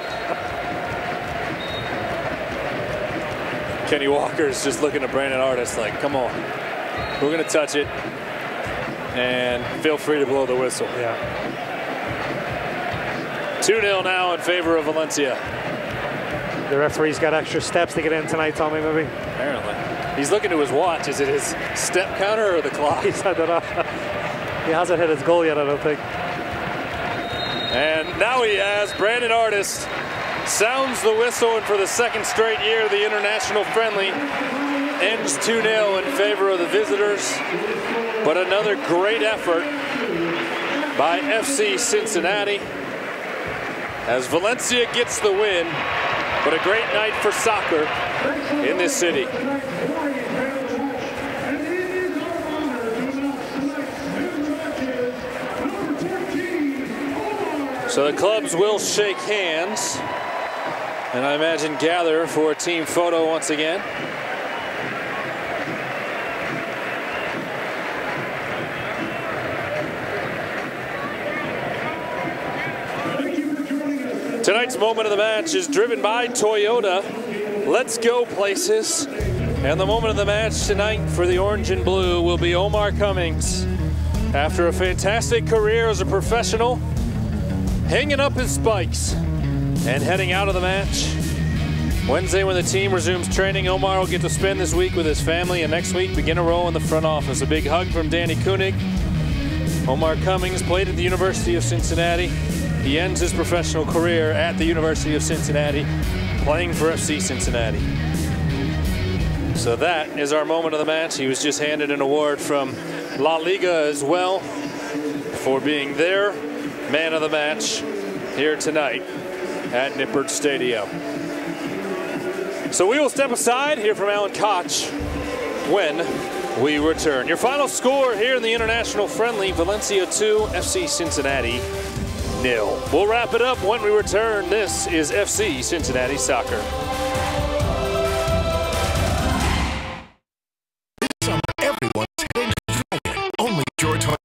Kenny Walker's just looking at Brandon Artis like, come on, we're going to touch it, and feel free to blow the whistle. Yeah. 2-0 now in favor of Valencia. The referee's got extra steps to get in tonight, Tommy, maybe. Apparently. He's looking to his watch. Is it his step counter or the clock? He hasn't hit his goal yet, I don't think. And now he has. Brandon Artis sounds the whistle, and for the second straight year, the international friendly ends 2-0 in favor of the visitors. But another great effort by FC Cincinnati as Valencia gets the win. But a great night for soccer in this city. So the clubs will shake hands, and I imagine gather for a team photo once again. Tonight's moment of the match is driven by Toyota. Let's go places. And the moment of the match tonight for the orange and blue will be Omar Cummings. After a fantastic career as a professional, hanging up his spikes and heading out of the match. Wednesday when the team resumes training, Omar will get to spend this week with his family, and next week begin a role in the front office. A big hug from Danny Koenig. Omar Cummings played at the University of Cincinnati. He ends his professional career at the University of Cincinnati, playing for FC Cincinnati. So that is our moment of the match. He was just handed an award from La Liga as well for being their man of the match here tonight at Nippert Stadium. So we will step aside, hear from Alan Koch when we return. Your final score here in the international friendly, Valencia 2, FC Cincinnati 0. We'll wrap it up when we return. This is FC Cincinnati Soccer. This summer, everyone's heading to drive-in. Only your Toyota.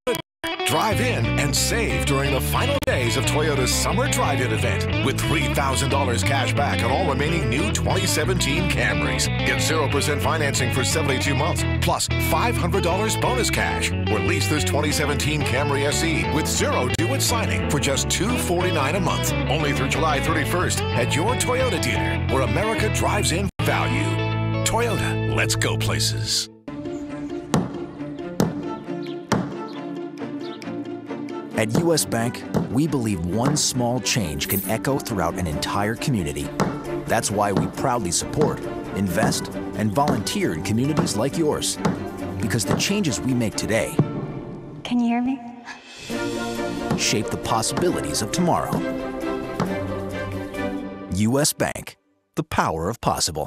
Drive in and save during the final days of Toyota's Summer Drive-In event with $3,000 cash back on all remaining new 2017 Camrys. Get 0% financing for 72 months, plus $500 bonus cash. Or lease this 2017 Camry SE with zero due at signing for just $249 a month. Only through July 31st at your Toyota dealer, where America drives in value. Toyota, let's go places. At U.S. Bank, we believe one small change can echo throughout an entire community. That's why we proudly support, invest, and volunteer in communities like yours. Because the changes we make today Can you hear me? shape the possibilities of tomorrow. U.S. Bank, the power of possible.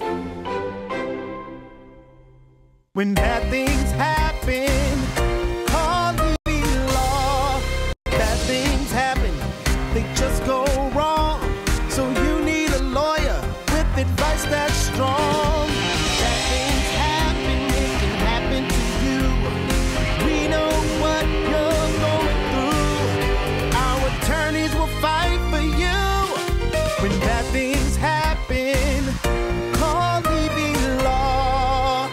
When bad things happen, call the law. Bad things happen, they just go wrong. So you need a lawyer with advice that's strong. Bad things happen, it can happen to you. We know what you're going through. Our attorneys will fight for you. When bad things happen, call the law.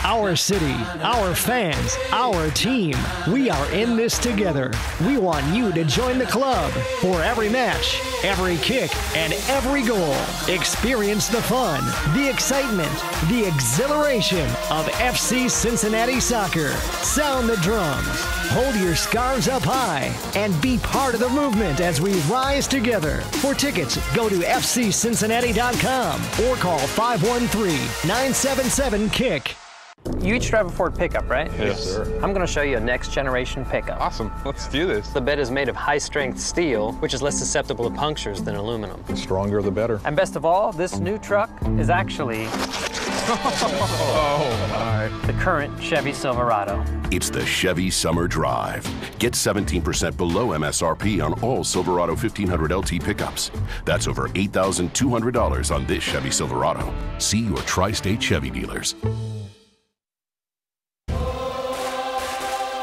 Our city, our fans, our team. We are in this together. We want you to join the club for every match, every kick, and every goal. Experience the fun, the excitement, the exhilaration of FC Cincinnati soccer. Sound the drums, hold your scarves up high, and be part of the movement as we rise together. For tickets, go to fccincinnati.com or call 513-977-KICK. You each drive a Ford pickup, right? Yes, sir. I'm going to show you a next generation pickup. Awesome. Let's do this. The bed is made of high-strength steel, which is less susceptible to punctures than aluminum. The stronger, the better. And best of all, this new truck is actually the current Chevy Silverado. It's the Chevy Summer Drive. Get 17% below MSRP on all Silverado 1500 LT pickups. That's over $8,200 on this Chevy Silverado. See your tri-state Chevy dealers.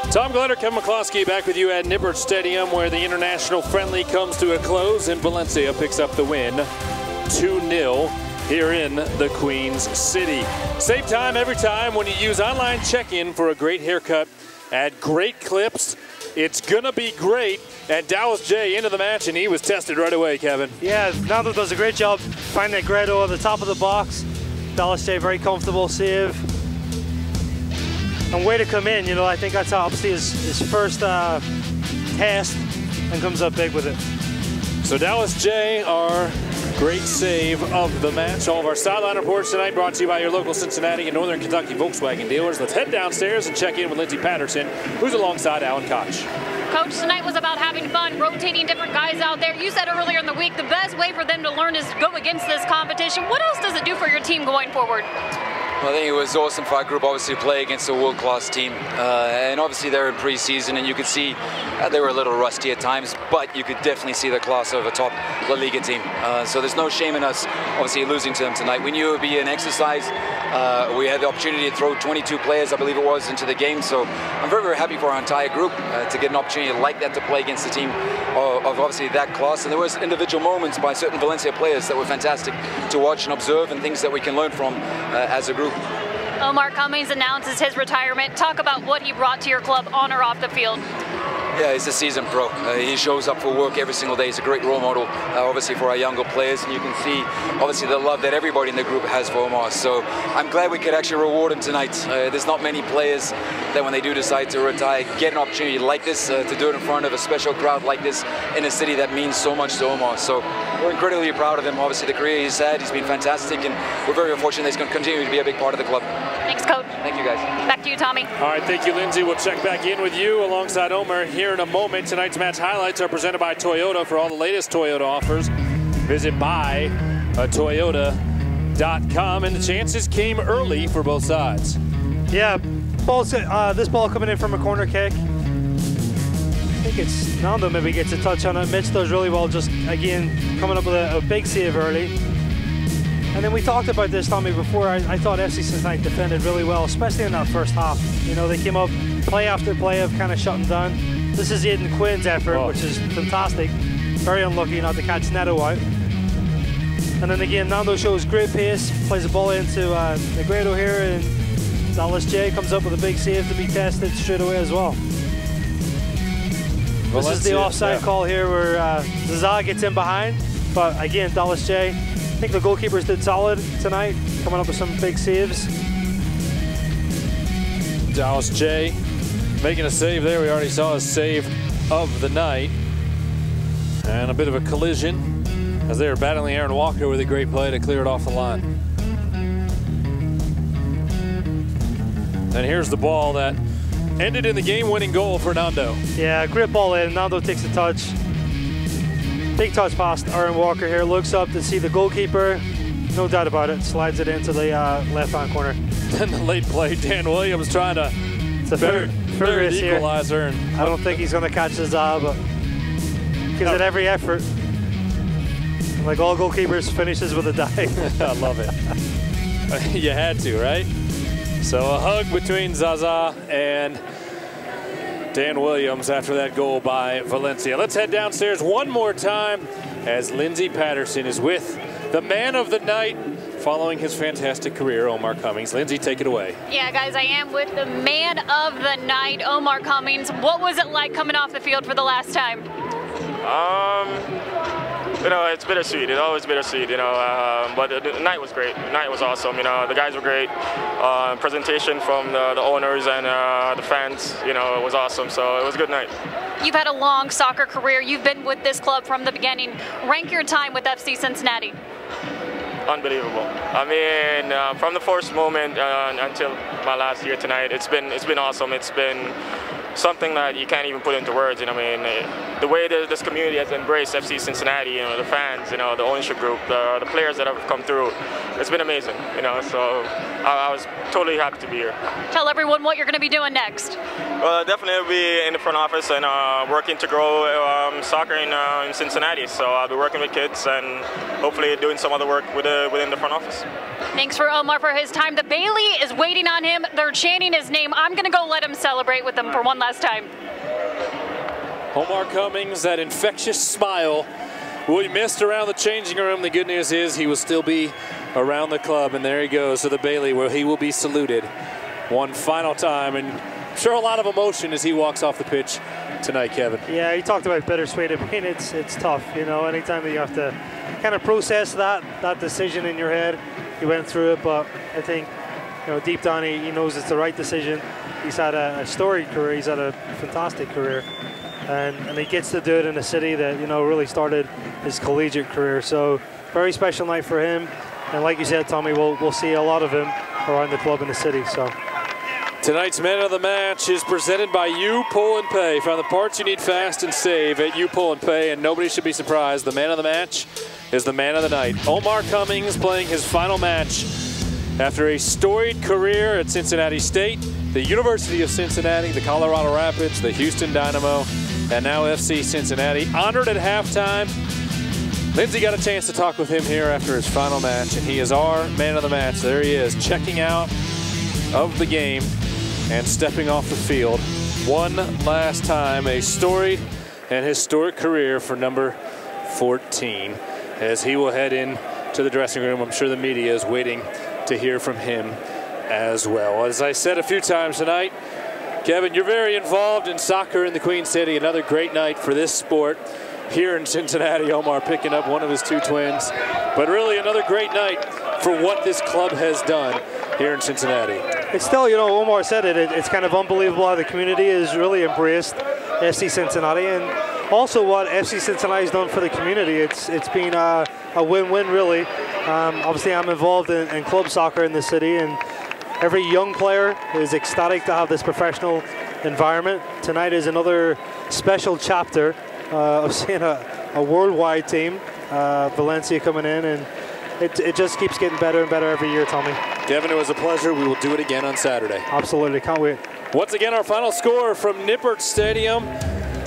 Tom Glenner, Kevin McCloskey back with you at Nippert Stadium, where the international friendly comes to a close and Valencia picks up the win 2-0 here in the Queen's City. Save time every time when you use online check-in for a great haircut at Great Clips. It's gonna be great. And Dallas J into the match, and he was tested right away, Kevin. Yeah, Nando does a great job finding that Gredo at the top of the box. Dallas J, very comfortable save. And way to come in, you know, I think that's obviously his first test and comes up big with it. So Dallas J, our great save of the match. All of our sideline reports tonight brought to you by your local Cincinnati and Northern Kentucky Volkswagen dealers. Let's head downstairs and check in with Lindsey Patterson, who's alongside Alan Koch. Coach, tonight was about having fun, rotating different guys out there. You said earlier in the week, the best way for them to learn is to go against this competition. What else does it do for your team going forward? Well, I think it was awesome for our group, obviously, to play against a world-class team. And obviously, they're in preseason, and you could see they were a little rusty at times, but you could definitely see the class of a top La Liga team. So there's no shame in us, obviously, losing to them tonight. We knew it would be an exercise. We had the opportunity to throw 22 players, I believe it was, into the game. So I'm very, very happy for our entire group to get an opportunity like that to play against a team of obviously that class. And there was individual moments by certain Valencia players that were fantastic to watch and observe, and things that we can learn from as a group. Omar Cummings announces his retirement. Talk about what he brought to your club on or off the field. Yeah, he's a seasoned pro. He shows up for work every single day. He's a great role model, obviously, for our younger players. And you can see, obviously, the love that everybody in the group has for Omar. So I'm glad we could actually reward him tonight. There's not many players that when they do decide to retire, get an opportunity like this, to do it in front of a special crowd like this in a city that means so much to Omar. So we're incredibly proud of him. Obviously, the career he's had, he's been fantastic. And we're very fortunate that he's going to continue to be a big part of the club. Thanks, Coach. Thank you, guys. Back to you, Tommy. All right, thank you, Lindsay. We'll check back in with you alongside Omar here in a moment. Tonight's match highlights are presented by Toyota. For all the latest Toyota offers, visit buyatoyota.com. And the chances came early for both sides. Yeah, this ball coming in from a corner kick. I think it's Nando maybe gets a touch on it. Mitch does really well, just again coming up with a big save early. And then we talked about this, Tommy, before. I thought FC Cincinnati defended really well, especially in that first half. You know, they came up play after play of kind of shutting down. This is Aidan Quinn's effort, which is fantastic. Very unlucky not to catch Neto out. And then again, Nando shows great pace, plays the ball into Negredo here, and Dallas J comes up with a big save to be tested straight away as well. This is the offside call here where Zaza gets in behind. But again, Dallas J, I think the goalkeepers did solid tonight, coming up with some big saves. Dallas J making a save there. We already saw his save of the night. And a bit of a collision as they were battling Aaron Walker with a great play to clear it off the line. And here's the ball that ended in the game-winning goal for Nando. Yeah, great ball in. Nando takes a touch. Big touch past Aaron Walker here. Looks up to see the goalkeeper. No doubt about it. Slides it into the left-hand corner. Then the late play, Dan Williams trying to bury the equalizer. And I don't think he's going to catch Zaza, but gives it every effort. Like all goalkeepers, finishes with a dive. I love it. You had to, right? So a hug between Zaza and Dan Williams after that goal by Valencia. Let's head downstairs one more time as Lindsey Patterson is with the man of the night following his fantastic career, Omar Cummings. Lindsey, take it away. Yeah, guys, I am with the man of the night, Omar Cummings. What was it like coming off the field for the last time? You know, it's bittersweet. It's always bittersweet, you know, but the night was great. The night was awesome, you know. The guys were great. Presentation from the owners and the fans, you know, it was awesome. So it was a good night. You've had a long soccer career. You've been with this club from the beginning. Rank your time with FC Cincinnati. Unbelievable. I mean, from the first moment until my last year tonight, it's been awesome. It's been something that you can't even put into words. You know, I mean, the way that this community has embraced FC Cincinnati, you know, the fans, you know, the ownership group, the players that have come through, it's been amazing. You know, so I was totally happy to be here. Tell everyone what you're going to be doing next. Well, definitely be in the front office and working to grow soccer in Cincinnati. So I'll be working with kids and hopefully doing some other work within the front office. Thanks for Omar for his time. The Bailey is waiting on him. They're chanting his name. I'm going to go let him celebrate with them for one last time. Omar Cummings, that infectious smile we missed around the changing room. The good news is he will still be around the club, and there he goes to the Bailey where he will be saluted one final time. And I'm sure a lot of emotion as he walks off the pitch tonight, Kevin. Yeah, he talked about bittersweet. I mean, it's tough, you know, anytime that you have to kind of process that decision in your head. He went through it, but I think, you know, deep down he knows it's the right decision. He's had a storied career. He's had a fantastic career, and he gets to do it in a city that, you know, really started his collegiate career. So very special night for him. And like you said, Tommy, we'll see a lot of him around the club in the city. So tonight's man of the match is presented by You Pull and Pay. Find the parts you need fast and save at You Pull and Pay, and nobody should be surprised. The man of the match is the man of the night. Omar Cummings playing his final match after a storied career at Cincinnati State, the University of Cincinnati, the Colorado Rapids, the Houston Dynamo, and now FC Cincinnati. Honored at halftime. Lindsey got a chance to talk with him here after his final match, and he is our man of the match. There he is, checking out of the game and stepping off the field one last time. A storied and historic career for number 14 as he will head in to the dressing room. I'm sure the media is waiting to hear from him as well. As I said a few times tonight, Kevin, you're very involved in soccer in the Queen City. Another great night for this sport here in Cincinnati. Omar picking up one of his two twins, but really another great night for what this club has done here in Cincinnati. It's still, you know, Omar said it, it's kind of unbelievable how the community has really embraced FC Cincinnati, and also what FC Cincinnati has done for the community. It's been a win-win, really. Obviously, I'm involved in club soccer in the city, and every young player is ecstatic to have this professional environment. Tonight is another special chapter of seeing a worldwide team, Valencia coming in, and it just keeps getting better and better every year, Tommy. Kevin, it was a pleasure. We will do it again on Saturday. Absolutely, can't wait. Once again, our final score from Nippert Stadium,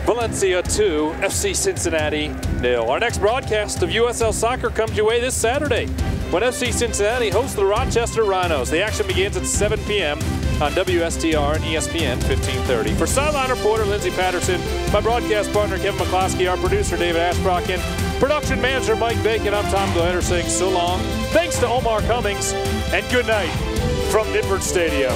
Valencia 2, FC Cincinnati 0. Our next broadcast of USL Soccer comes your way this Saturday when FC Cincinnati hosts the Rochester Rhinos. The action begins at 7 p.m. on WSTR and ESPN 1530. For sideline reporter Lindsey Patterson, my broadcast partner Kevin McCloskey, our producer David Ashbrocken, production manager Mike Bacon, I'm Tom Glitter saying so long. Thanks to Omar Cummings, and good night from Nippert Stadium.